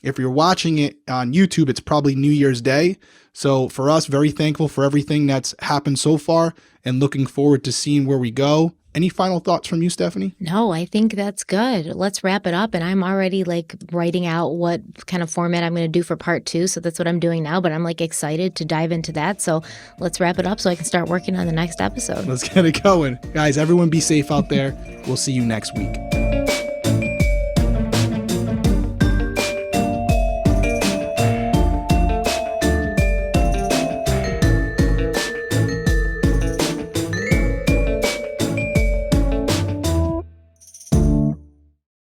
If you're watching it on YouTube, it's probably New Year's Day. So for us, very thankful for everything that's happened so far and looking forward to seeing where we go. Any final thoughts from you, Stephanie? No, I think that's good. Let's wrap it up. And I'm already like writing out what kind of format I'm going to do for part 2. So that's what I'm doing now. But I'm like excited to dive into that. So let's wrap it up so I can start working on the next episode. Let's get it going. Guys, everyone be safe out there. We'll see you next week.